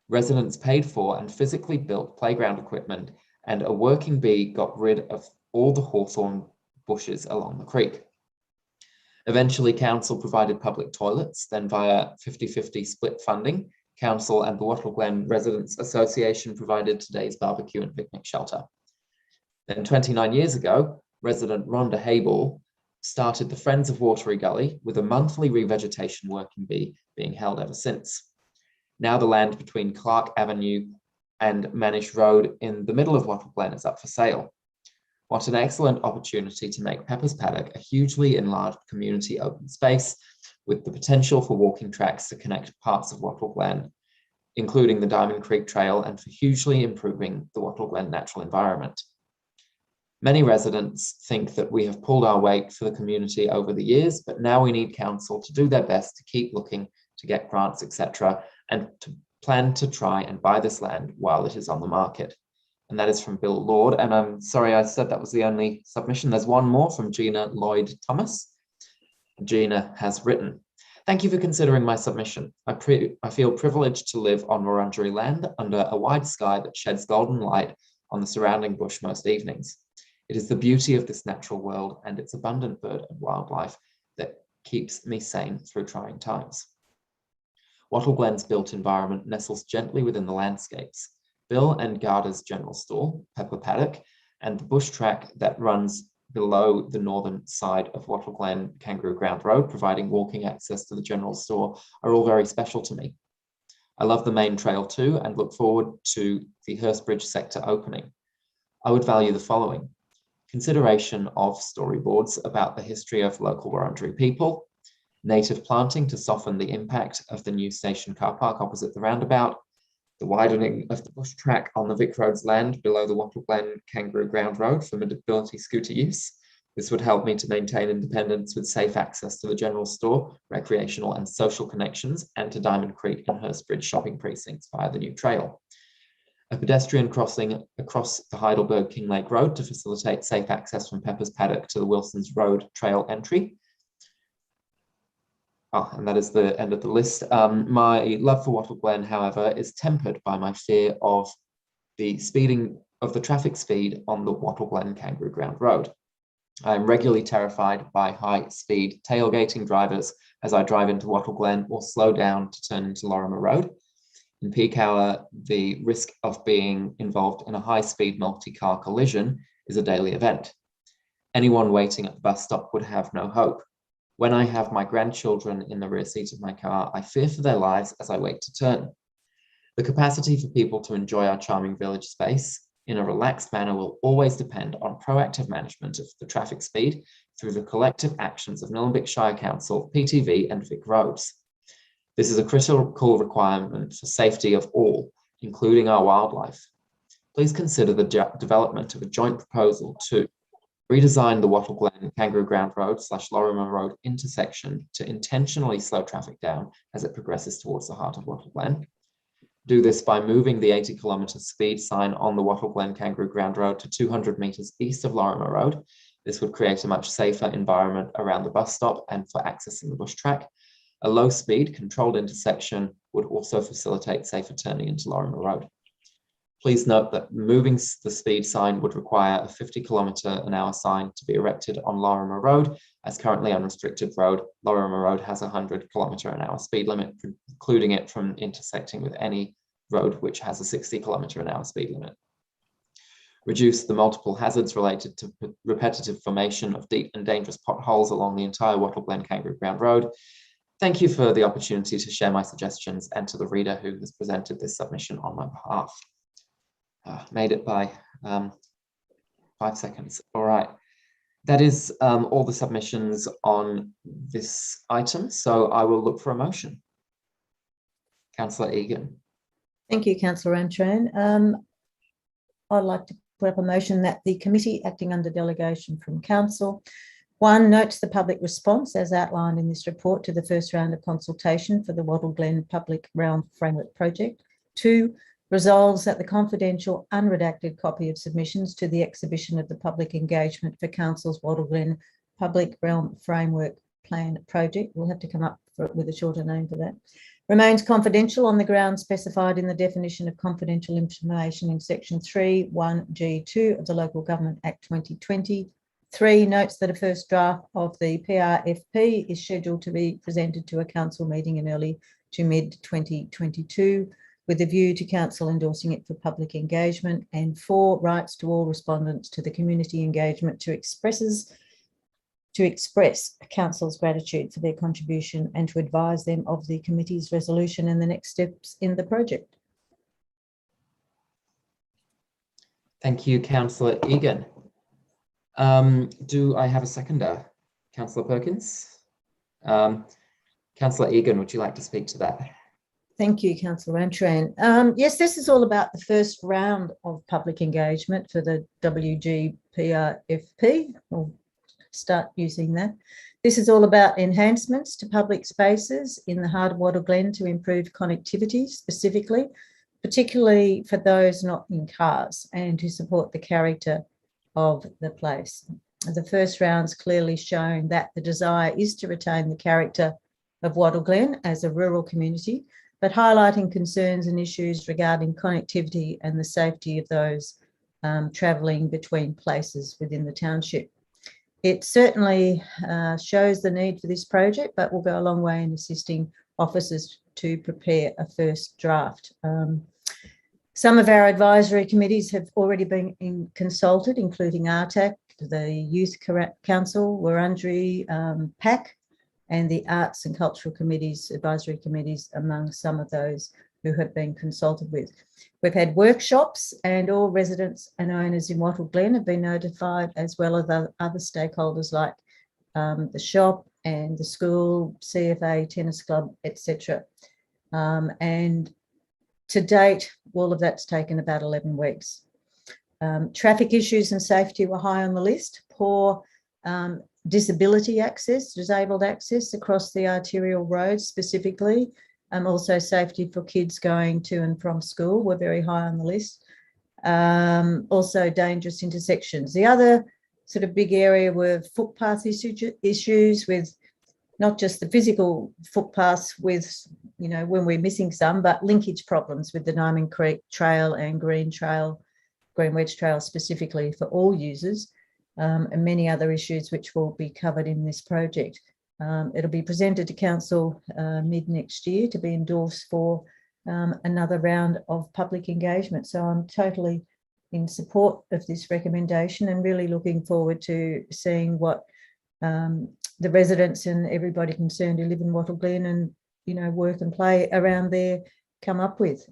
Residents paid for and physically built playground equipment, and a working bee got rid of all the hawthorn bushes along the creek. Eventually, council provided public toilets, then via 50-50 split funding, council and the Wattle Glen Residents Association provided today's barbecue and picnic shelter. Then 29 years ago, resident Rhonda Hayball started the Friends of Watery Gully, with a monthly revegetation working bee being held ever since. Now the land between Clark Avenue and Manish Road in the middle of Wattle Glen is up for sale. What an excellent opportunity to make Pepper's Paddock a hugely enlarged community open space with the potential for walking tracks to connect parts of Wattle Glen, including the Diamond Creek Trail, and for hugely improving the Wattle Glen natural environment. Many residents think that we have pulled our weight for the community over the years, but now we need council to do their best to keep looking to get grants, etc., and to plan to try and buy this land while it is on the market. And that is from Bill Lord. And I'm sorry I said that was the only submission. There's one more from Gina Lloyd Thomas. Gina has written, "Thank you for considering my submission. I feel privileged to live on Wurundjeri land under a wide sky that sheds golden light on the surrounding bush most evenings. It is the beauty of this natural world and its abundant bird and wildlife that keeps me sane through trying times. Wattle Glen's built environment nestles gently within the landscapes. Bill and Garda's general store, Pepper Paddock, and the bush track that runs below the northern side of Wattle Glen Kangaroo Ground Road, providing walking access to the general store, are all very special to me. I love the main trail too and look forward to the Hurstbridge sector opening. I would value the following: consideration of storyboards about the history of local Wurundjeri people, native planting to soften the impact of the new station car park opposite the roundabout, the widening of the bush track on the Vic Roads land below the Wattle Glen Kangaroo Ground Road for mobility scooter use. This would help me to maintain independence with safe access to the general store, recreational and social connections, and to Diamond Creek and Hurstbridge shopping precincts via the new trail. A pedestrian crossing across the Heidelberg Kinglake Road to facilitate safe access from Pepper's Paddock to the Wilson's Road trail entry. And that is the end of the list. My love for Wattle Glen, however, is tempered by my fear of the traffic speed on the Wattle Glen Kangaroo Ground Road. I'm regularly terrified by high-speed tailgating drivers as I drive into Wattle Glen or slow down to turn into Lorimer Road. In peak hour, the risk of being involved in a high-speed multi-car collision is a daily event. Anyone waiting at the bus stop would have no hope. When I have my grandchildren in the rear seat of my car, I fear for their lives as I wait to turn. The capacity for people to enjoy our charming village space in a relaxed manner will always depend on proactive management of the traffic speed through the collective actions of Nillumbik Shire Council, PTV and Vic Roads. This is a critical requirement for safety of all, including our wildlife. Please consider the development of a joint proposal to redesign the Wattle Glen Kangaroo Ground Road / Lorimer Road intersection to intentionally slow traffic down as it progresses towards the heart of Wattle Glen. Do this by moving the 80-kilometre speed sign on the Wattle Glen Kangaroo Ground Road to 200 metres east of Lorimer Road. This would create a much safer environment around the bus stop and for accessing the bush track. A low-speed, controlled intersection would also facilitate safer turning into Lorimer Road. Please note that moving the speed sign would require a 50-kilometre-an-hour sign to be erected on Lorimer Road. As currently unrestricted road, Lorimer Road has a 100-kilometre-an-hour speed limit, precluding it from intersecting with any road which has a 60-kilometre-an-hour speed limit. Reduce the multiple hazards related to repetitive formation of deep and dangerous potholes along the entire Wattle Glen Kangaroo Ground Road. Thank you for the opportunity to share my suggestions and to the reader who has presented this submission on my behalf. Made it by 5 seconds. All right. That is all the submissions on this item. So I will look for a motion. Councillor Egan. Thank you, Councillor Rantrone. I'd like to put up a motion that the committee acting under delegation from Council 1, notes the public response as outlined in this report to the first round of consultation for the Wattle Glen Public Realm Framework Project. 2, resolves that the confidential unredacted copy of submissions to the exhibition of the public engagement for Council's Wattle Glen Public Realm Framework Plan Project, we'll have to come up with a shorter name for that, remains confidential on the grounds specified in the definition of confidential information in section 3(1)(g)(2) of the Local Government Act 2020. 3 notes that a first draft of the PRFP is scheduled to be presented to a council meeting in early to mid 2022 with a view to council endorsing it for public engagement, and 4 writes to all respondents to the community engagement to express council's gratitude for their contribution and to advise them of the committee's resolution and the next steps in the project. Thank you, Councillor Egan. Do I have a seconder? Councillor Perkins? Councillor Egan, would you like to speak to that? Thank you, Councillor Ramtran. Yes, this is all about the first round of public engagement for the WGPRFP. We'll start using that. This is all about enhancements to public spaces in the heart of Wattle Glen to improve connectivity specifically, particularly for those not in cars, and to support the character of the place. The first round's clearly shown that the desire is to retain the character of Wattle Glen as a rural community, but highlighting concerns and issues regarding connectivity and the safety of those travelling between places within the township. It certainly shows the need for this project, but will go a long way in assisting officers to prepare a first draft. Some of our advisory committees have already been consulted, including RTAC, the Youth Council, Wurundjeri, PAC, and the Arts and Cultural Committees, advisory committees, among some of those who have been consulted with. We've had workshops, and all residents and owners in Wattle Glen have been notified, as well as other stakeholders like the shop and the school, CFA, tennis club, etc. And to date, all of that's taken about 11 weeks. Traffic issues and safety were high on the list. Poor disability access, disabled access across the arterial roads specifically, also safety for kids going to and from school were very high on the list. Also dangerous intersections. The other sort of big area were footpath issues with not just the physical footpaths with, you know, when we're missing some, but linkage problems with the Diamond Creek Trail and Green Wedge Trail specifically for all users. And many other issues which will be covered in this project. It'll be presented to Council mid next year to be endorsed for another round of public engagement. So I'm totally in support of this recommendation and really looking forward to seeing what the residents and everybody concerned who live in Wattle Glen and, you know, work and play around there come up with.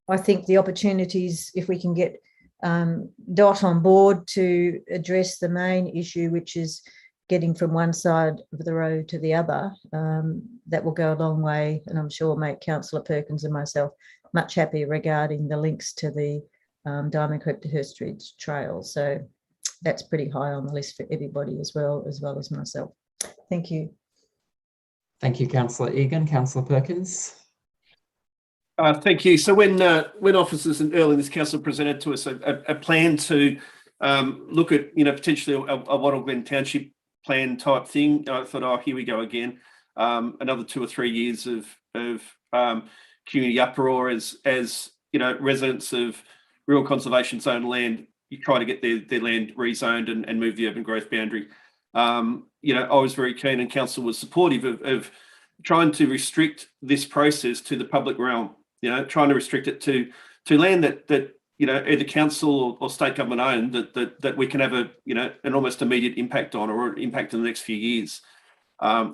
I think the opportunities, if we can get DOT on board to address the main issue, which is getting from one side of the road to the other, that will go a long way, and I'm sure make Councillor Perkins and myself much happier regarding the links to the Diamond Creek to Hurstridge Trail. So that's pretty high on the list for everybody as well as myself. Thank you. Thank you, Councillor Egan. Councillor Perkins. Thank you. So when officers early in this council presented to us a plan to look at, you know, potentially a Wattle Glen Township plan type thing, I thought, oh, here we go again. Another 2 or 3 years of community uproar as you know, residents of rural conservation zone land, you try to get their land rezoned and move the urban growth boundary. You know, I was very keen, and council was supportive of trying to restrict this process to the public realm. You know, trying to restrict it to land that you know, either council or state government owned, that we can have a, you know, an almost immediate impact on, or impact in the next few years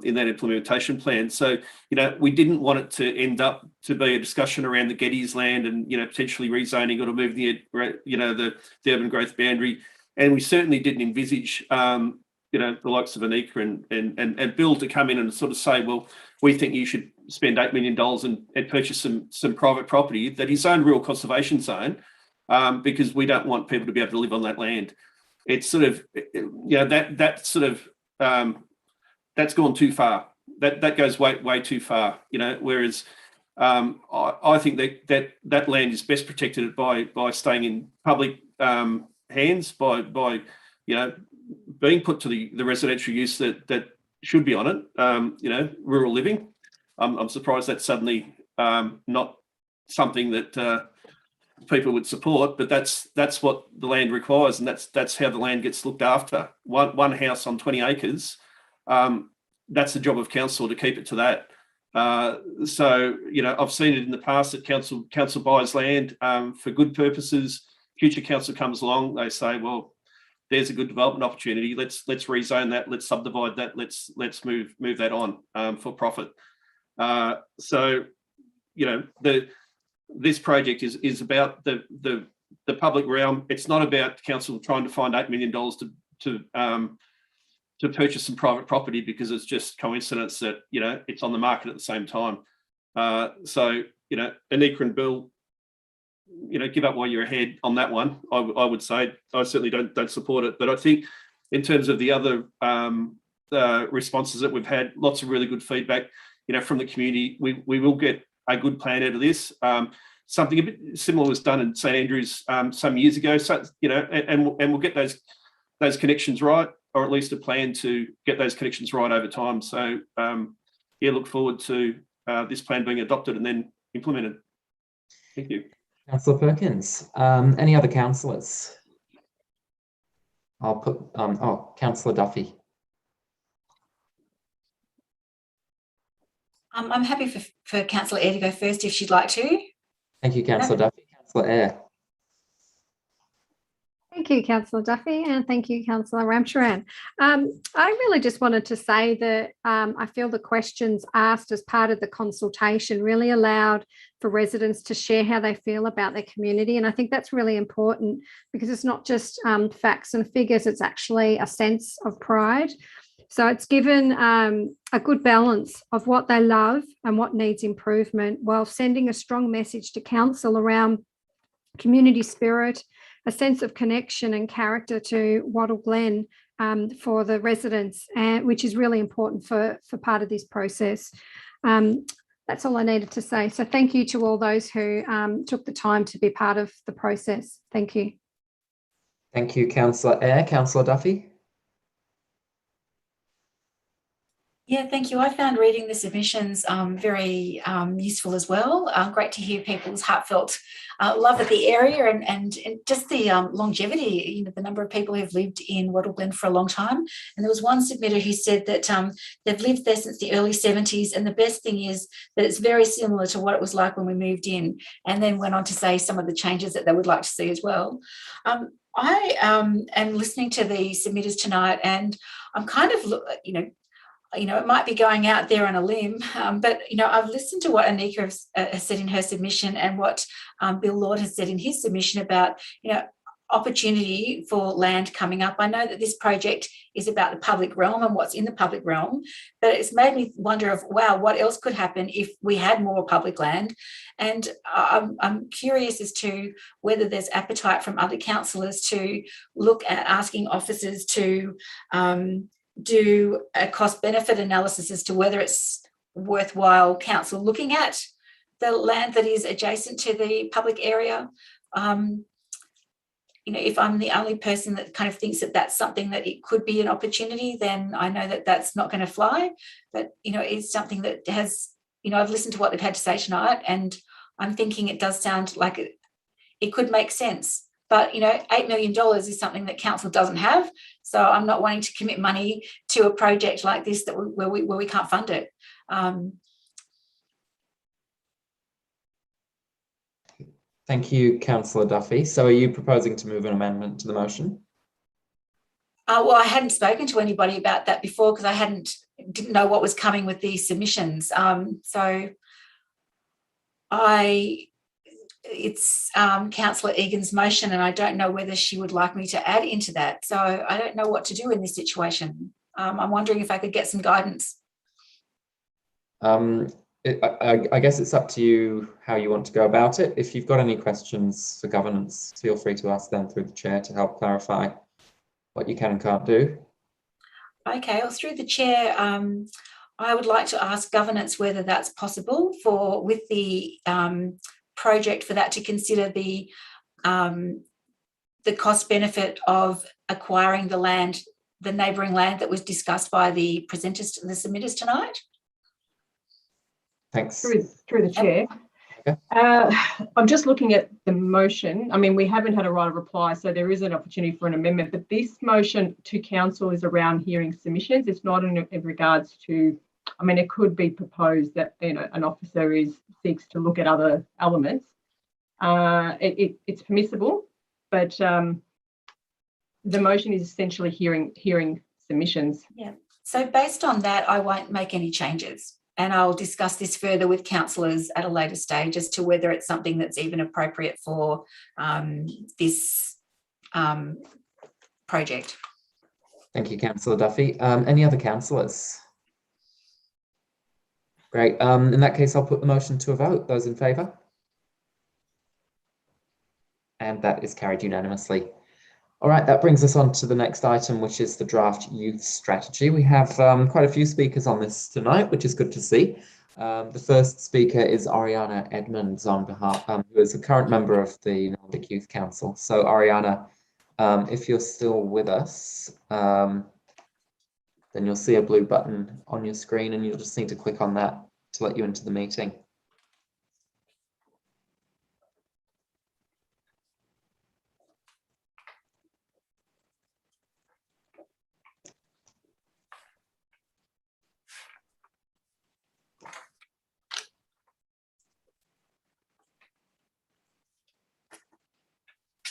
in that implementation plan. So, you know, we didn't want it to end up to be a discussion around the Geddes land and, you know, potentially rezoning or to move the, you know, the urban growth boundary. And we certainly didn't envisage you know, the likes of Anika and Bill to come in and sort of say, well, we think you should spend $8 million and purchase some private property that is own rural conservation zone, because we don't want people to be able to live on that land. It's sort of, you know, that sort of, that's gone too far. That goes way too far, you know, whereas I think that land is best protected by staying in public hands, by you know, being put to the residential use that should be on it. Rural living. I'm surprised that's suddenly not something that people would support, but that's what the land requires, and that's how the land gets looked after. One house on 20 acres. That's the job of council to keep it to that. So I've seen it in the past that council buys land for good purposes. Future council comes along, they say, well, there's a good development opportunity. Let's rezone that. Let's subdivide that. Let's move that on for profit. So this project is about the public realm. It's not about council trying to find $8 million to purchase some private property because it's just coincidence that it's on the market at the same time. So Anika and Bill, give up while you're ahead on that one. I would say I certainly don't support it, but I think in terms of the other responses that we've had, lots of really good feedback from the community. We will get a good plan out of this. Something a bit similar was done in St Andrews some years ago. So and we'll get those connections right, or at least a plan to get those connections right over time. So look forward to this plan being adopted and then implemented. Thank you. Councillor Perkins. Any other councillors? I'll put Councillor Duffy. I'm happy for Councillor Eyre to go first if she'd like to. Thank you, Councillor Duffy. Councillor Eyre. Thank you, Councillor Duffy, and thank you, Councillor Ramcharan. I really just wanted to say that I feel the questions asked as part of the consultation really allowed for residents to share how they feel about their community. And I think that's really important because it's not just facts and figures, it's actually a sense of pride. So it's given a good balance of what they love and what needs improvement, while sending a strong message to council around community spirit, a sense of connection and character to Wattle Glen for the residents, which is really important for part of this process. That's all I needed to say. So thank you to all those who took the time to be part of the process. Thank you. Thank you, Councillor Eyre. Councillor Duffy. Yeah, thank you. I found reading the submissions very useful as well. Great to hear people's heartfelt love of the area and just the longevity, the number of people who've lived in Wattle Glen for a long time. And there was one submitter who said that they've lived there since the early 70s, and the best thing is that it's very similar to what it was like when we moved in, and then went on to say some of the changes that they would like to see as well. I am listening to the submitters tonight, and I'm kind of, it might be going out there on a limb, but, I've listened to what Anika has said in her submission and what Bill Lord has said in his submission about, opportunity for land coming up. I know that this project is about the public realm and what's in the public realm, but it's made me wonder what else could happen if we had more public land. And I'm curious as to whether there's appetite from other councillors to look at asking officers to do a cost benefit analysis as to whether it's worthwhile council looking at the land that is adjacent to the public area. If I'm the only person that kind of thinks that that's something that it could be an opportunity, then I know that that's not going to fly. But, it's something that has, I've listened to what they've had to say tonight, and I'm thinking it does sound like it could make sense. But, $8 million is something that council doesn't have. So I'm not wanting to commit money to a project like this where we can't fund it. Thank you, Councillor Duffy. So are you proposing to move an amendment to the motion? Well, I hadn't spoken to anybody about that before because I didn't know what was coming with these submissions. So it's Councillor Egan's motion, and I don't know whether she would like me to add into that. So I don't know what to do in this situation. I'm wondering if I could get some guidance. I guess it's up to you how you want to go about it. If you've got any questions for governance, feel free to ask them through the chair to help clarify what you can and can't do. Okay, well, through the chair, I would like to ask governance whether that's possible with the project, for that to consider the cost benefit of acquiring the land the neighbouring land that was discussed by the presenters, the submitters tonight? Thanks. Through the chair. Okay. I'm just looking at the motion. I mean, we haven't had a right of reply, so there is an opportunity for an amendment, but this motion to council is around hearing submissions. It's not in regards to, I mean, it could be proposed that, you know, an officer seeks to look at other elements. It's permissible, but the motion is essentially hearing submissions. Yeah. So based on that, I won't make any changes. And I'll discuss this further with councillors at a later stage as to whether it's something that's even appropriate for this project. Thank you, Councillor Duffy. Any other councillors? Great. In that case, I'll put the motion to a vote. Those in favour? And that is carried unanimously. All right, that brings us on to the next item, which is the draft youth strategy. We have quite a few speakers on this tonight, which is good to see. The first speaker is Ariana Edmonds on behalf, who is a current member of the Nordic Youth Council. So Ariana, if you're still with us, then you'll see a blue button on your screen and you'll just need to click on that to let you into the meeting.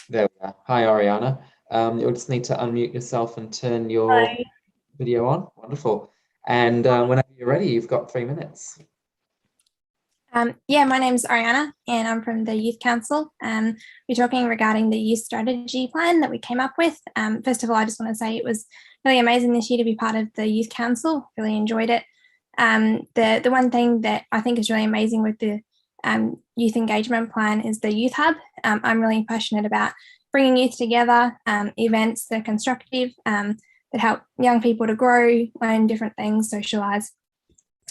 There we are. Hi, Ariana. You'll just need to unmute yourself and turn your video on. Wonderful. And whenever you're ready, you've got 3 minutes. Yeah, my name's Ariana and I'm from the Youth Council. We're talking regarding the youth strategy plan that we came up with. First of all, I just want to say it was really amazing this year to be part of the Youth Council. Really enjoyed it. The one thing that I think is really amazing with the youth engagement plan is the Youth Hub. I'm really passionate about bringing youth together, events that are constructive, that help young people to grow, learn different things, socialise,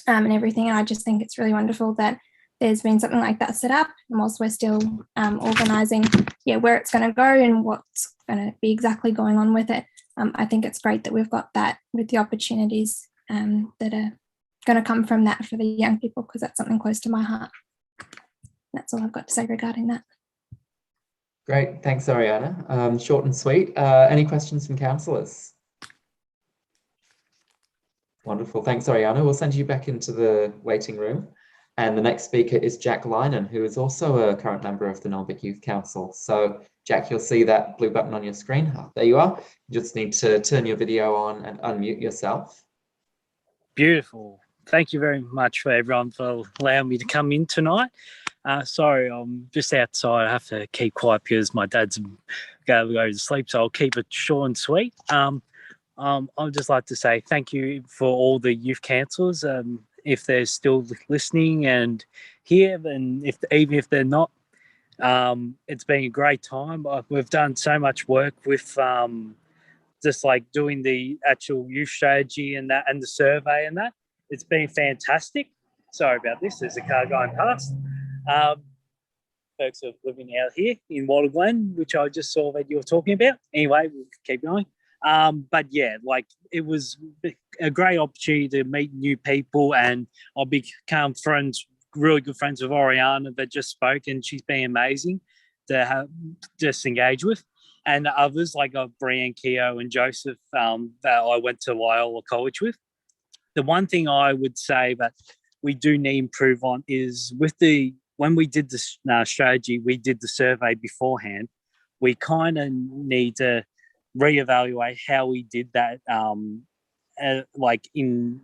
and everything. And I just think it's really wonderful that there's been something like that set up. And whilst we're still organising where it's going to go and what's going to be exactly going on with it, I think it's great that we've got that with the opportunities that are going to come from that for the young people, because that's something close to my heart. That's all I've got to say regarding that. Great, thanks, Ariana. Short and sweet. Any questions from councillors? Wonderful, thanks, Ariana. We'll send you back into the waiting room. And the next speaker is Jack Lynon, who is also a current member of the Nordic Youth Council. So, Jack, you'll see that blue button on your screen. There you are. You just need to turn your video on and unmute yourself. Beautiful. Thank you very much for everyone for allowing me to come in tonight. Sorry, I'm just outside. I have to keep quiet because my dad's going to go to sleep, so I'll keep it short and sweet. I'd just like to say thank you for all the youth councillors, if they're still listening and here, and even if they're not. It's been a great time. We've done so much work with just like doing the actual youth strategy and that, and the survey and that. It's been fantastic. Sorry about this. There's a car going past. Perks of living out here in Waterglen, which I just saw that you were talking about. Anyway, we'll keep going. But yeah, like it was a great opportunity to meet new people, and I'll become really good friends with Oriana that just spoke, and she's been amazing to have just engage with. And others like Brian, Keogh and Joseph that I went to Loyola College with. The one thing I would say that we do need to improve on is when we did the strategy, we did the survey beforehand. We kind of need to reevaluate how we did that, like in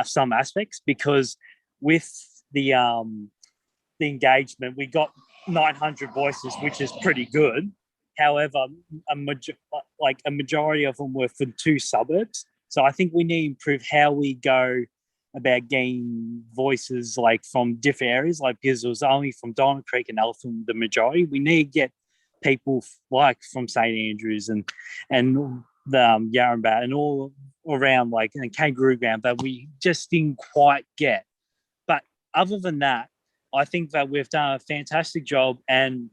some aspects, because with the engagement, we got 900 voices, which is pretty good. However, a majority of them were for 2 suburbs. So I think we need to improve how we go about getting voices like from different areas, like because it was only from Diamond Creek and Elephant, the majority. We need to get people like from St Andrews and the Yarrambat and all around, like in the Kangaroo Ground, that we just didn't quite get. But other than that, I think that we've done a fantastic job, and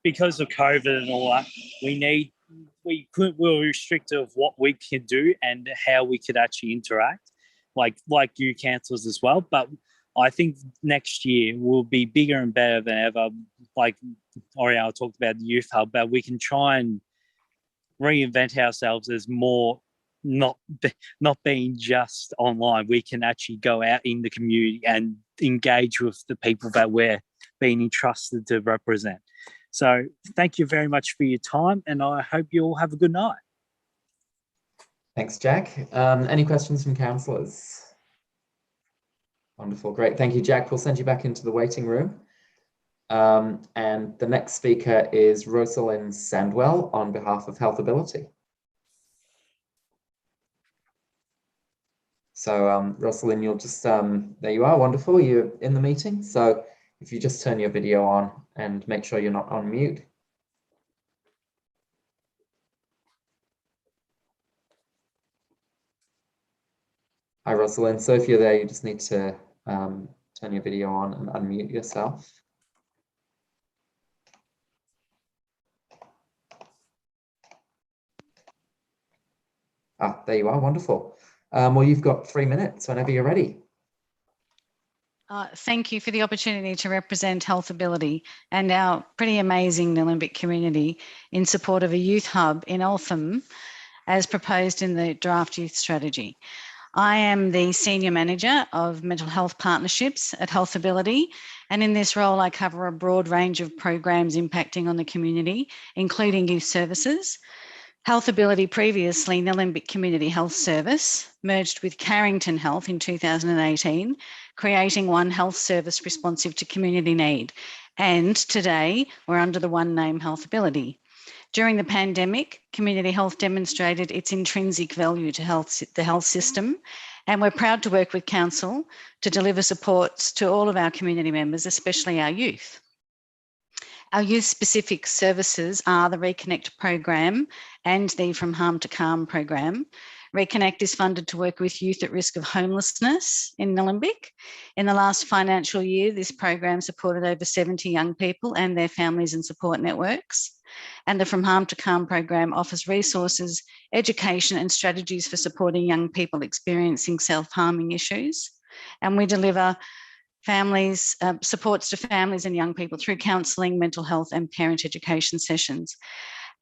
because of COVID and all that, we need we were restricted of what we could do and how we could actually interact, like you councillors as well. But I think next year will be bigger and better than ever. Like Oriana talked about the Youth Hub, but we can try and reinvent ourselves as more not being just online. We can actually go out in the community and engage with the people that we're being entrusted to represent. So thank you very much for your time, and I hope you all have a good night. Thanks, Jack. Any questions from councillors? Wonderful, great. Thank you, Jack. We'll send you back into the waiting room. And the next speaker is Rosalind Sandwell on behalf of Healthability. So Rosalind, you'll just, there you are, wonderful. You're in the meeting. So if you just turn your video on and make sure you're not on mute. Hi, Rosalind. So if you're there, you just need to turn your video on and unmute yourself. Ah, there you are, wonderful. Well, you've got 3 minutes whenever you're ready. Thank you for the opportunity to represent Healthability and our pretty amazing Nillumbik community in support of a youth hub in Eltham as proposed in the draft youth strategy. I am the Senior Manager of Mental Health Partnerships at Healthability, and in this role I cover a broad range of programs impacting on the community, including youth services. Healthability, previously Nillumbik Community Health Service, merged with Carrington Health in 2018, creating one health service responsive to community need. And today we're under the one name Healthability. During the pandemic, community health demonstrated its intrinsic value to the health system, and we're proud to work with Council to deliver supports to all of our community members, especially our youth. Our youth-specific services are the Reconnect Program and the From Harm to Calm program. Reconnect is funded to work with youth at risk of homelessness in Nillumbik. In the last financial year, this program supported over 70 young people and their families and support networks. And the From Harm to Calm program offers resources, education and strategies for supporting young people experiencing self-harming issues. And we deliver supports to families and young people through counselling, mental health and parent education sessions.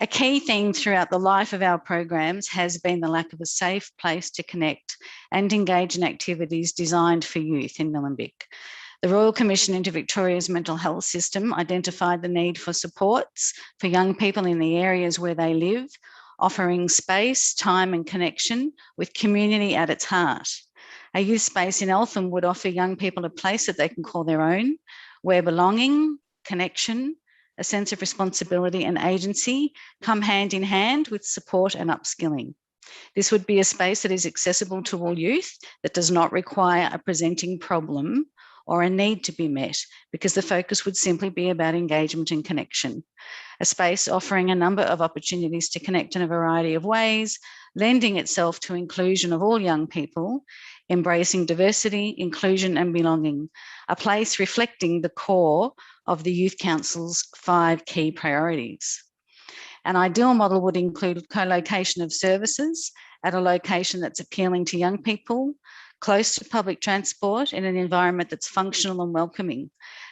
A key theme throughout the life of our programs has been the lack of a safe place to connect and engage in activities designed for youth in Nillumbik. The Royal Commission into Victoria's mental health system identified the need for supports for young people in the areas where they live, offering space, time and connection with community at its heart. A youth space in Eltham would offer young people a place that they can call their own, where belonging, connection, a sense of responsibility and agency come hand in hand with support and upskilling. This would be a space that is accessible to all youth, that does not require a presenting problem or a need to be met, because the focus would simply be about engagement and connection. A space offering a number of opportunities to connect in a variety of ways, lending itself to inclusion of all young people, embracing diversity, inclusion and belonging. A place reflecting the core of the Youth Council's 5 key priorities. An ideal model would include co-location of services at a location that's appealing to young people, close to public transport in an environment that's functional and welcoming,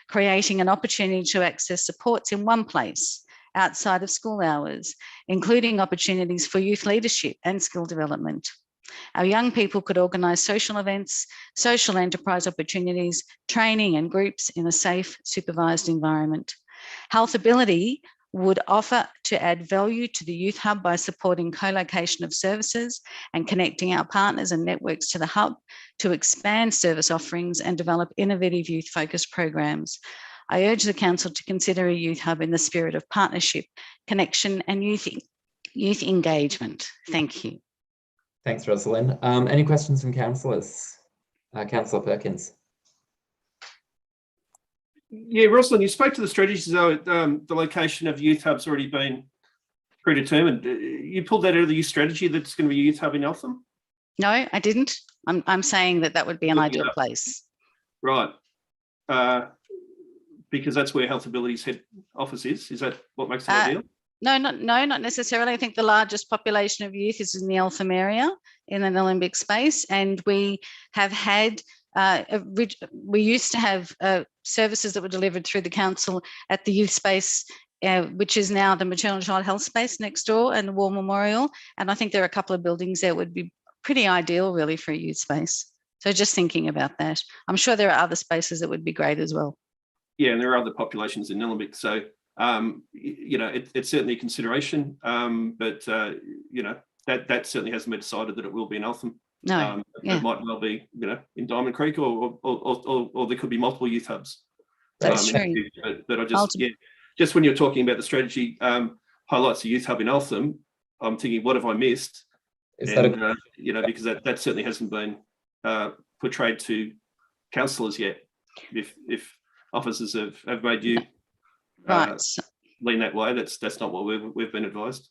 creating an opportunity to access supports in one place outside of school hours, including opportunities for youth leadership and skill development. Our young people could organise social events, social enterprise opportunities, training and groups in a safe, supervised environment. Healthability would offer to add value to the Youth Hub by supporting co-location of services and connecting our partners and networks to the Hub to expand service offerings and develop innovative youth-focused programs. I urge the Council to consider a Youth Hub in the spirit of partnership, connection and youth engagement. Thank you. Thanks, Rosalind. Any questions from councillors? Councillor Perkins. Yeah, Rosalind, you spoke to the strategies, though the location of youth hub's already been predetermined. You pulled that out of the youth strategy that's going to be a youth hub in Eltham? No, I didn't. I'm saying that would be an ideal place. Right. Because that's where Healthability's head office is. Is that what makes it ideal? No, not necessarily. I think the largest population of youth is in the Eltham area in an Olympic space, and we have had we used to have services that were delivered through the council at the youth space, which is now the maternal child health space next door and the War Memorial. And I think there are a couple of buildings there would be pretty ideal really for a youth space. So just thinking about that. I'm sure there are other spaces that would be great as well. Yeah, and there are other populations in Nillumbik. So, you know, it's certainly a consideration, but, you know, that certainly hasn't been decided that it will be in Eltham. No, It might well be, you know, in Diamond Creek, or there could be multiple youth hubs. That's true. But I just, yeah, just when you're talking about the strategy highlights the youth hub in Eltham, I'm thinking, what have I missed? Is and, that you know, because that certainly hasn't been portrayed to councillors yet. If officers have made you right lean that way, that's not what we've been advised.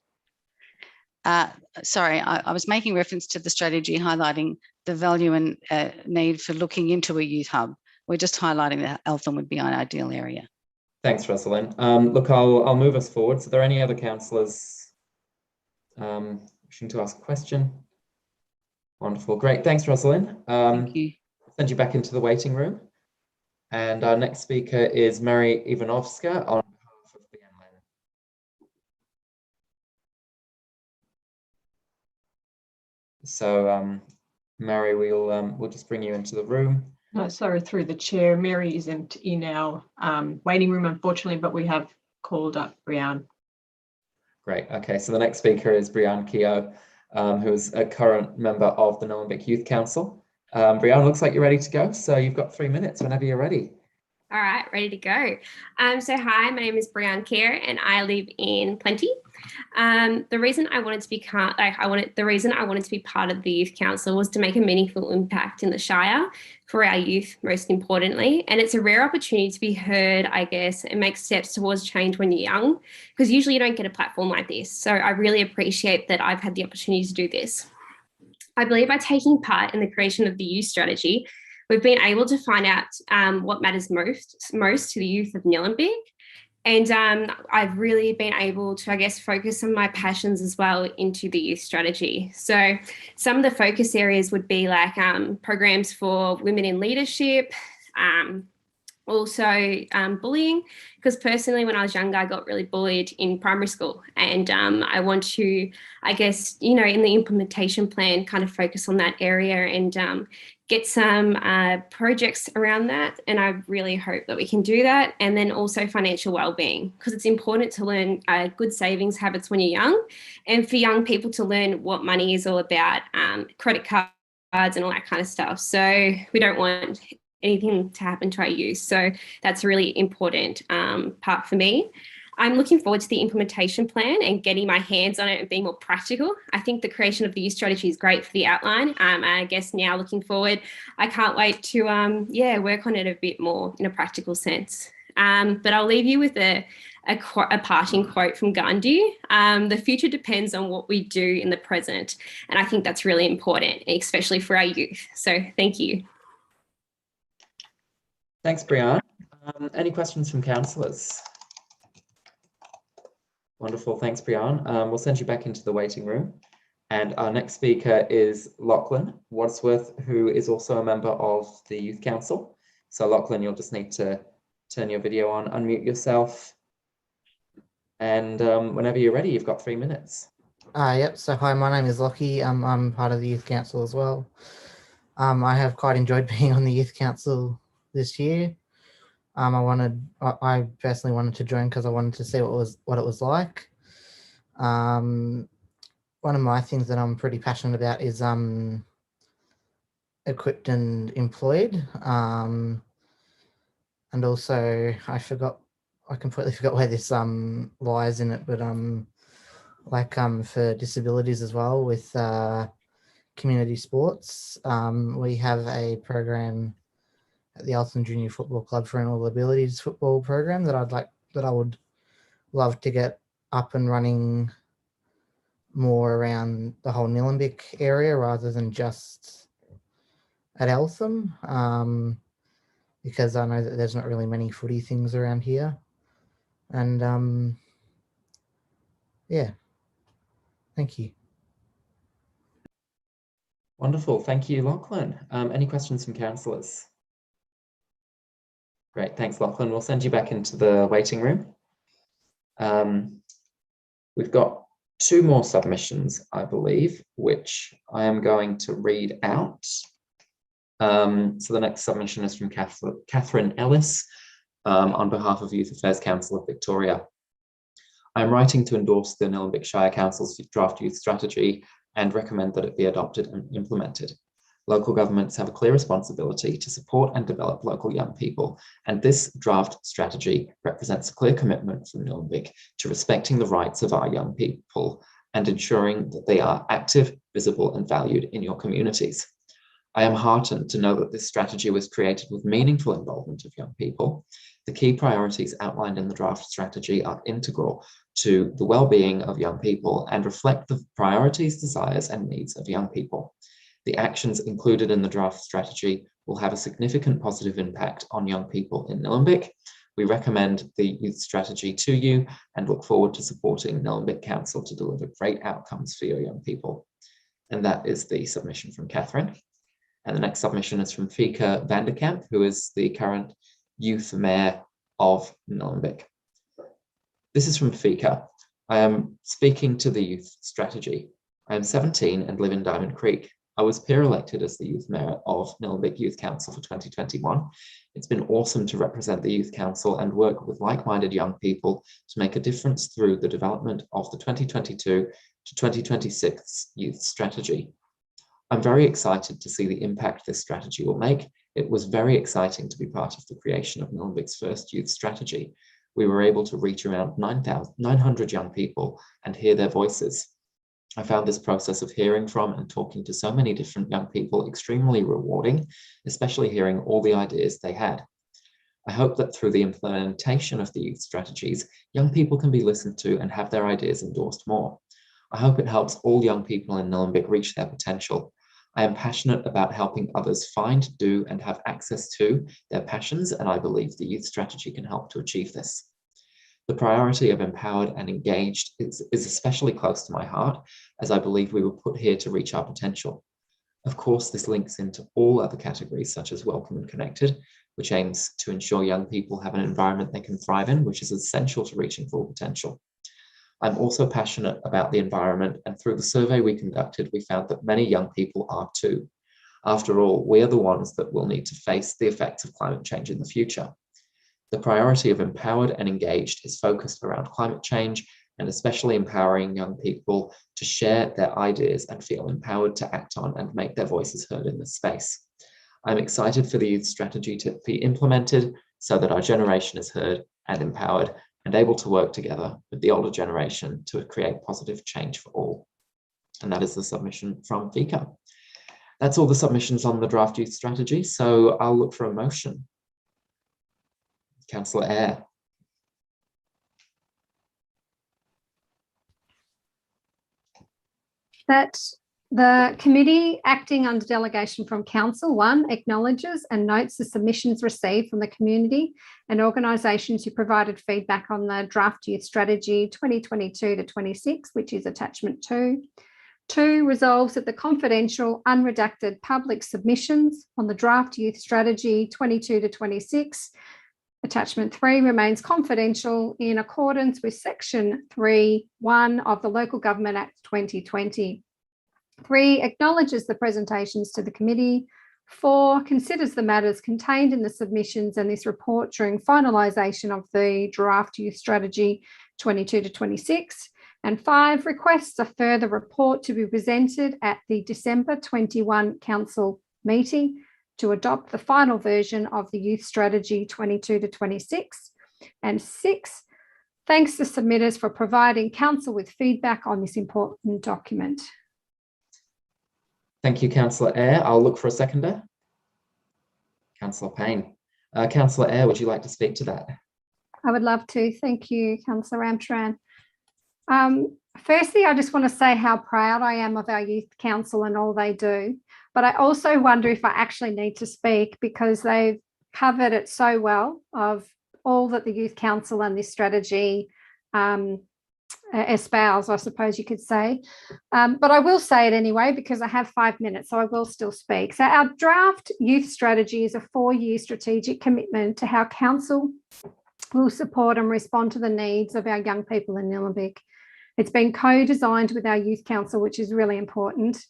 Sorry, I was making reference to the strategy highlighting the value and need for looking into a youth hub. We're just highlighting that Eltham would be an ideal area. Thanks, Rosalind. Look, I'll move us forward. So, are there any other councillors wishing to ask a question? Wonderful, great. Thanks, Rosalind. Thank you. I'll send you back into the waiting room. And our next speaker is Mary Ivanovska on behalf of the MLAN. So, Mary, we'll just bring you into the room. No, sorry, through the chair. Mary isn't in our waiting room, unfortunately, but we have called up Brianne. Great. Okay, so the next speaker is Brianne Keogh, who is a current member of the Nillumbik Youth Council. Brianne, looks like you're ready to go. So you've got 3 minutes whenever you're ready. All right, ready to go. So hi, my name is Brianne Keogh and I live in Plenty. The reason I wanted to be part of the Youth Council was to make a meaningful impact in the Shire for our youth, most importantly. And it's a rare opportunity to be heard, I guess, and make steps towards change when you're young, because usually you don't get a platform like this. So I really appreciate that I've had the opportunity to do this. I believe by taking part in the creation of the youth strategy, we've been able to find out what matters most to the youth of Nillumbik. And I've really been able to, I guess, focus on my passions as well into the youth strategy. So some of the focus areas would be like programs for women in leadership, also bullying, because personally when I was younger I got really bullied in primary school, and I want to, I guess, you know, in the implementation plan kind of focus on that area and get some projects around that, and I really hope that we can do that. And then also financial wellbeing, because it's important to learn good savings habits when you're young, and for young people to learn what money is all about, credit cards and all that kind of stuff. So we don't want anything to happen to our youth. So that's a really important part for me. I'm looking forward to the implementation plan and getting my hands on it and being more practical. I think the creation of the youth strategy is great for the outline. I guess now looking forward, I can't wait to work on it a bit more in a practical sense. But I'll leave you with a parting quote from Gandhi. The future depends on what we do in the present. And I think that's really important, especially for our youth. So thank you. Thanks, Brianne. Any questions from councillors? Wonderful, thanks, Brianne. We'll send you back into the waiting room. And our next speaker is Lachlan Wadsworth, who is also a member of the Youth Council. So Lachlan, you'll just need to turn your video on, unmute yourself. And whenever you're ready, you've got 3 minutes. Yep, so hi, my name is Lockie. I'm part of the Youth Council as well. I have quite enjoyed being on the Youth Council this year. I personally wanted to join because I wanted to see what it was like. One of my things that I'm pretty passionate about is equipped and employed. And also I completely forgot where this lies in it, but for disabilities as well with community sports. We have a program at the Eltham Junior Football Club for Renewal Abilities football program that I would love to get up and running more around the whole Nillumbik area rather than just at Eltham, because I know that there's not really many footy things around here. And yeah, thank you. Wonderful. Thank you, Lachlan. Any questions from councillors? Great. Thanks, Lachlan. We'll send you back into the waiting room. We've got 2 more submissions, I believe, which I am going to read out. So the next submission is from Catherine Ellis on behalf of Youth Affairs Council of Victoria. I'm writing to endorse the Nillumbik Shire Council's draft youth strategy and recommend that it be adopted and implemented. Local governments have a clear responsibility to support and develop local young people, and this draft strategy represents a clear commitment from Nillumbik to respecting the rights of our young people and ensuring that they are active, visible, and valued in your communities. I am heartened to know that this strategy was created with meaningful involvement of young people. The key priorities outlined in the draft strategy are integral to the well-being of young people and reflect the priorities, desires, and needs of young people. The actions included in the draft strategy will have a significant positive impact on young people in Nillumbik. We recommend the youth strategy to you and look forward to supporting Nillumbik Council to deliver great outcomes for your young people. And that is the submission from Catherine. And the next submission is from Fika Vanderkamp, who is the current youth mayor of Nillumbik. This is from Fika. I am speaking to the youth strategy. I am 17 and live in Diamond Creek. I was peer elected as the youth mayor of Nillumbik Youth Council for 2021. It's been awesome to represent the Youth Council and work with like-minded young people to make a difference through the development of the 2022 to 2026 youth strategy. I'm very excited to see the impact this strategy will make. It was very exciting to be part of the creation of Nillumbik's first youth strategy. We were able to reach around 900 young people and hear their voices. I found this process of hearing from and talking to so many different young people extremely rewarding, especially hearing all the ideas they had. I hope that through the implementation of the youth strategies, young people can be listened to and have their ideas endorsed more. I hope it helps all young people in Nillumbik reach their potential. I am passionate about helping others find, do, and have access to their passions, and I believe the youth strategy can help to achieve this. The priority of empowered and engaged is especially close to my heart, as I believe we were put here to reach our potential. Of course, this links into all other categories such as welcome and connected, which aims to ensure young people have an environment they can thrive in, which is essential to reaching full potential. I'm also passionate about the environment, and through the survey we conducted, we found that many young people are too. After all, we are the ones that will need to face the effects of climate change in the future. The priority of empowered and engaged is focused around climate change and especially empowering young people to share their ideas and feel empowered to act on and make their voices heard in this space. I'm excited for the youth strategy to be implemented so that our generation is heard and empowered and able to work together with the older generation to create positive change for all. And that is the submission from Fika. That's all the submissions on the draft youth strategy, so I'll look for a motion. Councillor Eyre. That the committee acting under delegation from Council 1 acknowledges and notes the submissions received from the community and organisations who provided feedback on the draft youth strategy 2022 to 26, which is attachment 2. 2, resolves that the confidential, unredacted public submissions on the draft youth strategy 22 to 26 attachment 3 remains confidential in accordance with section 3(1) of the Local Government Act 2020. 3, acknowledges the presentations to the committee. 4, considers the matters contained in the submissions and this report during finalisation of the draft youth strategy 22 to 26. And 5, requests a further report to be presented at the December 21 council meeting to adopt the final version of the youth strategy 22 to 26. And 6, thanks the submitters for providing council with feedback on this important document. Thank you, Councillor Eyre. I'll look for a seconder. Councillor Payne. Councillor Eyre, would you like to speak to that? I would love to. Thank you, Councillor Ramcharan. Firstly, I just want to say how proud I am of our youth council and all they do. But I also wonder if I actually need to speak because they've covered it so well of all that the youth council and this strategy espouse, I suppose you could say. But I will say it anyway, because I have 5 minutes, so I will still speak. So our draft youth strategy is a 4-year strategic commitment to how council will support and respond to the needs of our young people in Nillumbik. It's been co-designed with our youth council, which is really important,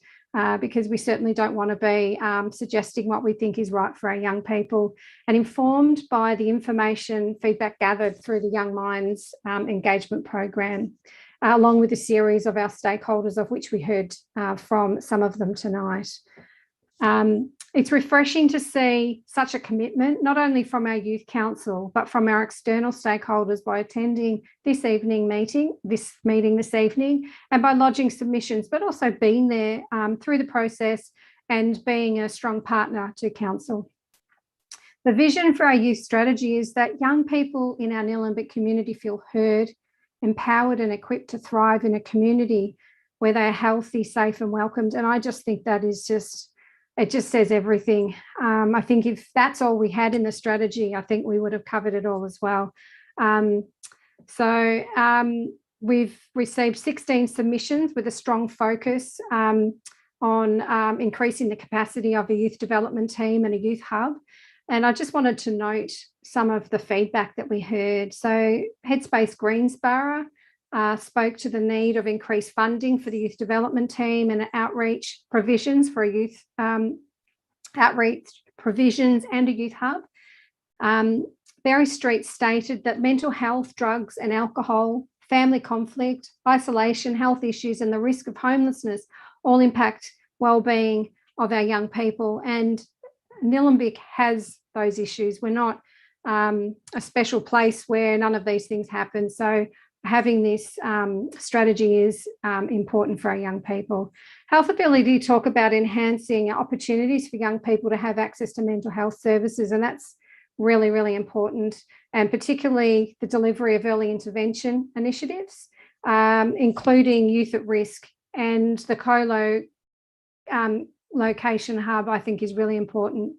because we certainly don't want to be suggesting what we think is right for our young people, and informed by the information feedback gathered through the Young Minds engagement program, along with a series of our stakeholders, of which we heard from some of them tonight. It's refreshing to see such a commitment, not only from our youth council, but from our external stakeholders by attending this meeting this evening, and by lodging submissions, but also being there through the process and being a strong partner to council. The vision for our youth strategy is that young people in our Nillumbik community feel heard, empowered and equipped to thrive in a community where they are healthy, safe and welcomed. And I just think that is it just says everything. I think if that's all we had in the strategy, I think we would have covered it all as well. We've received 16 submissions with a strong focus on increasing the capacity of a youth development team and a youth hub. And I just wanted to note some of the feedback that we heard. So Headspace Greensborough spoke to the need of increased funding for the youth development team and outreach provisions for a youth outreach provisions and a youth hub. Berry Street stated that mental health, drugs and alcohol, family conflict, isolation, health issues and the risk of homelessness all impact wellbeing of our young people. And Nillumbik has those issues. We're not a special place where none of these things happen. So having this strategy is important for our young people. Health Ability talk about enhancing opportunities for young people to have access to mental health services, and that's really, really important, and particularly the delivery of early intervention initiatives, including youth at risk, and the co-location hub I think is really important.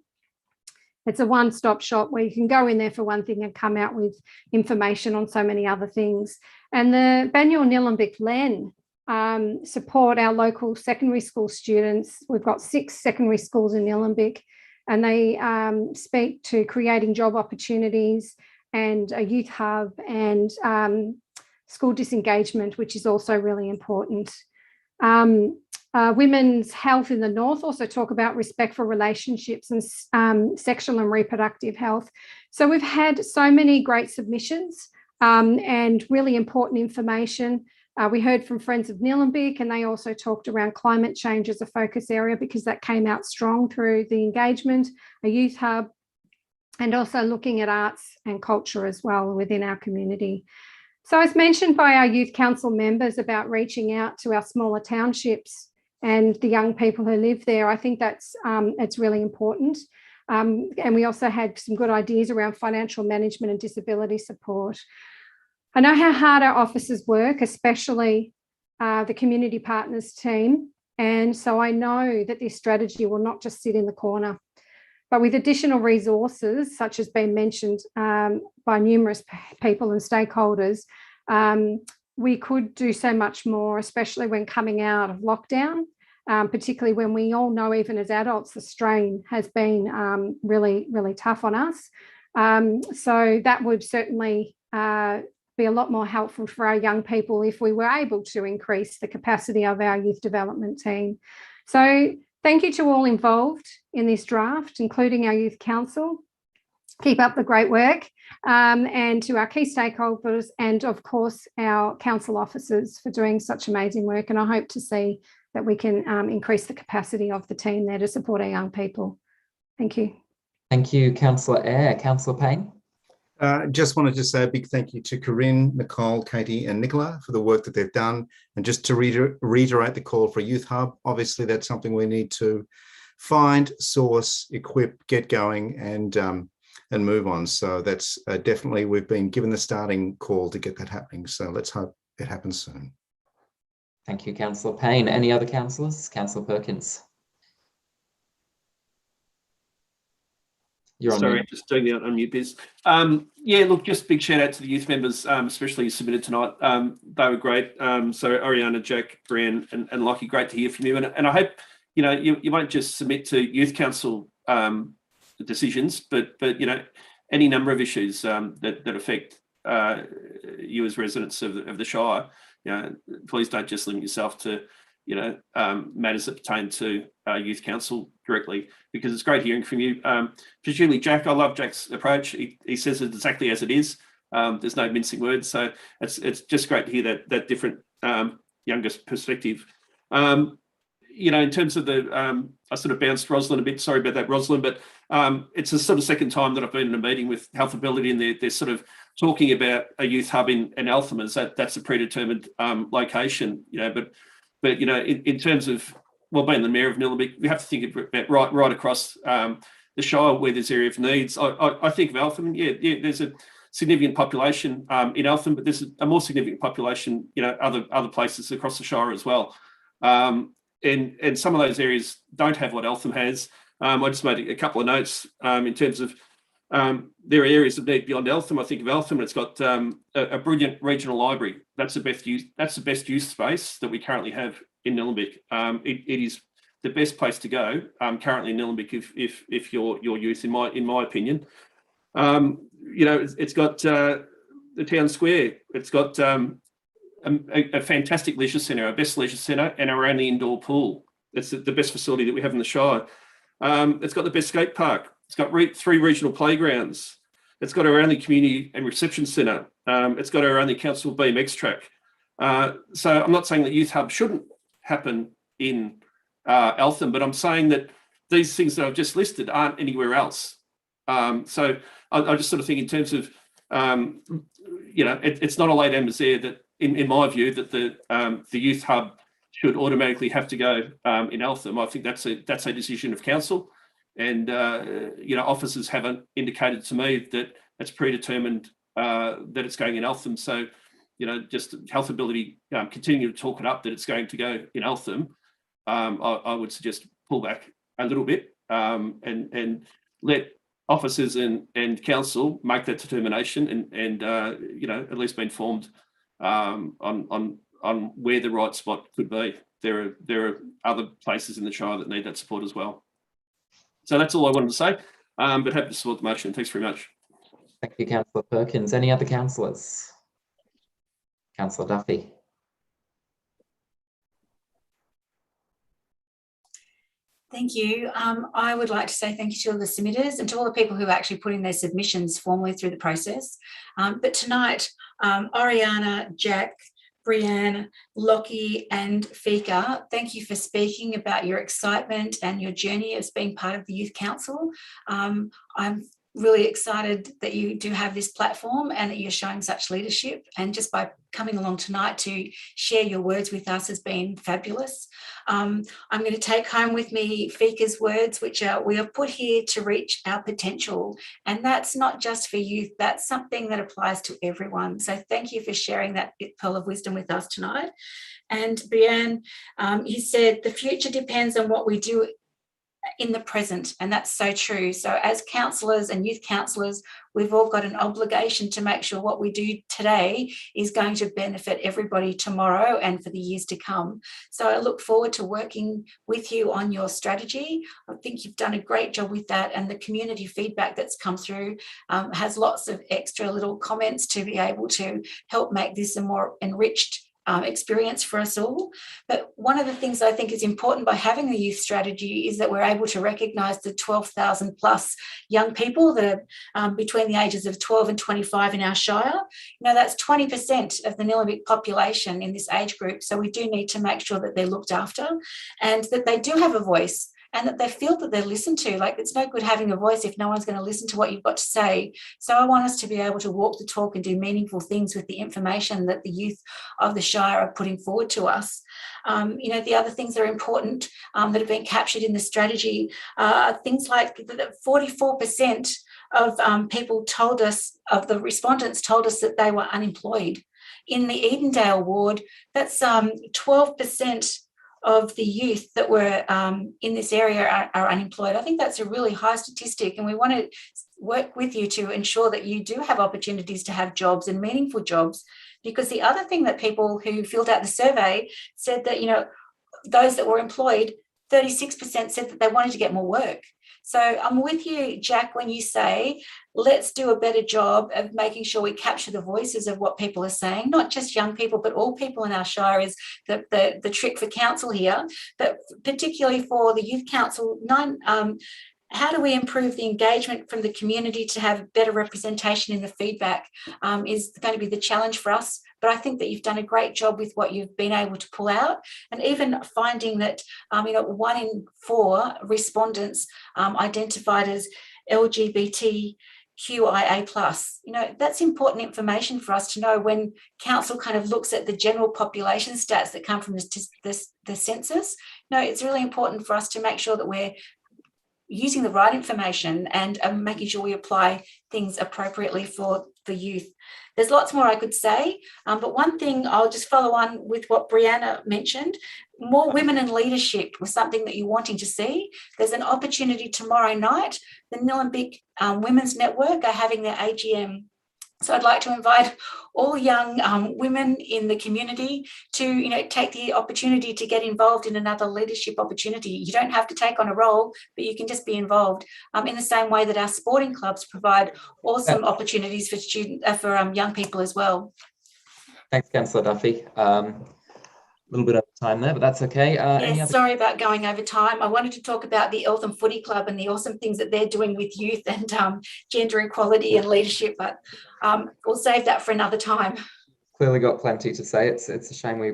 It's a one-stop shop where you can go in there for one thing and come out with information on so many other things. And the Banyul Nillumbik Len support our local secondary school students. We've got 6 secondary schools in Nillumbik, and they speak to creating job opportunities and a youth hub and school disengagement, which is also really important. Women's Health in the North also talk about respectful relationships and sexual and reproductive health. So we've had so many great submissions and really important information. We heard from Friends of Nillumbik, and they also talked around climate change as a focus area, because that came out strong through the engagement, a youth hub, and also looking at arts and culture as well within our community. So as mentioned by our youth council members about reaching out to our smaller townships and the young people who live there, I think that's it's really important. And we also had some good ideas around financial management and disability support. I know how hard our officers work, especially the community partners team. And so I know that this strategy will not just sit in the corner, but with additional resources, such as being mentioned by numerous people and stakeholders, we could do so much more, especially when coming out of lockdown, particularly when we all know, even as adults, the strain has been really, really tough on us. So that would certainly be a lot more helpful for our young people if we were able to increase the capacity of our youth development team. So thank you to all involved in this draft, including our youth council. Keep up the great work, and to our key stakeholders and of course our council officers for doing such amazing work. And I hope to see that we can increase the capacity of the team there to support our young people. Thank you. Thank you, Councillor Eyre. Councillor Payne. Just wanted to say a big thank you to Corinne, Nicole, Katie and Nicola for the work that they've done. And just to reiterate the call for a youth hub, obviously that's something we need to find, source, equip, get going and move on. So that's definitely, we've been given the starting call to get that happening. So let's hope it happens soon. Thank you, Councillor Payne. Any other councillors? Councillor Perkins. You're on Sorry, mute. just doing the unmute biz. Yeah, look, just big shout out to the youth members, especially who submitted tonight. They were great. So Ariana, Jack, Brian, and Lockie, great to hear from you. And I hope, you know, you won't just submit to Youth Council decisions, but you know, any number of issues that affect you as residents of the Shire. You know, please don't just limit yourself to, you know, matters that pertain to Youth Council directly, because it's great hearing from you. Particularly Jack, I love Jack's approach. He says it exactly as it is. There's no mincing words. So it's just great to hear that different youngest perspective. You know, in terms of the, I sort of bounced Rosalind a bit, sorry about that, Rosalind, but it's the sort of second time that I've been in a meeting with Health Ability, and they're sort of talking about a youth hub in Eltham, as that's a predetermined location, you know, but you know, in terms of, well, being the mayor of Nillumbik, we have to think about right across the Shire where there's area of needs. I think of Eltham, yeah, there's a significant population in Eltham, but there's a more significant population, you know, other places across the Shire as well. And some of those areas don't have what Eltham has. I just made a couple of notes in terms of there are areas of need beyond Eltham. I think of Eltham, and it's got a brilliant regional library. That's the best use space that we currently have in Nillumbik. It is the best place to go currently in Nillumbik if you're youth, in my opinion. You know, it's got the town square. It's got a fantastic leisure centre, our best leisure centre, and our only indoor pool. It's the best facility that we have in the Shire. It's got the best skate park. It's got 3 regional playgrounds. It's got our only community and reception centre. It's got our only council BMX track. So I'm not saying that Youth Hub shouldn't happen in Eltham, but I'm saying that these things that I've just listed aren't anywhere else. So I just sort of think in terms of, you know, it's not a late end there that, in my view, that the Youth Hub should automatically have to go in Eltham. I think that's a decision of council, and you know, officers haven't indicated to me that it's predetermined that it's going in Eltham. So, you know, just Health Ability continue to talk it up that it's going to go in Eltham. I would suggest pull back a little bit and let officers and council make that determination, and you know, at least be informed on where the right spot could be. There are other places in the Shire that need that support as well. So that's all I wanted to say, but happy to support the motion. Thanks very much. Thank you, Councillor Perkins. Any other councillors? Councillor Duffy. Thank you. I would like to say thank you to all the submitters and to all the people who are actually putting their submissions formally through the process. But tonight, Ariana, Jack, Brianne, Lockie and Fika, thank you for speaking about your excitement and your journey as being part of the Youth Council. I'm really excited that you do have this platform and that you're showing such leadership, and just by coming along tonight to share your words with us has been fabulous. I'm going to take home with me Fika's words, which are, we are put here to reach our potential, and that's not just for youth, that's something that applies to everyone. So thank you for sharing that pearl of wisdom with us tonight. And Brianne, you said the future depends on what we do in the present, and that's so true. So as councillors and youth councillors, we've all got an obligation to make sure what we do today is going to benefit everybody tomorrow and for the years to come. So I look forward to working with you on your strategy. I think you've done a great job with that, and the community feedback that's come through has lots of extra little comments to be able to help make this a more enriched experience for us all. But one of the things I think is important by having the youth strategy is that we're able to recognise the 12,000 plus young people that are between the ages of 12 and 25 in our Shire. You know, that's 20% of the Nillumbik population in this age group. So we do need to make sure that they're looked after and that they do have a voice, and that they feel that they're listened to. Like, it's no good having a voice if no one's going to listen to what you've got to say. So I want us to be able to walk the talk and do meaningful things with the information that the youth of the Shire are putting forward to us. You know, the other things that are important that have been captured in the strategy are things like that 44% of people told us, of the respondents told us that they were unemployed. In the Edendale ward, that's 12% of the youth that were in this area are unemployed. I think that's a really high statistic, and we want to work with you to ensure that you do have opportunities to have jobs and meaningful jobs. Because the other thing that people who filled out the survey said that, you know, those that were employed, 36% said that they wanted to get more work. So I'm with you, Jack, when you say, let's do a better job of making sure we capture the voices of what people are saying, not just young people, but all people in our shire is the trick for council here, but particularly for the youth council. How do we improve the engagement from the community to have better representation in the feedback is going to be the challenge for us. But I think that you've done a great job with what you've been able to pull out, and even finding that 1 in 4 respondents identified as LGBTQIA+. That's important information for us to know when council kind of looks at the general population stats that come from the census. It's really important for us to make sure that we're using the right information and making sure we apply things appropriately for youth. There's lots more I could say, but one thing I'll just follow on with what Brianna mentioned. More women in leadership was something that you're wanting to see. There's an opportunity tomorrow night. The Nillumbik Women's Network are having their AGM. So I'd like to invite all young women in the community to, take the opportunity to get involved in another leadership opportunity. You don't have to take on a role, but you can just be involved in the same way that our sporting clubs provide awesome opportunities for young people as well. Thanks, Councillor Duffy. A little bit over time there, but that's okay. Sorry about going over time. I wanted to talk about the Eltham Footy Club and the awesome things that they're doing with youth and gender equality and leadership, but we'll save that for another time. Clearly got plenty to say. It's a shame we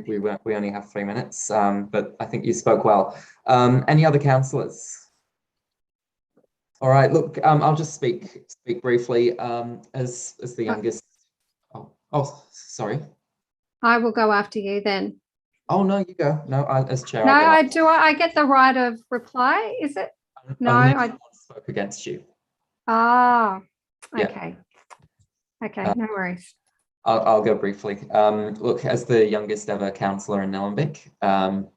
only have 3 minutes, but I think you spoke well. Any other councillors? All right, look, I'll just speak briefly as the youngest. Oh, sorry. I will go after you then. Oh, no, you go. No, as chair. No, I get the right of reply, is it? No, I spoke against you. Ah, Yeah. okay. Okay, no worries. I'll go briefly. Look, as the youngest ever councillor in Nillumbik, and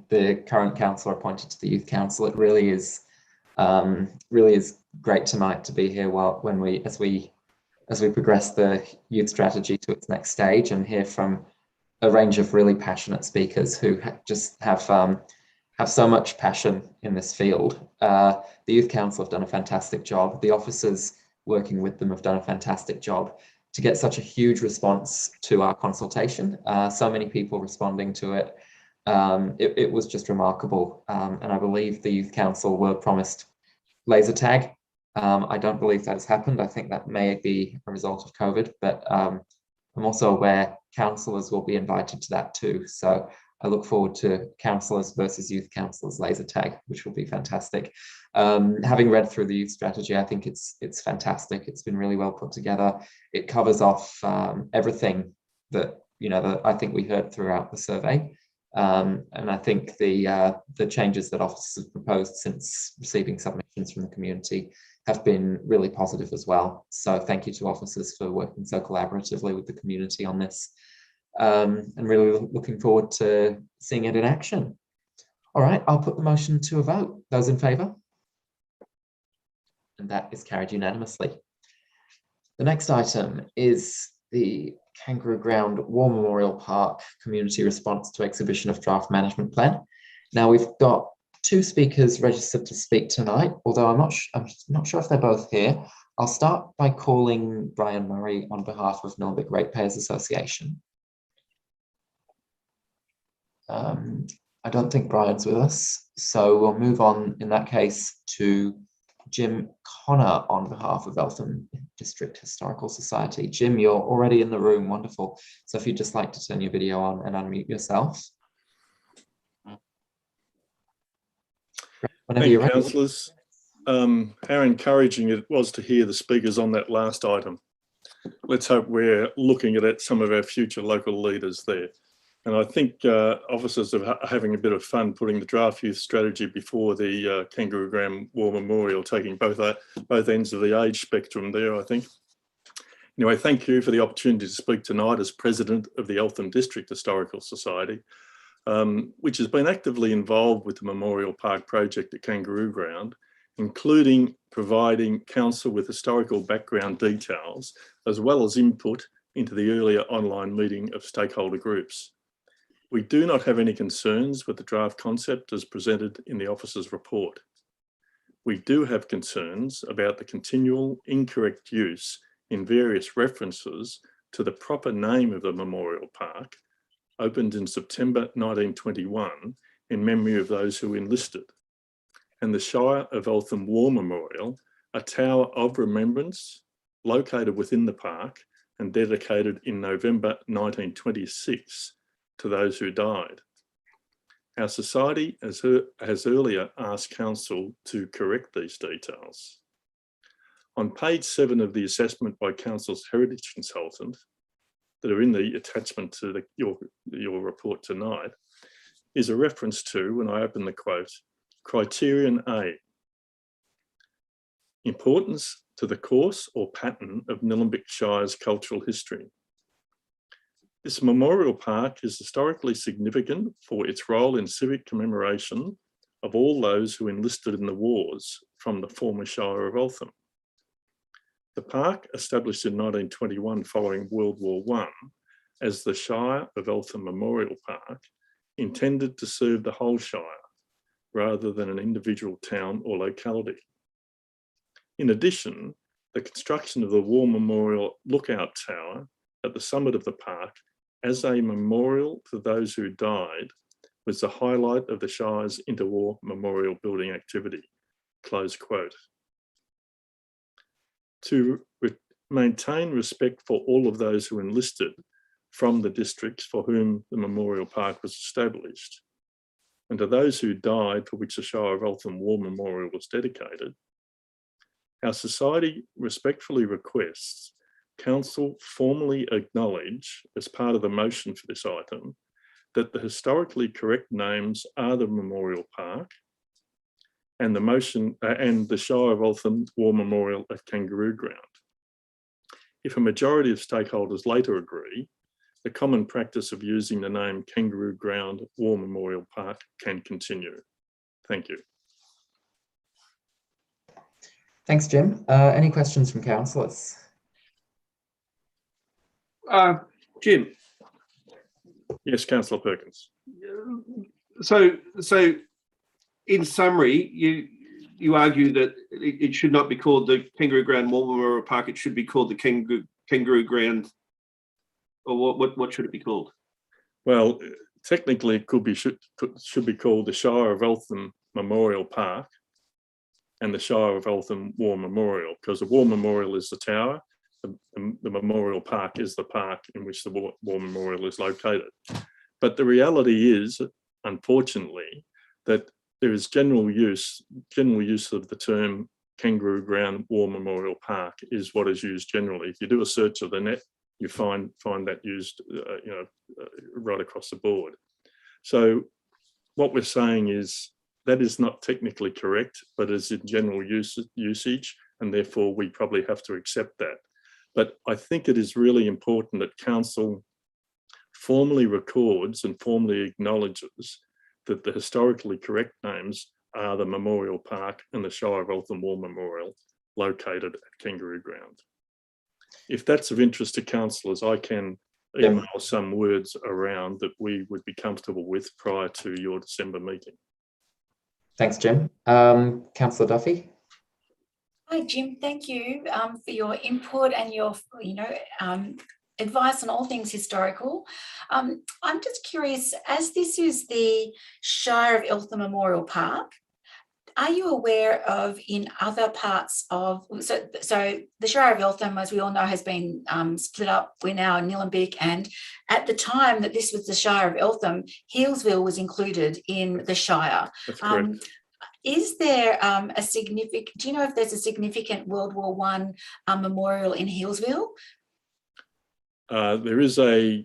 the current councillor appointed to the Youth Council, it really is great tonight to be here as we progress the youth strategy to its next stage and hear from a range of really passionate speakers who just have so much passion in this field. The Youth Council have done a fantastic job. The officers working with them have done a fantastic job to get such a huge response to our consultation. So many people responding to it. It was just remarkable. And I believe the Youth Council were promised laser tag. I don't believe that has happened. I think that may be a result of COVID, but I'm also aware councillors will be invited to that too. So I look forward to councillors versus youth councillors laser tag, which will be fantastic. Having read through the youth strategy, I think it's fantastic. It's been really well put together. It covers off everything that that I think we heard throughout the survey. And I think the changes that officers have proposed since receiving submissions from the community have been really positive as well. So thank you to officers for working so collaboratively with the community on this, and really looking forward to seeing it in action. All right, I'll put the motion to a vote. Those in favour? And that is carried unanimously. The next item is the Kangaroo Ground War Memorial Park Community Response to Exhibition of Draft Management Plan. Now we've got 2 speakers registered to speak tonight, although I'm not sure if they're both here. I'll start by calling Brian Murray on behalf of Nillumbik Ratepayers Association. I don't think Brian's with us, so we'll move on in that case to Jim Connor on behalf of Eltham District Historical Society. Jim, you're already in the room, wonderful. So if you'd just like to turn your video on and unmute yourself. Thank you, councillors. How encouraging it was to hear the speakers on that last item. Let's hope we're looking at some of our future local leaders there. And I think officers are having a bit of fun putting the draft youth strategy before the Kangaroo Ground War Memorial, taking both ends of the age spectrum there, I think. Anyway, thank you for the opportunity to speak tonight as President of the Eltham District Historical Society. which has been actively involved with the Memorial Park project at Kangaroo Ground, including providing council with historical background details, as well as input into the earlier online meeting of stakeholder groups. We do not have any concerns with the draft concept as presented in the officer's report. We do have concerns about the continual incorrect use in various references to the proper name of the Memorial Park, opened in September 1921 in memory of those who enlisted, and the Shire of Eltham War Memorial, a tower of remembrance located within the park and dedicated in November 1926 to those who died. Our society has earlier asked Council to correct these details. On page 7 of the assessment by Council's heritage consultant, that are in the attachment to your report tonight, is a reference to, when I open the quote, Criterion A, importance to the course or pattern of Nillumbik Shire's cultural history. This memorial park is historically significant for its role in civic commemoration of all those who enlisted in the wars from the former Shire of Eltham. The park, established in 1921 following World War I as the Shire of Eltham Memorial Park, intended to serve the whole Shire rather than an individual town or locality. In addition, the construction of the War Memorial Lookout Tower at the summit of the park as a memorial to those who died was the highlight of the Shire's interwar memorial building activity, close quote. To maintain respect for all of those who enlisted from the districts for whom the Memorial Park was established, and to those who died for which the Shire of Eltham War Memorial was dedicated, our society respectfully requests Council formally acknowledge, as part of the motion for this item, that the historically correct names are the Memorial Park and the motion and the Shire of Eltham War Memorial at Kangaroo Ground. If a majority of stakeholders later agree, the common practice of using the name Kangaroo Ground War Memorial Park can continue. Thank you. Thanks, Jim. Any questions from councillors? Jim. Yes, Councillor Perkins. So in summary, you argue that it should not be called the Kangaroo Ground War Memorial Park. It should be called the Kangaroo Ground, or what should it be called? Well, technically, it should be called the Shire of Eltham Memorial Park and the Shire of Eltham War Memorial, because the War Memorial is the tower. The Memorial Park is the park in which the War Memorial is located. But the reality is, unfortunately, that there is general use of the term Kangaroo Ground War Memorial Park is what is used generally. If you do a search of the net, you find that used right across the board. So what we're saying is that is not technically correct, but is in general usage, and therefore we probably have to accept that. But I think it is really important that Council formally records and formally acknowledges that the historically correct names are the Memorial Park and the Shire of Eltham War Memorial located at Kangaroo Ground. If that's of interest to councillors, I can email some words around that we would be comfortable with prior to your December meeting. Thanks, Jim. Councillor Duffy. Hi, Jim. Thank you for your input and your, advice on all things historical. I'm just curious, as this is the Shire of Eltham Memorial Park, are you aware of in other parts of, so the Shire of Eltham, as we all know, has been split up. We're now in Nillumbik, and at the time that this was the Shire of Eltham, Healesville was included in the Shire. That's correct. Is there a significant, do you know if there's a significant World War I memorial in Healesville? There is I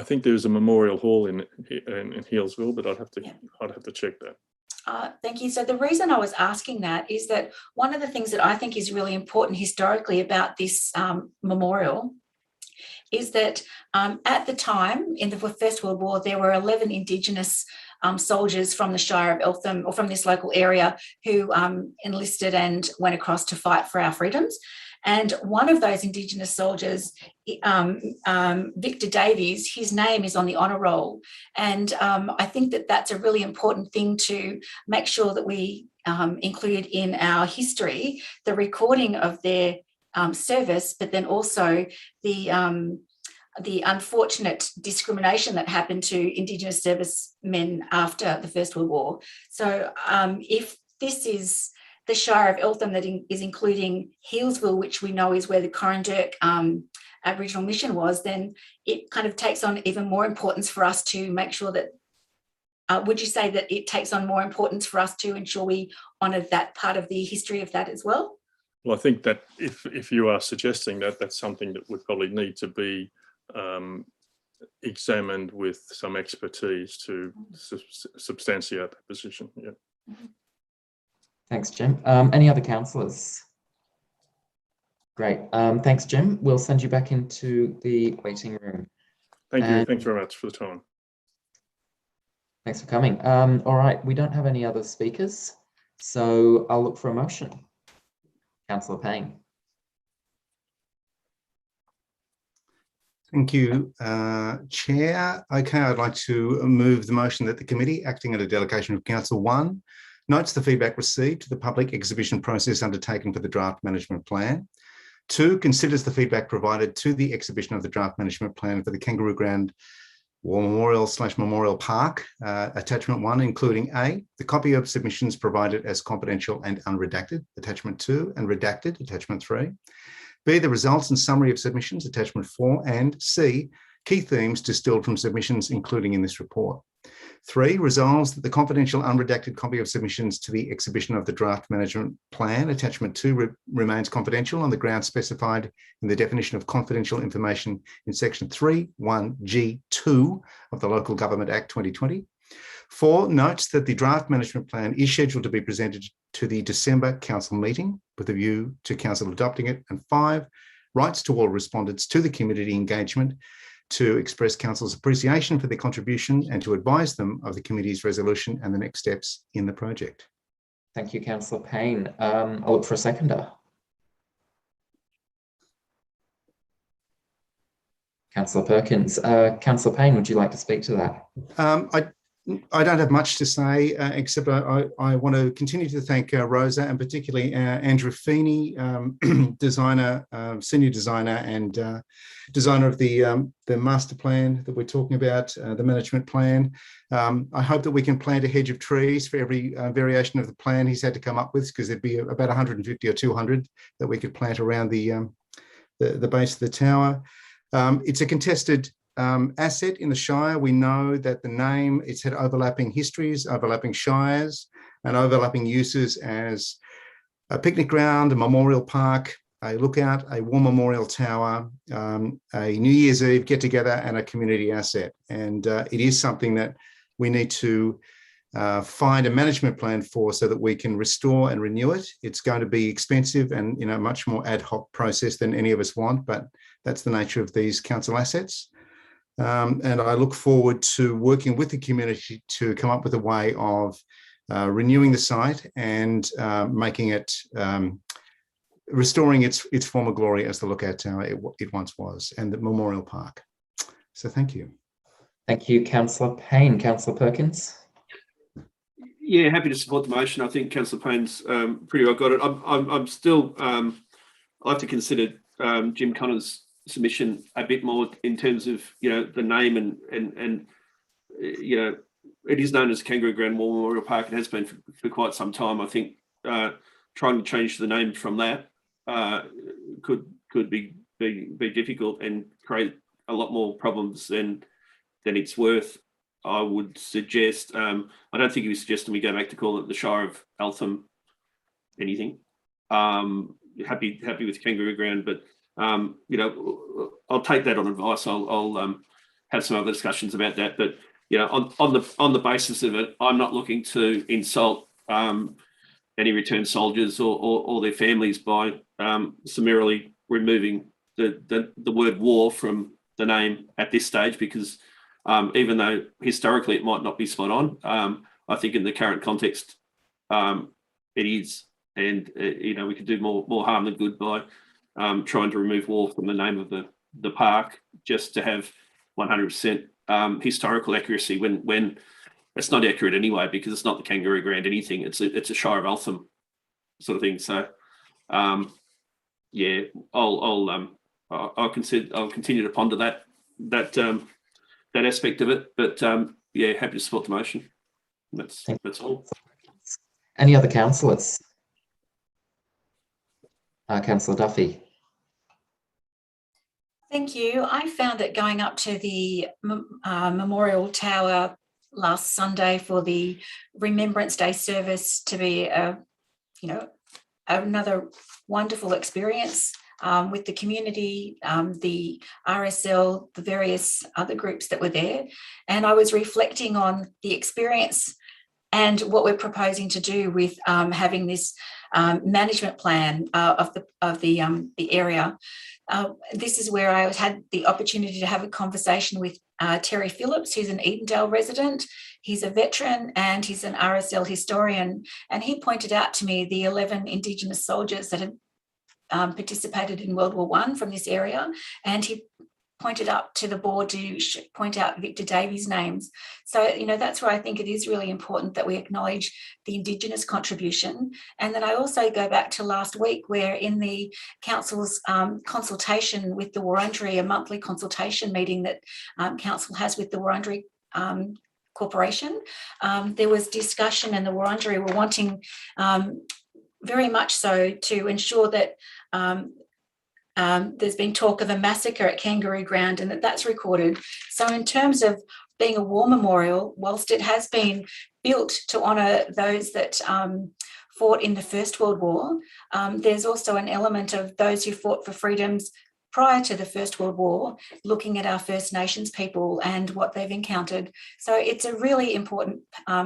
think there is a memorial hall in Healesville, but I'd have to check that. Thank you. So the reason I was asking that is that one of the things that I think is really important historically about this memorial is that at the time in the First World War, there were 11 Indigenous soldiers from the Shire of Eltham, or from this local area, who enlisted and went across to fight for our freedoms. And one of those Indigenous soldiers, Victor Davies, his name is on the honour roll. And I think that that's a really important thing to make sure that we include in our history, the recording of their service, but then also the unfortunate discrimination that happened to Indigenous servicemen after the First World War. So if this is the Shire of Eltham that is including Healesville, which we know is where the Corranderk Aboriginal mission was, then it kind of takes on even more importance for us to make sure that, would you say that it takes on more importance for us to ensure we honour that part of the history of that as well? Well, I think that if you are suggesting that, that's something that would probably need to be examined with some expertise to substantiate that position. Yeah. Thanks, Jim. Any other councillors? Great. Thanks, Jim. We'll send you back into the waiting room. Thank you. Thanks very much for the time. Thanks for coming. All right, we don't have any other speakers, so I'll look for a motion. Councillor Payne. Thank you, Chair. Okay, I'd like to move the motion that the committee, acting under delegation of Council 1, notes the feedback received to the public exhibition process undertaken for the draft management plan. 2, considers the feedback provided to the exhibition of the draft management plan for the Kangaroo Ground War Memorial/Memorial Park, attachment 1, including A, the copy of submissions provided as confidential and unredacted, attachment 2, and redacted, attachment 3. B, the results and summary of submissions, attachment 4, and C, key themes distilled from submissions, including in this report. 3, resolves that the confidential unredacted copy of submissions to the exhibition of the draft management plan, attachment 2, remains confidential on the grounds specified in the definition of confidential information in section 3(1)(g)(2) of the Local Government Act 2020. 4, notes that the draft management plan is scheduled to be presented to the December council meeting with a view to council adopting it. And 5, writes to all respondents to the community engagement to express council's appreciation for their contribution and to advise them of the committee's resolution and the next steps in the project. Thank you, Councillor Payne. I'll look for a seconder. Councillor Perkins. Councillor Payne, would you like to speak to that? I don't have much to say, except I want to continue to thank Rosa and particularly Andrew Feeney, designer, senior designer and designer of the master plan that we're talking about, the management plan. I hope that we can plant a hedge of trees for every variation of the plan he's had to come up with, because there'd be about 150 or 200 that we could plant around the base of the tower. It's a contested asset in the Shire. We know that the name, it's had overlapping histories, overlapping shires, and overlapping uses as a picnic ground, a memorial park, a lookout, a war memorial tower, a New Year's Eve get together, and a community asset. And it is something that we need to find a management plan for so that we can restore and renew it. It's going to be expensive and much more ad hoc process than any of us want, but that's the nature of these council assets. And I look forward to working with the community to come up with a way of renewing the site and making it, restoring its former glory as the lookout tower it once was, and the memorial park. So thank you. Thank you, Councillor Payne. Councillor Perkins. Yeah, happy to support the motion. I think Councillor Payne's pretty well got it. I'm still, I like to consider Jim Connor's submission a bit more in terms of the name and it is known as Kangaroo Ground War Memorial Park. It has been for quite some time. I think trying to change the name from that could be difficult and create a lot more problems than it's worth. I would suggest, I don't think he was suggesting we go back to call it the Shire of Eltham anything. Happy with Kangaroo Ground, but I'll take that on advice. I'll have some other discussions about that. But on the basis of it, I'm not looking to insult any returned soldiers or their families by summarily removing the word war from the name at this stage, because even though historically it might not be spot on, I think in the current context it is, and we could do more harm than good by trying to remove war from the name of the park, just to have 100% historical accuracy when it's not accurate anyway, because it's not the Kangaroo Ground anything. It's a Shire of Eltham sort of thing. So yeah, I'll continue to ponder that aspect of it. But yeah, happy to support the motion. That's all. Any other councillors? Councillor Duffy. Thank you. I found that going up to the Memorial Tower last Sunday for the Remembrance Day service to be another wonderful experience with the community, the RSL, the various other groups that were there. And I was reflecting on the experience and what we're proposing to do with having this management plan of the area. This is where I had the opportunity to have a conversation with Terry Phillips, who's an Edendale resident. He's a veteran and he's an RSL historian. And he pointed out to me the 11 Indigenous soldiers that had participated in World War I from this area. And he pointed up to the board to point out Victor Davies' names. So, that's where I think it is really important that we acknowledge the Indigenous contribution. And then I also go back to last week, where in the council's consultation with the Wurundjeri, a monthly consultation meeting that council has with the Wurundjeri Corporation, there was discussion, and the Wurundjeri were wanting very much so to ensure that there's been talk of a massacre at Kangaroo Ground and that's recorded. So in terms of being a war memorial, whilst it has been built to honour those that fought in the First World War, there's also an element of those who fought for freedoms prior to the First World War, looking at our First Nations people and what they've encountered. So it's a really important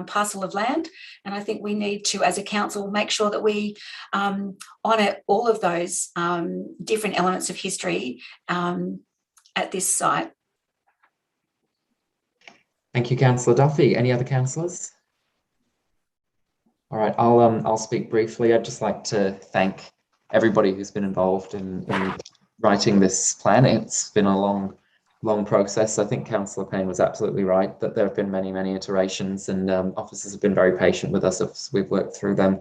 parcel of land. And I think we need to, as a council, make sure that we honour all of those different elements of history at this site. Thank you, Councillor Duffy. Any other councillors? All right, I'll speak briefly. I'd just like to thank everybody who's been involved in writing this plan. It's been a long process. I think Councillor Payne was absolutely right that there have been many iterations, and officers have been very patient with us as we've worked through them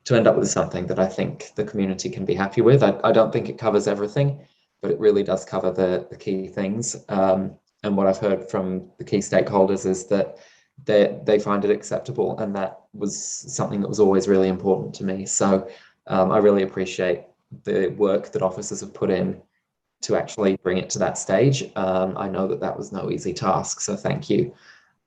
to end up with something that I think the community can be happy with. I don't think it covers everything, but it really does cover the key things. And what I've heard from the key stakeholders is that they find it acceptable, and that was something that was always really important to me. So I really appreciate the work that officers have put in to actually bring it to that stage. I know that was no easy task, so thank you.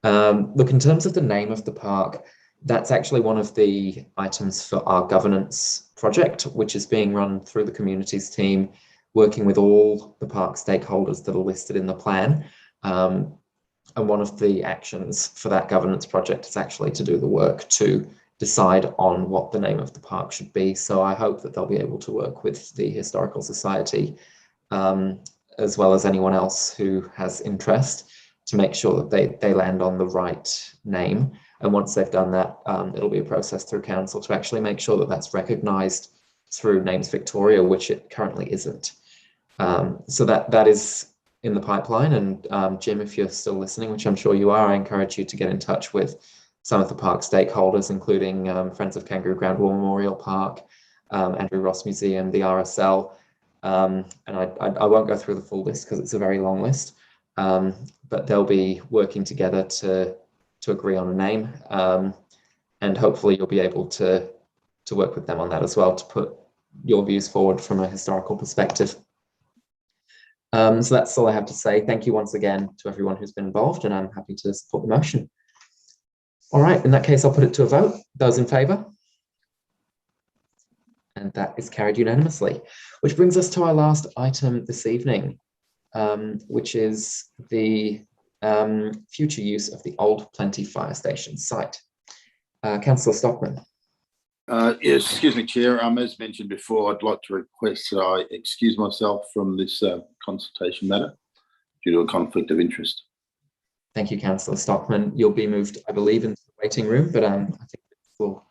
Look, in terms of the name of the park, that's actually one of the items for our governance project, which is being run through the communities team, working with all the park stakeholders that are listed in the plan. And one of the actions for that governance project is actually to do the work to decide on what the name of the park should be. So I hope that they'll be able to work with the Historical Society, as well as anyone else who has interest, to make sure that they land on the right name. And once they've done that, it'll be a process through council to actually make sure that that's recognised through Names Victoria, which it currently isn't. So that is in the pipeline. And Jim, if you're still listening, which I'm sure you are, I encourage you to get in touch with some of the park stakeholders, including Friends of Kangaroo Ground War Memorial Park, Andrew Ross Museum, the RSL. And I won't go through the full list because it's a very long list, but they'll be working together to agree on a name. And hopefully you'll be able to work with them on that as well, to put your views forward from a historical perspective. So that's all I have to say. Thank you once again to everyone who's been involved, and I'm happy to support the motion. All right, in that case, I'll put it to a vote. Those in favour? And that is carried unanimously, which brings us to our last item this evening, which is the future use of the old Plenty Fire Station site. Councillor Stockman. Yes, excuse me, Chair. As mentioned before, I'd like to request that I excuse myself from this consultation matter due to a conflict of interest. Thank you, Councillor Stockman. You'll be moved, I believe, into the waiting room, but I think we'll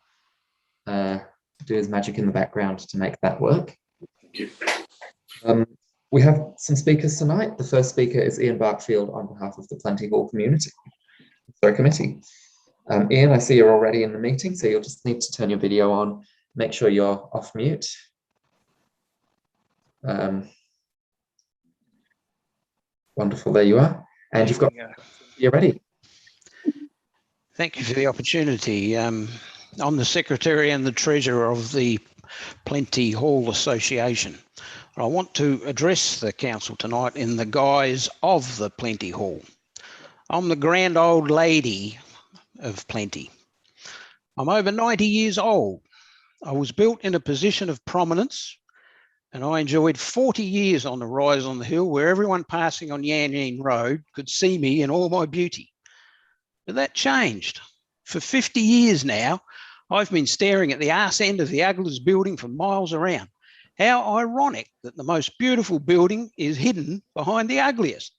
do his magic in the background to make that work. Thank you. We have some speakers tonight. The first speaker is Ian Barkfield on behalf of the Plenty Hall community. Committee. Ian, I see you're already in the meeting, so you'll just need to turn your video on. Make sure you're off mute. Wonderful, there you are. And you're ready. Thank you for the opportunity. I'm the Secretary and the Treasurer of the Plenty Hall Association. I want to address the Council tonight in the guise of the Plenty Hall. I'm the grand old lady of Plenty. I'm over 90 years old. I was built in a position of prominence, and I enjoyed 40 years on the rise on the hill where everyone passing on Yan Yan Road could see me in all my beauty. But that changed. For 50 years now, I've been staring at the arse end of the ugliest building for miles around. How ironic that the most beautiful building is hidden behind the ugliest.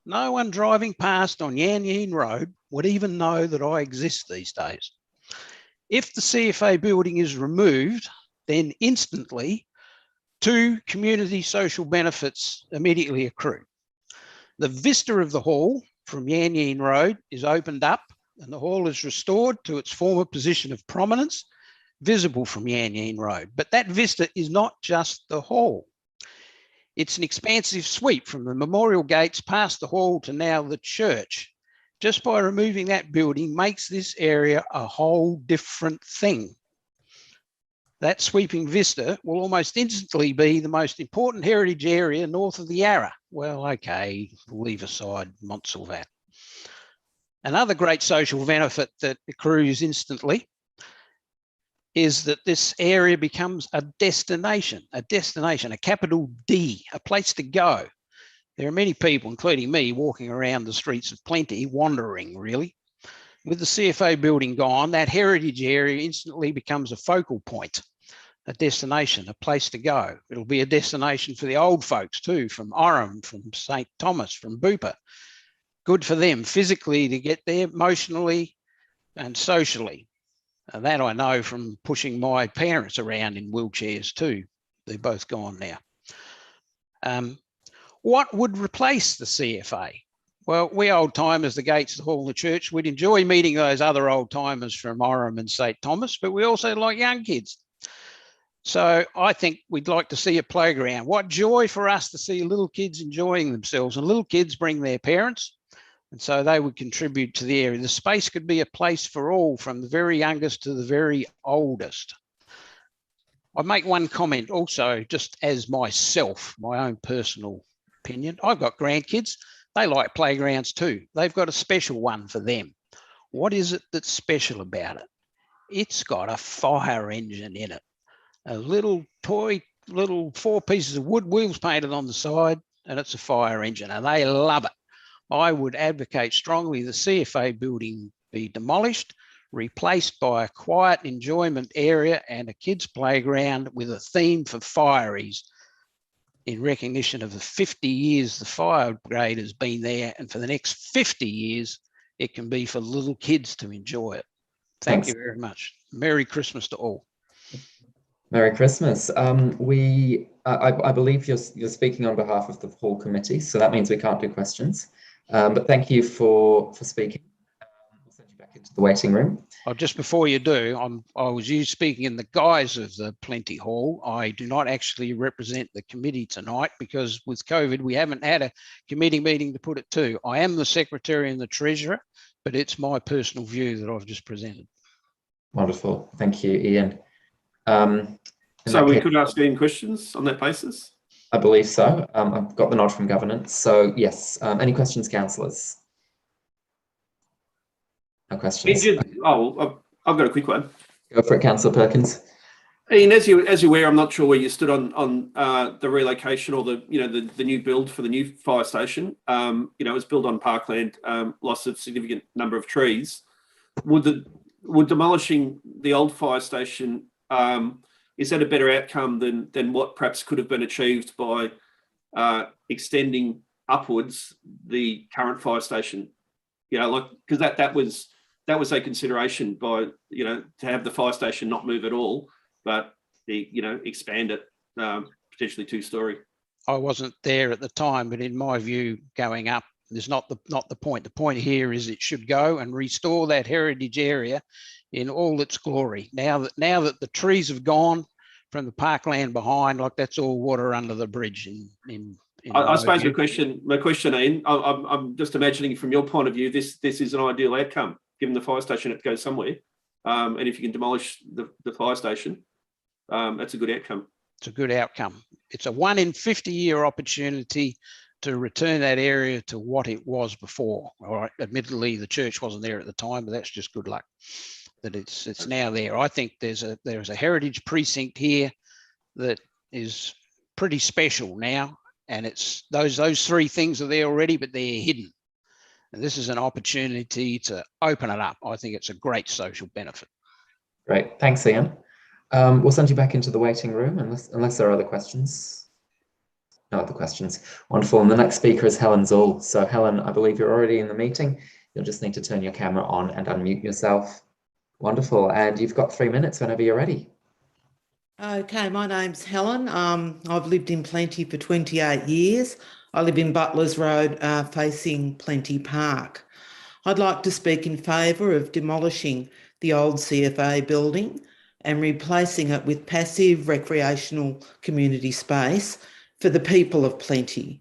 No one driving past on Yan Yan Road would even know that I exist these days. If the CFA building is removed, then instantly 2 community social benefits immediately accrue. The vista of the hall from Yan Yan Road is opened up and the hall is restored to its former position of prominence, visible from Yan Yan Road. But that vista is not just the hall. It's an expansive sweep from the memorial gates past the hall to now the church. Just by removing that building makes this area a whole different thing. That sweeping vista will almost instantly be the most important heritage area north of the Yarra. Well, okay, leave aside Montsalvat. Another great social benefit that accrues instantly is that this area becomes a destination, a capital D, a place to go. There are many people, including me, walking around the streets of Plenty, wandering really. With the CFA building gone, that heritage area instantly becomes a focal point, a destination, a place to go. It'll be a destination for the old folks too, from Orem, from St. Thomas, from Bupa. Good for them physically to get there, emotionally and socially. And that I know from pushing my parents around in wheelchairs too. They're both gone now. What would replace the CFA? Well, we old timers, the gates, the hall, the church, we'd enjoy meeting those other old timers from Orem and St. Thomas, but we also like young kids. So I think we'd like to see a playground. What joy for us to see little kids enjoying themselves, and little kids bring their parents. And so they would contribute to the area. The space could be a place for all, from the very youngest to the very oldest. I'd make one comment also, just as myself, my own personal opinion. I've got grandkids. They like playgrounds too. They've got a special one for them. What is it that's special about it? It's got a fire engine in it. A little toy, 4 pieces of wood, wheels painted on the side, and it's a fire engine, and they love it. I would advocate strongly the CFA building be demolished, replaced by a quiet enjoyment area and a kids' playground with a theme for fireys in recognition of the 50 years the fire brigade has been there, and for the next 50 years, it can be for little kids to enjoy it. Thank you very much. Merry Christmas to all. Merry Christmas. I believe you're speaking on behalf of the Hall Committee, so that means we can't do questions. But thank you for speaking. We'll send you back into the waiting room. Oh, just before you do, I was speaking in the guise of the Plenty Hall. I do not actually represent the committee tonight because with COVID, we haven't had a committee meeting to put it to. I am the Secretary and the Treasurer, but it's my personal view that I've just presented. Wonderful. Thank you, Ian. So we could ask Ian questions on that basis? I believe so. I've got the nod from governance. So yes, any questions, councillors? No questions. Oh, I've got a quick one. Go for it, Councillor Perkins. Ian, as you're aware, I'm not sure where you stood on the relocation or the new build for the new fire station. It was built on parkland, loss of significant number of trees. Would demolishing the old fire station Is that a better outcome than what perhaps could have been achieved by extending upwards the current fire station? You know, like, because that was a consideration by, you know, to have the fire station not move at all, but expand it potentially 2-story. I wasn't there at the time, but in my view, going up is not the point. The point here is it should go and restore that heritage area in all its glory. Now that the trees have gone from the parkland behind, like, that's all water under the bridge. I suppose my question, Ian, I'm just imagining from your point of view, this is an ideal outcome, given the fire station had to go somewhere. And if you can demolish the fire station, that's a good outcome. It's a good outcome. It's a 1 in 50-year opportunity to return that area to what it was before. All right, admittedly, the church wasn't there at the time, but that's just good luck that it's now there. I think there's a heritage precinct here that is pretty special now, and it's those 3 things are there already, but they're hidden. And this is an opportunity to open it up. I think it's a great social benefit. Great, thanks, Ian. We'll send you back into the waiting room unless there are other questions. No other questions. Wonderful. And the next speaker is Helen Zoll. So Helen, I believe you're already in the meeting. You'll just need to turn your camera on and unmute yourself. Wonderful. And you've got 3 minutes whenever you're ready. Okay, my name's Helen. I've lived in Plenty for 28 years. I live in Butlers Road, facing Plenty Park. I'd like to speak in favour of demolishing the old CFA building and replacing it with passive recreational community space for the people of Plenty.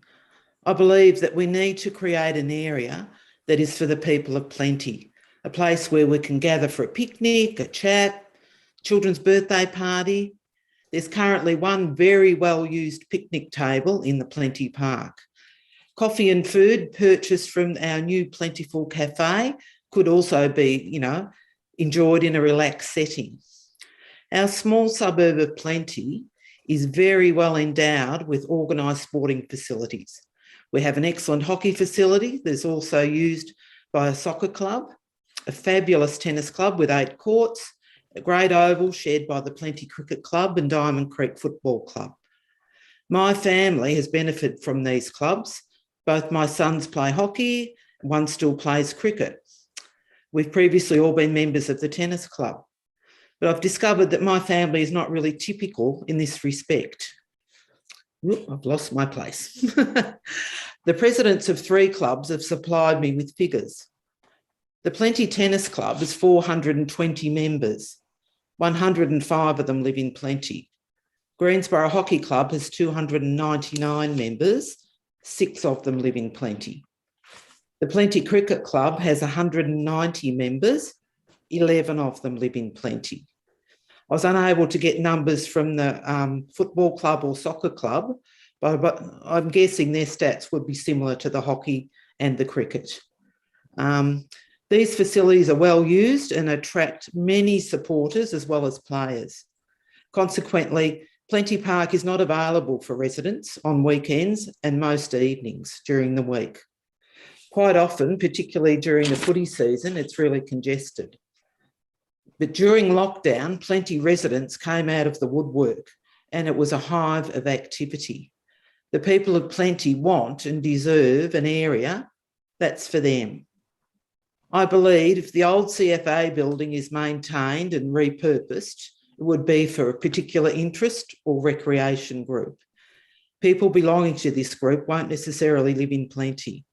I believe that we need to create an area that is for the people of Plenty, a place where we can gather for a picnic, a chat, children's birthday party. There's currently one very well-used picnic table in the Plenty Park. Coffee and food purchased from our new Plentiful Cafe could also be, enjoyed in a relaxed setting. Our small suburb of Plenty is very well endowed with organised sporting facilities. We have an excellent hockey facility that's also used by a soccer club, a fabulous tennis club with 8 courts, a great oval shared by the Plenty Cricket Club and Diamond Creek Football Club. My family has benefited from these clubs. Both my sons play hockey, one still plays cricket. We've previously all been members of the tennis club. But I've discovered that my family is not really typical in this respect. I've lost my place. The presidents of 3 clubs have supplied me with figures. The Plenty Tennis Club has 420 members. 105 of them live in Plenty. Greensborough Hockey Club has 299 members. 6 of them live in Plenty. The Plenty Cricket Club has 190 members. 11 of them live in Plenty. I was unable to get numbers from the football club or soccer club, but I'm guessing their stats would be similar to the hockey and the cricket. These facilities are well used and attract many supporters as well as players. Consequently, Plenty Park is not available for residents on weekends and most evenings during the week. Quite often, particularly during the footy season, it's really congested. But during lockdown, Plenty residents came out of the woodwork and it was a hive of activity. The people of Plenty want and deserve an area that's for them. I believe if the old CFA building is maintained and repurposed, it would be for a particular interest or recreation group. People belonging to this group won't necessarily live in Plenty.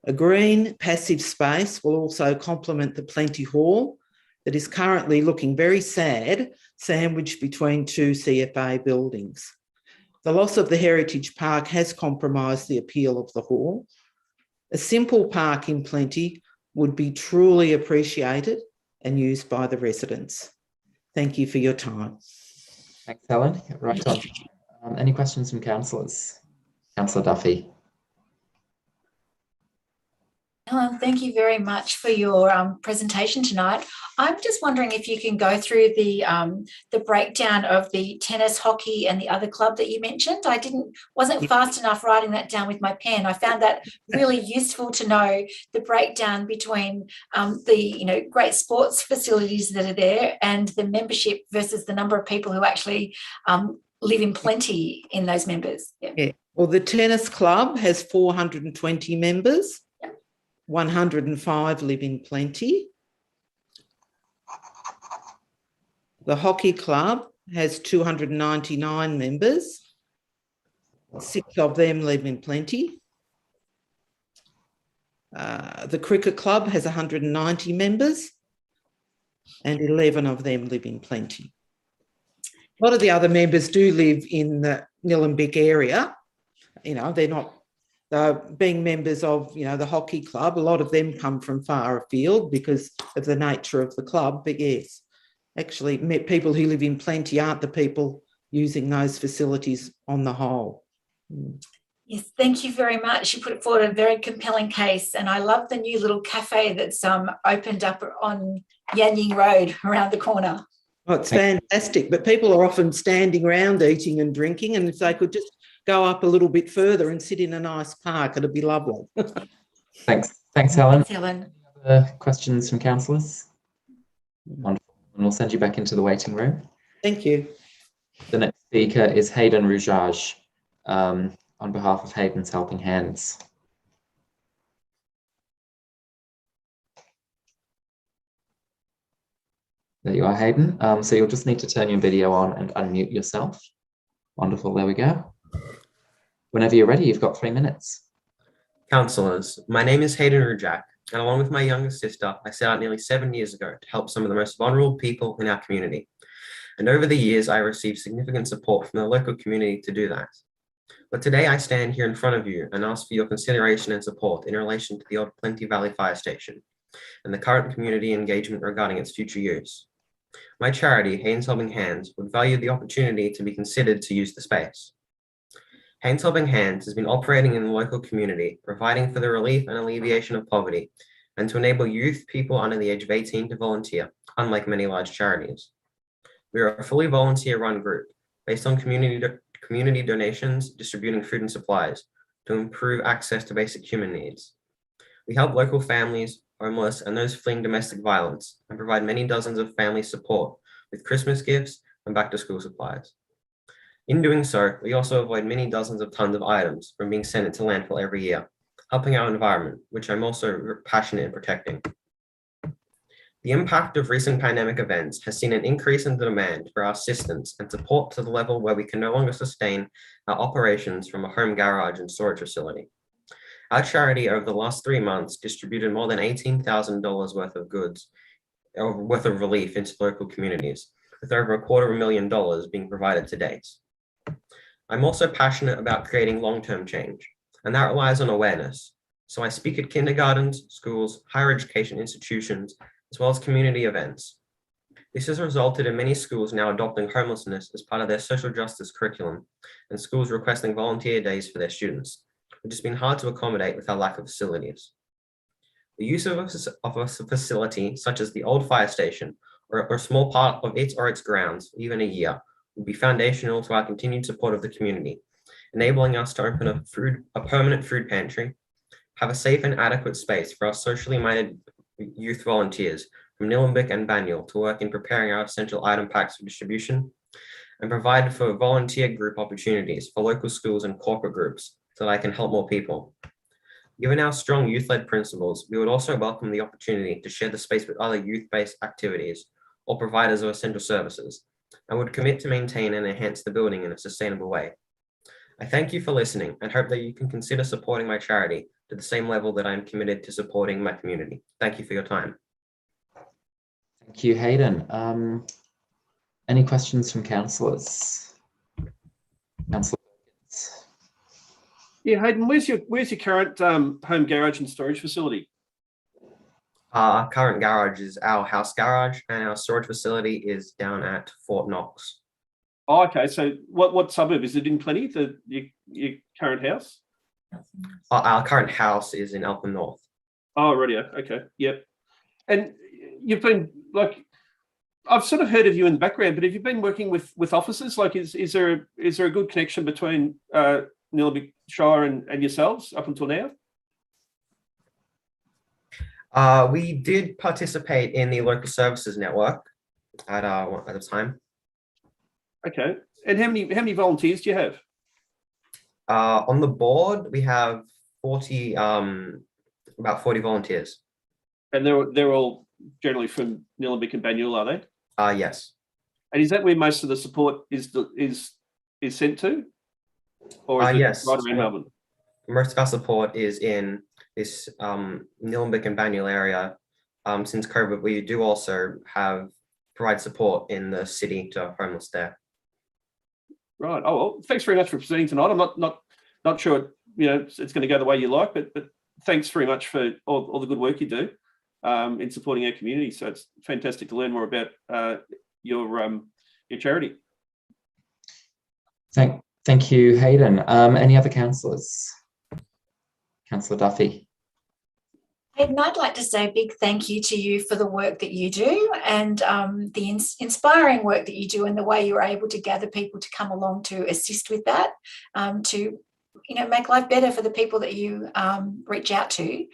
A green passive space will also complement the Plenty Hall that is currently looking very sad, sandwiched between 2 CFA buildings. The loss of the Heritage Park has compromised the appeal of the hall. A simple park in Plenty would be truly appreciated and used by the residents. Thank you for your time. Thanks, Helen. Right on. Any questions from councillors? Councillor Duffy. Helen, thank you very much for your presentation tonight. I'm just wondering if you can go through the breakdown of the tennis, hockey, and the other club that you mentioned. I wasn't fast enough writing that down with my pen. I found that really useful to know the breakdown between the great sports facilities that are there and the membership versus the number of people who actually live in plenty in those members. Yeah. Well, the tennis club has 420 members. 105 live in plenty. The hockey club has 299 members. 6 of them live in plenty. The cricket club has 190 members and 11 of them live in plenty. A lot of the other members do live in the Nillumbik area. They're not being members of, the hockey club. A lot of them come from far afield because of the nature of the club. But yes, actually, people who live in plenty aren't the people using those facilities on the whole. Yes, thank you very much. You put forward a very compelling case, and I love the new little cafe that's opened up on Yanying Road around the corner. Oh, it's fantastic, but people are often standing around eating and drinking, and if they could just go up a little bit further and sit in a nice park, it'd be lovely. Thanks, Helen. Thanks, Helen. Other questions from councillors? Wonderful. And we'll send you back into the waiting room. Thank you. The next speaker is Hayden Rujaj, on behalf of Hayden's Helping Hands. There you are, Hayden. So you'll just need to turn your video on and unmute yourself. Wonderful, there we go. Whenever you're ready, you've got 3 minutes. Councillors, my name is Hayden Rujak, and along with my younger sister, I set out nearly 7 years ago to help some of the most vulnerable people in our community. And over the years, I received significant support from the local community to do that. But today I stand here in front of you and ask for your consideration and support in relation to the old Plenty Valley Fire Station and the current community engagement regarding its future use. My charity, Hayden's Helping Hands, would value the opportunity to be considered to use the space. Hayden's Helping Hands has been operating in the local community, providing for the relief and alleviation of poverty, and to enable youth, people under the age of 18 to volunteer, unlike many large charities. We are a fully volunteer-run group, based on community donations, distributing food and supplies, to improve access to basic human needs. We help local families, homeless, and those fleeing domestic violence, and provide many dozens of family support with Christmas gifts and back-to-school supplies. In doing so, we also avoid many dozens of tons of items from being sent into landfill every year, helping our environment, which I'm also passionate in protecting. The impact of recent pandemic events has seen an increase in the demand for our assistance and support to the level where we can no longer sustain our operations from a home garage and storage facility. Our charity over the last 3 months distributed more than $18,000 worth of goods, worth of relief into local communities, with over $250,000 being provided to date. I'm also passionate about creating long-term change, and that relies on awareness. So I speak at kindergartens, schools, higher education institutions, as well as community events. This has resulted in many schools now adopting homelessness as part of their social justice curriculum, and schools requesting volunteer days for their students, which has been hard to accommodate with our lack of facilities. The use of a facility such as the old fire station or a small part of it or its grounds, even a year, will be foundational to our continued support of the community, enabling us to open a permanent food pantry, have a safe and adequate space for our socially minded youth volunteers from Nillumbik and Banyul to work in preparing our essential item packs for distribution, and provide for volunteer group opportunities for local schools and corporate groups so that I can help more people. Given our strong youth-led principles, we would also welcome the opportunity to share the space with other youth-based activities or providers of essential services, and would commit to maintain and enhance the building in a sustainable way. I thank you for listening and hope that you can consider supporting my charity to the same level that I am committed to supporting my community. Thank you for your time. Thank you, Hayden. Any questions from councillors? Councillor Perkins. Yeah, Hayden, where's your current home garage and storage facility? Our current garage is our house garage, and our storage facility is down at Fort Knox. Oh, okay. So what suburb is it in? Plenty, your current house? Our current house is in Eltham North. Oh, radio. Okay. Yep. And you've been like, I've sort of heard of you in the background, but have you been working with officers? Like, is there a good connection between Nillumbik Shire and yourselves up until now? We did participate in the local services network at the time. Okay. And how many volunteers do you have? On the board, we have 40, about 40 volunteers. And they're all generally from Nillumbik and Banyul, are they? Yes. And is that where most of the support is sent to? Or is it yes. right around Melbourne? Most of our support is in this Nillumbik and Banyul area. Since COVID, we do also provide support in the city to homeless there. Right. Oh, well, thanks very much for presenting tonight. I'm not sure it's going to go the way you like, but thanks very much for all the good work you do in supporting our community. So it's fantastic to learn more about your charity. Thank you, Hayden. Any other councillors? Councillor Duffy. Hayden, I'd like to say a big thank you to you for the work that you do and the inspiring work that you do and the way you're able to gather people to come along to assist with that, to make life better for the people that you reach out to.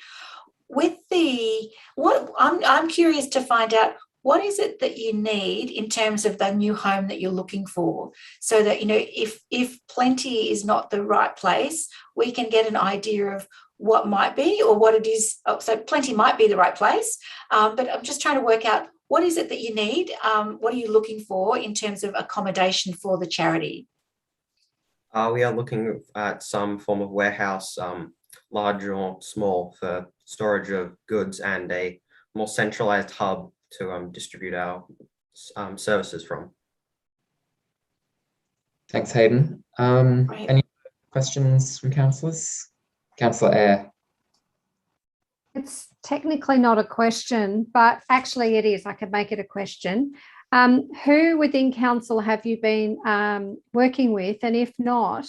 I'm curious to find out, what is it that you need in terms of the new home that you're looking for, so that if Plenty is not the right place, we can get an idea of what might be or what it is. So Plenty might be the right place, but I'm just trying to work out, what is it that you need? What are you looking for in terms of accommodation for the charity? We are looking at some form of warehouse, large or small, for storage of goods and a more centralized hub to distribute our services from. Thanks, Hayden. Any questions from councillors? Councillor Eyre. It's technically not a question, but actually it is. I could make it a question. Who within council have you been working with? And if not,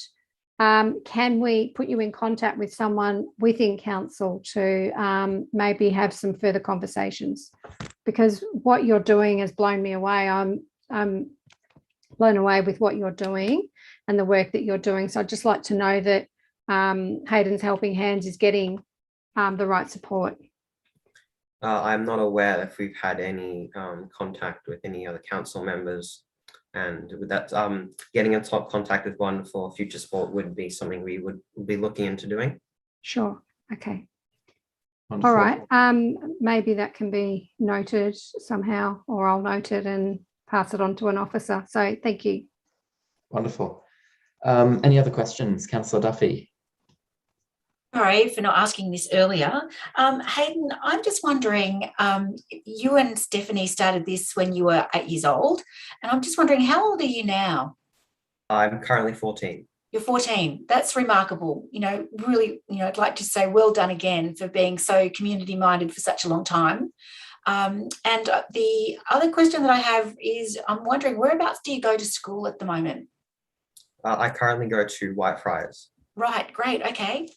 can we put you in contact with someone within council to maybe have some further conversations? Because what you're doing has blown me away. I'm blown away with what you're doing and the work that you're doing. So I'd just like to know that Hayden's Helping Hands is getting the right support. I'm not aware if we've had any contact with any other council members, and with that, getting in contact with one for future support would be something we would be looking into doing. Sure. Okay. Wonderful. All right. Maybe that can be noted somehow, or I'll note it and pass it on to an officer. So thank you. Wonderful. Any other questions? Councillor Duffy. Sorry for not asking this earlier. Hayden, I'm just wondering, you and Stephanie started this when you were 8 years old, and I'm just wondering, how old are you now? I'm currently 14. You're 14. That's remarkable. Really, I'd like to say well done again for being so community-minded for such a long time. And the other question that I have is, I'm wondering, whereabouts do you go to school at the moment? I currently go to Whitefriars. Right, great, okay.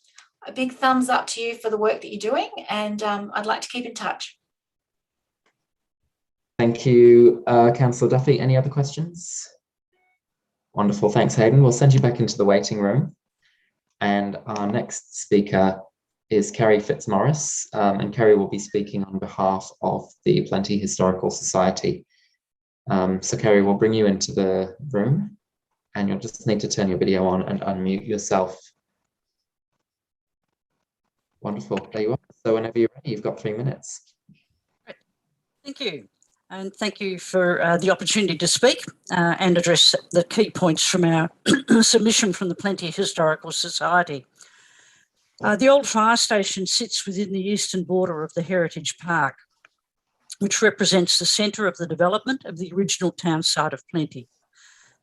A big thumbs up to you for the work that you're doing, and I'd like to keep in touch. Thank you, Councillor Duffy. Any other questions? Wonderful, thanks, Hayden. We'll send you back into the waiting room. And our next speaker is Carrie Fitzmaurice, and Carrie will be speaking on behalf of the Plenty Historical Society. So Carrie, we'll bring you into the room, and you'll just need to turn your video on and unmute yourself. Wonderful, there you are. So whenever you're ready, you've got 3 minutes. Thank you. And thank you for the opportunity to speak and address the key points from our submission from the Plenty Historical Society. The old fire station sits within the eastern border of the Heritage Park, which represents the centre of the development of the original town site of Plenty.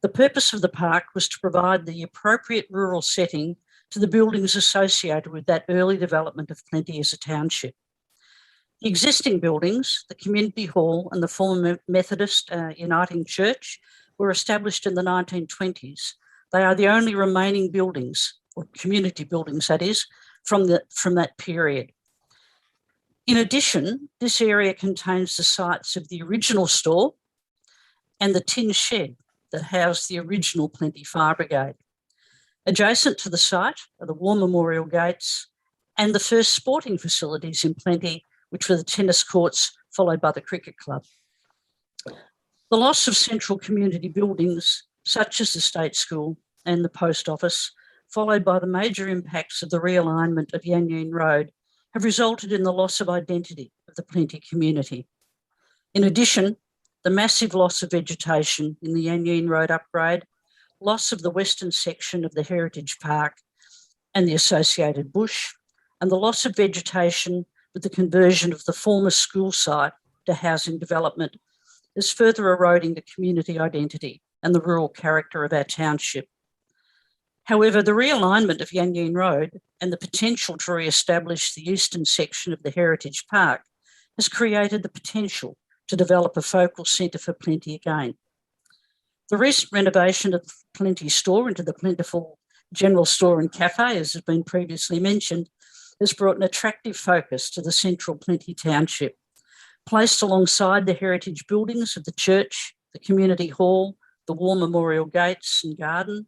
The purpose of the park was to provide the appropriate rural setting to the buildings associated with that early development of Plenty as a township. The existing buildings, the community hall and the former Methodist Uniting Church, were established in the 1920s. They are the only remaining buildings, or community buildings that is, from that period. In addition, this area contains the sites of the original store and the tin shed that housed the original Plenty Fire Brigade. Adjacent to the site are the War Memorial Gates and the first sporting facilities in Plenty, which were the tennis courts, followed by the cricket club. The loss of central community buildings, such as the State School and the Post Office, followed by the major impacts of the realignment of Yan Yean Road, have resulted in the loss of identity of the Plenty community. In addition, the massive loss of vegetation in the Yan Yean Road upgrade, loss of the western section of the Heritage Park and the associated bush, and the loss of vegetation with the conversion of the former school site to housing development is further eroding the community identity and the rural character of our township. However, the realignment of Yan Yean Road and the potential to re-establish the eastern section of the Heritage Park has created the potential to develop a focal centre for Plenty again. The recent renovation of Plenty store into the Plentiful General Store and Cafe, as has been previously mentioned, has brought an attractive focus to the central Plenty township. Placed alongside the heritage buildings of the church, the community hall, the War Memorial Gates and garden,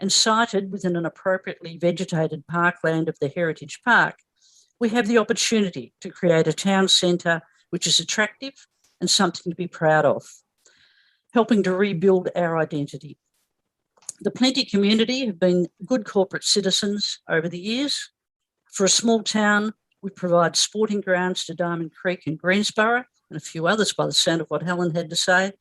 and sited within an appropriately vegetated parkland of the Heritage Park, we have the opportunity to create a town centre which is attractive and something to be proud of, helping to rebuild our identity. The Plenty community have been good corporate citizens over the years. For a small town, we provide sporting grounds to Diamond Creek and Greensborough, and a few others by the sound of what Helen had to say.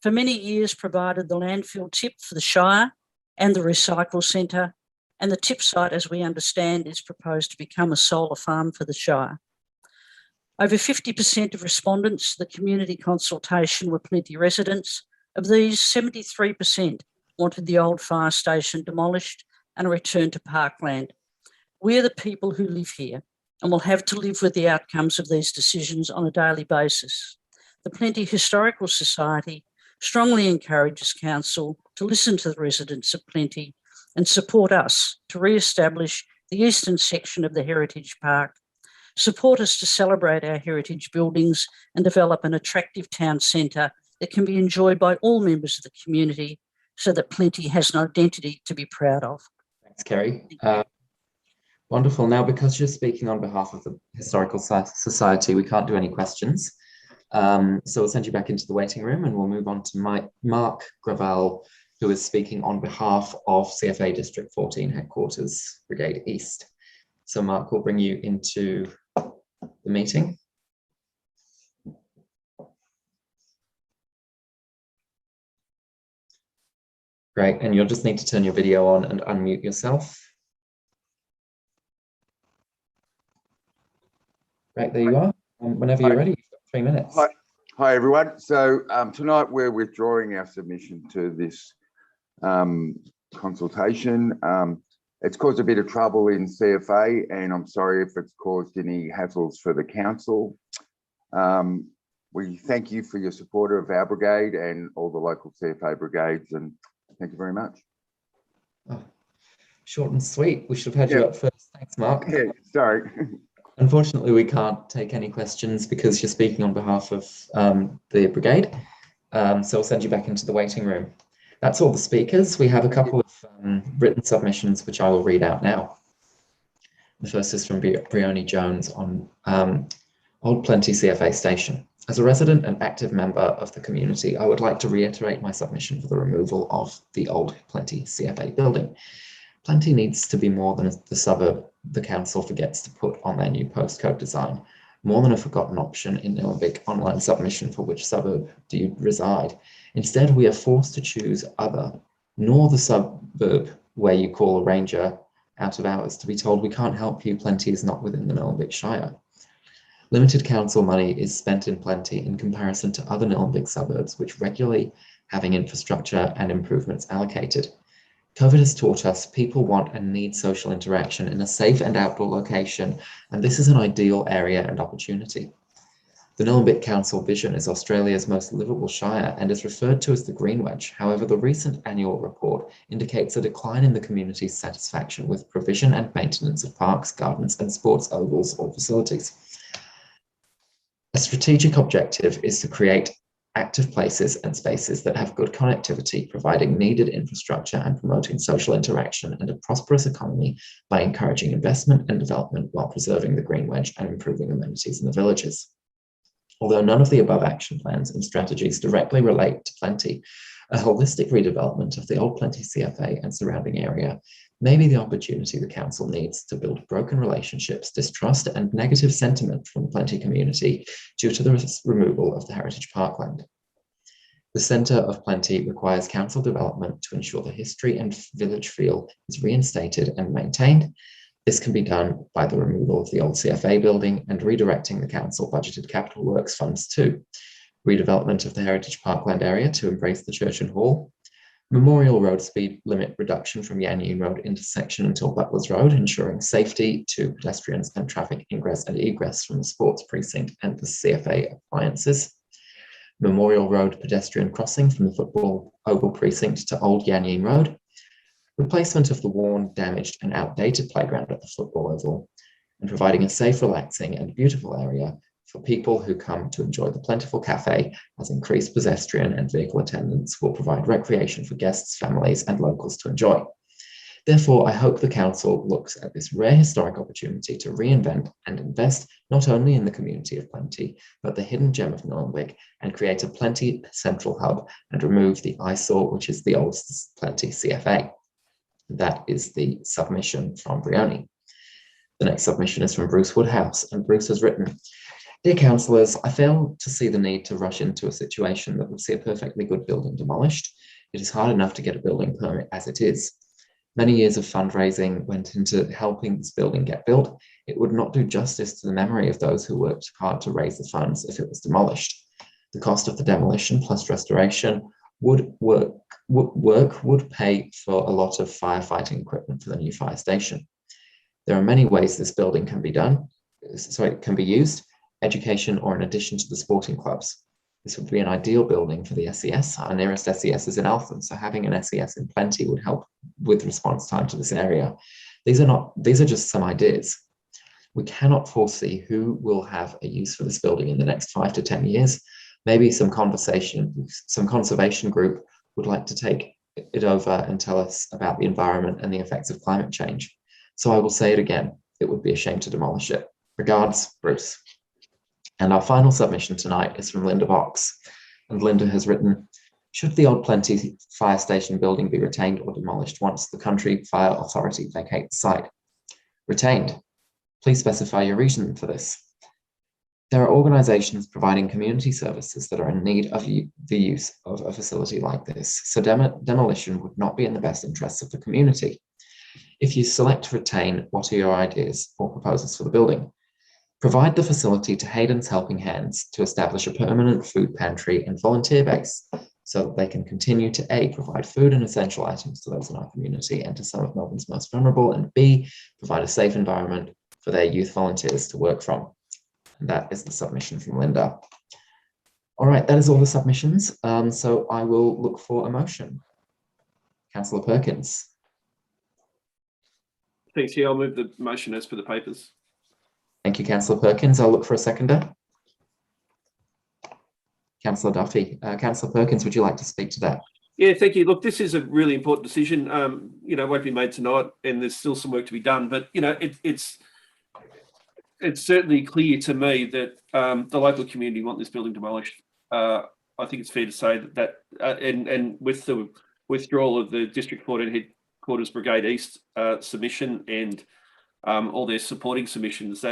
For many years provided the landfill tip for the Shire and the recycle centre, and the tip site, as we understand, is proposed to become a solar farm for the Shire. Over 50% of respondents to the community consultation were Plenty residents. Of these, 73% wanted the old fire station demolished and returned to parkland. We're the people who live here and will have to live with the outcomes of these decisions on a daily basis. The Plenty Historical Society strongly encourages Council to listen to the residents of Plenty and support us to re-establish the eastern section of the Heritage Park, support us to celebrate our heritage buildings and develop an attractive town centre that can be enjoyed by all members of the community so that Plenty has an identity to be proud of. Thanks, Kerry. Wonderful. Now, because you're speaking on behalf of the Historical Society, we can't do any questions. So we'll send you back into the waiting room and we'll move on to Mark Gravel, who is speaking on behalf of CFA District 14 Headquarters, Brigade East. So Mark will bring you into the meeting. Great, and you'll just need to turn your video on and unmute yourself. Right, there you are. Whenever you're ready, you've got 3 minutes. Hi everyone. So tonight we're withdrawing our submission to this consultation. It's caused a bit of trouble in CFA, and I'm sorry if it's caused any hassles for the council. We thank you for your support of our brigade and all the local CFA brigades, and thank you very much. Oh, short and sweet. We should have had you up first. Thanks, Mark. Yeah, sorry. Unfortunately, we can't take any questions because you're speaking on behalf of the brigade. So we'll send you back into the waiting room. That's all the speakers. We have a couple of written submissions, which I will read out now. The first is from Brioni Jones on Old Plenty CFA Station. As a resident and active member of the community, I would like to reiterate my submission for the removal of the Old Plenty CFA building. Plenty needs to be more than the suburb the council forgets to put on their new postcode design, more than a forgotten option in Nillumbik online submission for which suburb do you reside. Instead, we are forced to choose other, nor the suburb where you call a ranger out of hours to be told we can't help you, Plenty is not within the Nillumbik Shire. Limited council money is spent in Plenty in comparison to other Nillumbik suburbs which regularly having infrastructure and improvements allocated. COVID has taught us people want and need social interaction in a safe and outdoor location, and this is an ideal area and opportunity. The Nillumbik Council vision is Australia's most livable shire and is referred to as the Green Wedge. However, the recent annual report indicates a decline in the community's satisfaction with provision and maintenance of parks, gardens, and sports ovals or facilities. A strategic objective is to create active places and spaces that have good connectivity, providing needed infrastructure and promoting social interaction and a prosperous economy by encouraging investment and development while preserving the green wedge and improving amenities in the villages. Although none of the above action plans and strategies directly relate to Plenty, a holistic redevelopment of the old Plenty CFA and surrounding area may be the opportunity the council needs to build broken relationships, distrust and negative sentiment from the Plenty community due to the removal of the heritage parkland. The centre of Plenty requires council development to ensure the history and village feel is reinstated and maintained. This can be done by the removal of the old CFA building and redirecting the council budgeted capital works funds to redevelopment of the heritage parkland area to embrace the church and hall, Memorial Road speed limit reduction from Yanyin Road intersection until Butlers Road, ensuring safety to pedestrians and traffic ingress and egress from the sports precinct and the CFA appliances. Memorial Road pedestrian crossing from the football oval precinct to Old Yanyin Road. Replacement of the worn, damaged and outdated playground at the football oval, and providing a safe, relaxing and beautiful area for people who come to enjoy the plentiful cafe, as increased pedestrian and vehicle attendance will provide recreation for guests, families and locals to enjoy. Therefore, I hope the council looks at this rare historic opportunity to reinvent and invest not only in the community of Plenty, but the hidden gem of Nullenwick, and create a Plenty central hub and remove the eyesore, which is the old Plenty CFA. That is the submission from Brioni. The next submission is from Bruce Woodhouse, and Bruce has written, "Dear councillors, I fail to see the need to rush into a situation that would see a perfectly good building demolished. It is hard enough to get a building permit as it is. Many years of fundraising went into helping this building get built. It would not do justice to the memory of those who worked hard to raise the funds if it was demolished. The cost of the demolition plus restoration would pay for a lot of firefighting equipment for the new fire station. There are many ways this building can be used, education or in addition to the sporting clubs. This would be an ideal building for the SES. Our nearest SES is in Eltham, so having an SES in Plenty would help with response time to this area. These are just some ideas. We cannot foresee who will have a use for this building in the next 5 to 10 years. Maybe some conservation group would like to take it over and tell us about the environment and the effects of climate change. So I will say it again, it would be a shame to demolish it. Regards, Bruce." And our final submission tonight is from Linda Box. And Linda has written, "Should the old Plenty fire station building be retained or demolished once the Country Fire Authority vacate the site?" Retained. Please specify your reason for this. There are organisations providing community services that are in need of the use of a facility like this, so demolition would not be in the best interests of the community. If you select to retain, what are your ideas or proposals for the building? Provide the facility to Hayden's Helping Hands to establish a permanent food pantry and volunteer base so that they can continue to A, provide food and essential items to those in our community and to some of Melbourne's most vulnerable, and B, provide a safe environment for their youth volunteers to work from. And that is the submission from Linda. All right, that is all the submissions. So I will look for a motion. Councillor Perkins. Thanks. Yeah, I'll move the motion as per the papers. Thank you, Councillor Perkins. I'll look for a seconder. Councillor Duffy. Councillor Perkins, would you like to speak to that? Yeah, thank you. Look, this is a really important decision. Won't be made tonight, and there's still some work to be done. But it's certainly clear to me that the local community want this building demolished. I think it's fair to say that and with the withdrawal of the District 14 Headquarters Brigade East submission and all their supporting submissions,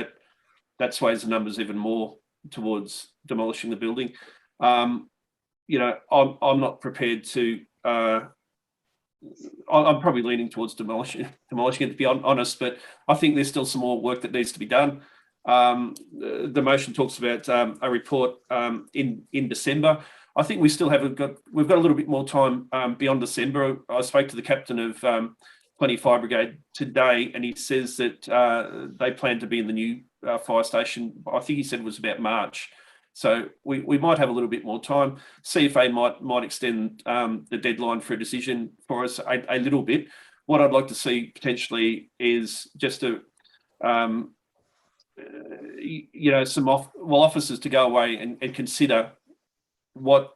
that sways the numbers even more towards demolishing the building. I'm not prepared to. I'm probably leaning towards demolishing it, to be honest. But I think there's still some more work that needs to be done. The motion talks about a report in December. I think we still we've got a little bit more time beyond December. I spoke to the captain of Plenty Fire Brigade today, and he says that they plan to be in the new fire station. I think he said it was about March. So we might have a little bit more time. CFA might extend the deadline for a decision for us a little bit. What I'd like to see potentially is just some officers to go away and consider what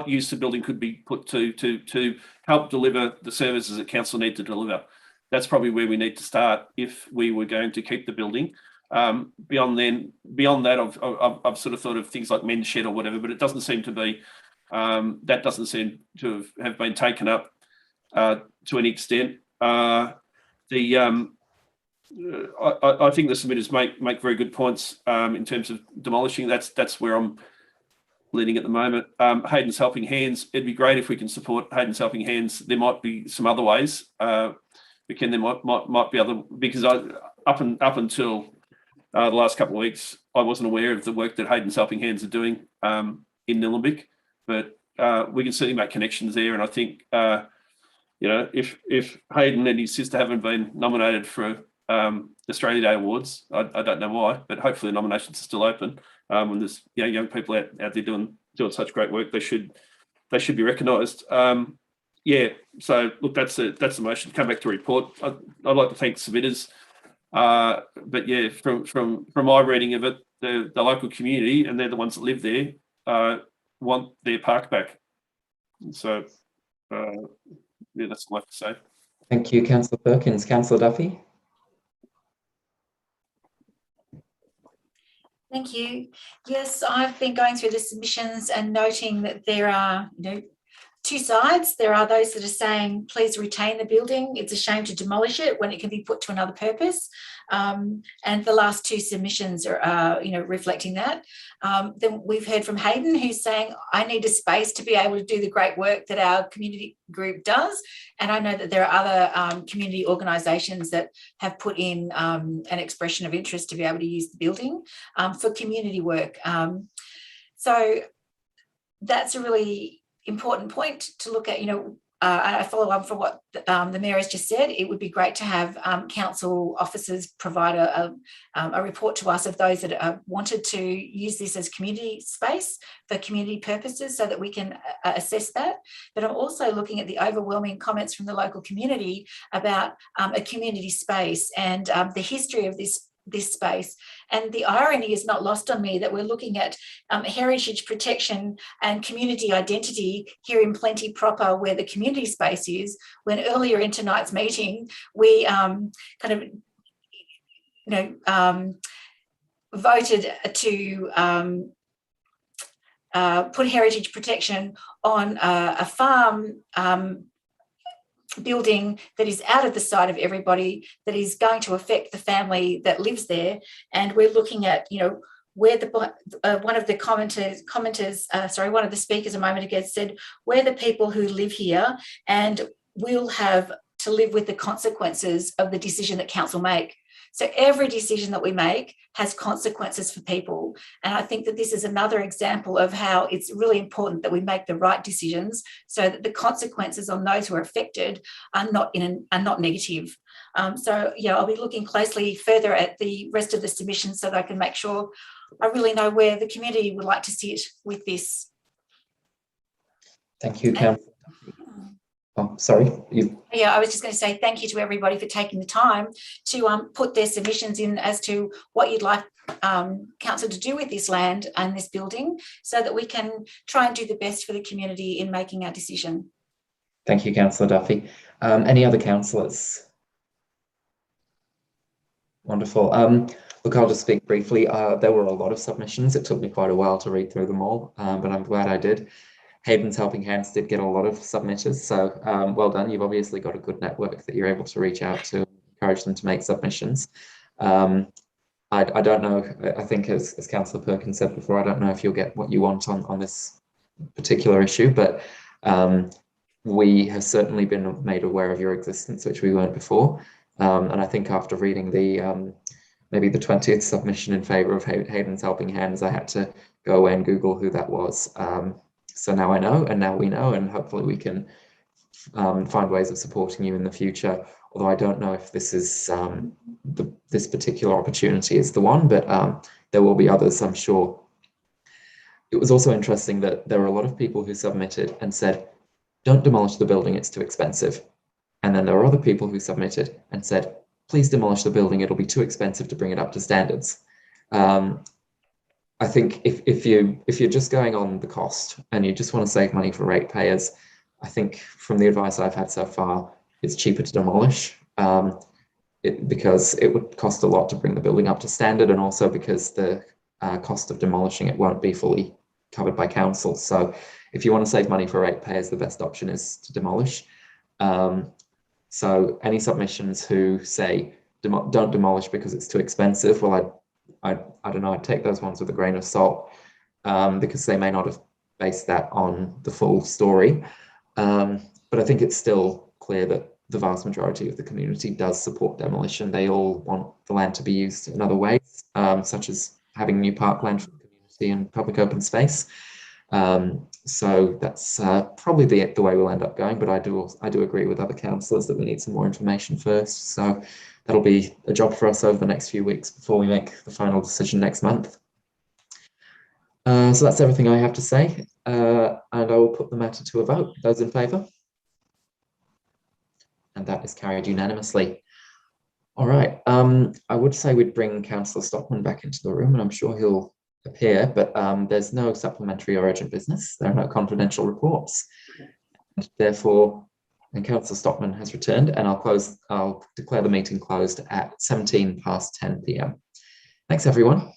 use the building could be put to help deliver the services that council need to deliver. That's probably where we need to start if we were going to keep the building. Beyond that, I've sort of thought of things like men's shed or whatever, but it doesn't seem to be, that doesn't seem to have been taken up to an extent. I think the submitters make very good points in terms of demolishing. That's where I'm leading at the moment. Hayden's Helping Hands, it'd be great if we can support Hayden's Helping Hands. There might be some other ways. There might be other, because up until the last couple of weeks, I wasn't aware of the work that Hayden's Helping Hands are doing in Nillumbik, but we can certainly make connections there. And I think, if Hayden and his sister haven't been nominated for Australia Day Awards, I don't know why, but hopefully the nominations are still open. When there's young people out there doing such great work, they should be recognised. So look, that's the motion. Come back to report. I'd like to thank the submitters. But yeah, from my reading of it, the local community, and they're the ones that live there, want their park back. So that's all I have to say. Thank you, Councillor Perkins. Councillor Duffy. Thank you. Yes, I've been going through the submissions and noting that there are, two sides. There are those that are saying, please retain the building. It's a shame to demolish it when it can be put to another purpose. And the last two submissions are, reflecting that. Then we've heard from Hayden, who's saying, I need a space to be able to do the great work that our community group does. And I know that there are other community organisations that have put in an expression of interest to be able to use the building for community work. So that's a really important point to look at. I follow on from what the Mayor has just said. It would be great to have council officers provide a report to us of those that wanted to use this as community space for community purposes so that we can assess that. But I'm also looking at the overwhelming comments from the local community about a community space and the history of this space. And the irony is not lost on me that we're looking at heritage protection and community identity here in Plenty proper, where the community space is, when earlier in tonight's meeting we voted to put heritage protection on a farm building that is out of the sight of everybody, that is going to affect the family that lives there. And we're looking at, where one of the speakers a moment ago said, we're the people who live here and we'll have to live with the consequences of the decision that council make. So every decision that we make has consequences for people. And I think that this is another example of how it's really important that we make the right decisions so that the consequences on those who are affected are not negative. I'll be looking closely further at the rest of the submissions so that I can make sure I really know where the community would like to sit with this. Thank you, Councillor. Oh, sorry. Yeah, I was just going to say thank you to everybody for taking the time to put their submissions in as to what you'd like council to do with this land and this building so that we can try and do the best for the community in making our decision. Thank you, Councillor Duffy. Any other councillors? Wonderful. Look, I'll just speak briefly. There were a lot of submissions. It took me quite a while to read through them all, but I'm glad I did. Hayden's Helping Hands did get a lot of submitters, so well done. You've obviously got a good network that you're able to reach out to, encourage them to make submissions. I don't know, I think as Councillor Perkins said before, I don't know if you'll get what you want on this particular issue, but we have certainly been made aware of your existence, which we weren't before. And I think after reading the maybe the 20th submission in favour of Hayden's Helping Hands, I had to go away and Google who that was. So now I know, and now we know, and hopefully we can find ways of supporting you in the future. Although I don't know if this is this particular opportunity is the one, but there will be others, I'm sure. It was also interesting that there were a lot of people who submitted and said, don't demolish the building, it's too expensive. And then there were other people who submitted and said, please demolish the building. It'll be too expensive to bring it up to standards. I think if you're just going on the cost and you just want to save money for ratepayers, I think from the advice I've had so far, it's cheaper to demolish because it would cost a lot to bring the building up to standard, and also because the cost of demolishing it won't be fully covered by council. So if you want to save money for ratepayers, the best option is to demolish. So any submissions who say don't demolish because it's too expensive, well, I don't know, I'd take those ones with a grain of salt, because they may not have based that on the full story. But I think it's still clear that the vast majority of the community does support demolition. They all want the land to be used in other ways, such as having new parkland for the community and public open space. So that's probably the way we'll end up going. But I do agree with other councillors that we need some more information first. So that'll be a job for us over the next few weeks before we make the final decision next month. So that's everything I have to say, and I will put the matter to a vote. Those in favour? And that is carried unanimously. All right. I would say we'd bring Councillor Stockman back into the room, and I'm sure he'll appear, but there's no supplementary or urgent business. There are no confidential reports. Therefore, and Councillor Stockman has returned, and I'll declare the meeting closed at 10 p.m. Thanks, everyone.